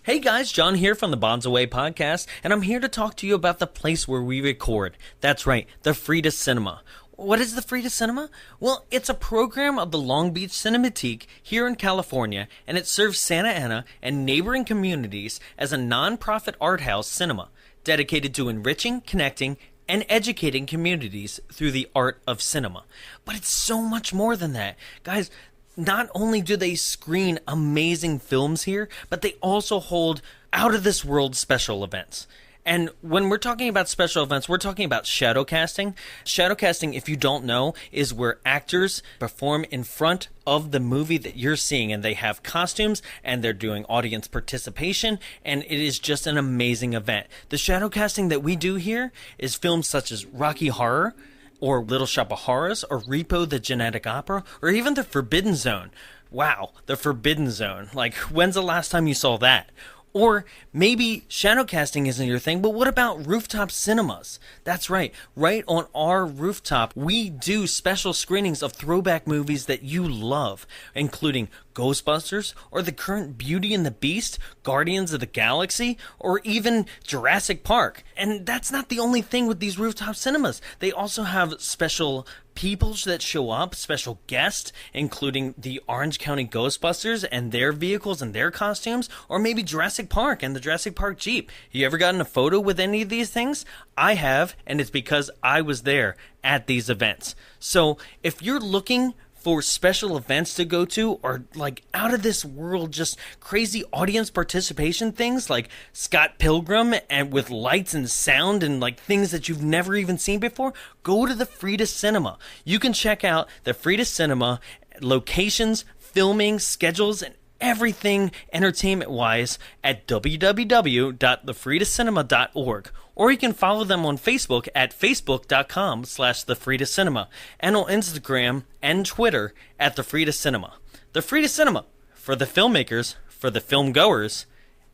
Hey guys, John here from the Bombs Away podcast, and I'm here to talk to you about the place where we record. That's right, the Frida Cinema. What is the Frida Cinema? Well, it's a program of the Long Beach Cinematique here in California, and it serves Santa Ana and neighboring communities as a non-profit art house cinema dedicated to enriching, connecting, and educating communities through the art of cinema. But it's so much more than that. Guys, not only do they screen amazing films here, but they also hold out-of-this-world special events. And when we're talking about special events, we're talking about shadow casting. Shadow casting, if you don't know, is where actors perform in front of the movie that you're seeing, and they have costumes and they're doing audience participation, and it is just an amazing event. The shadow casting that we do here is films such as Rocky Horror, or Little Shop of Horrors, or Repo the Genetic Opera, or even The Forbidden Zone. Wow, The Forbidden Zone. Like, when's the last time you saw that? Or maybe shadow casting isn't your thing, but what about rooftop cinemas? That's right. Right on our rooftop, we do special screenings of throwback movies that you love, including Ghostbusters, or the current Beauty and the Beast, Guardians of the Galaxy, or even Jurassic Park. And that's not the only thing with these rooftop cinemas. They also have special people that show up, special guests, including the Orange County Ghostbusters and their vehicles and their costumes, or maybe Jurassic Park and the Jurassic Park Jeep. You ever gotten a photo with any of these things? I have, and it's because I was there at these events. So if you're looking for special events to go to, or like out of this world, just crazy audience participation things like Scott Pilgrim and with lights and sound and like things that you've never even seen before, go to the Frida Cinema. You can check out the Frida Cinema locations, filming, schedules, and everything entertainment-wise at www.thefridacinema.org. Or you can follow them on Facebook at facebook.com/thefridacinema, and on Instagram and Twitter at The Frida Cinema. The Frida Cinema, for the filmmakers, for the film goers,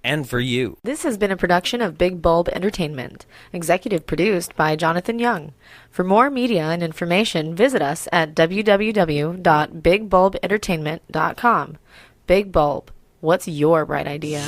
and for you. This has been a production of Big Bulb Entertainment, executive produced by Jonathan Young. For more media and information, visit us at www.bigbulbentertainment.com. Big Bulb, what's your bright idea?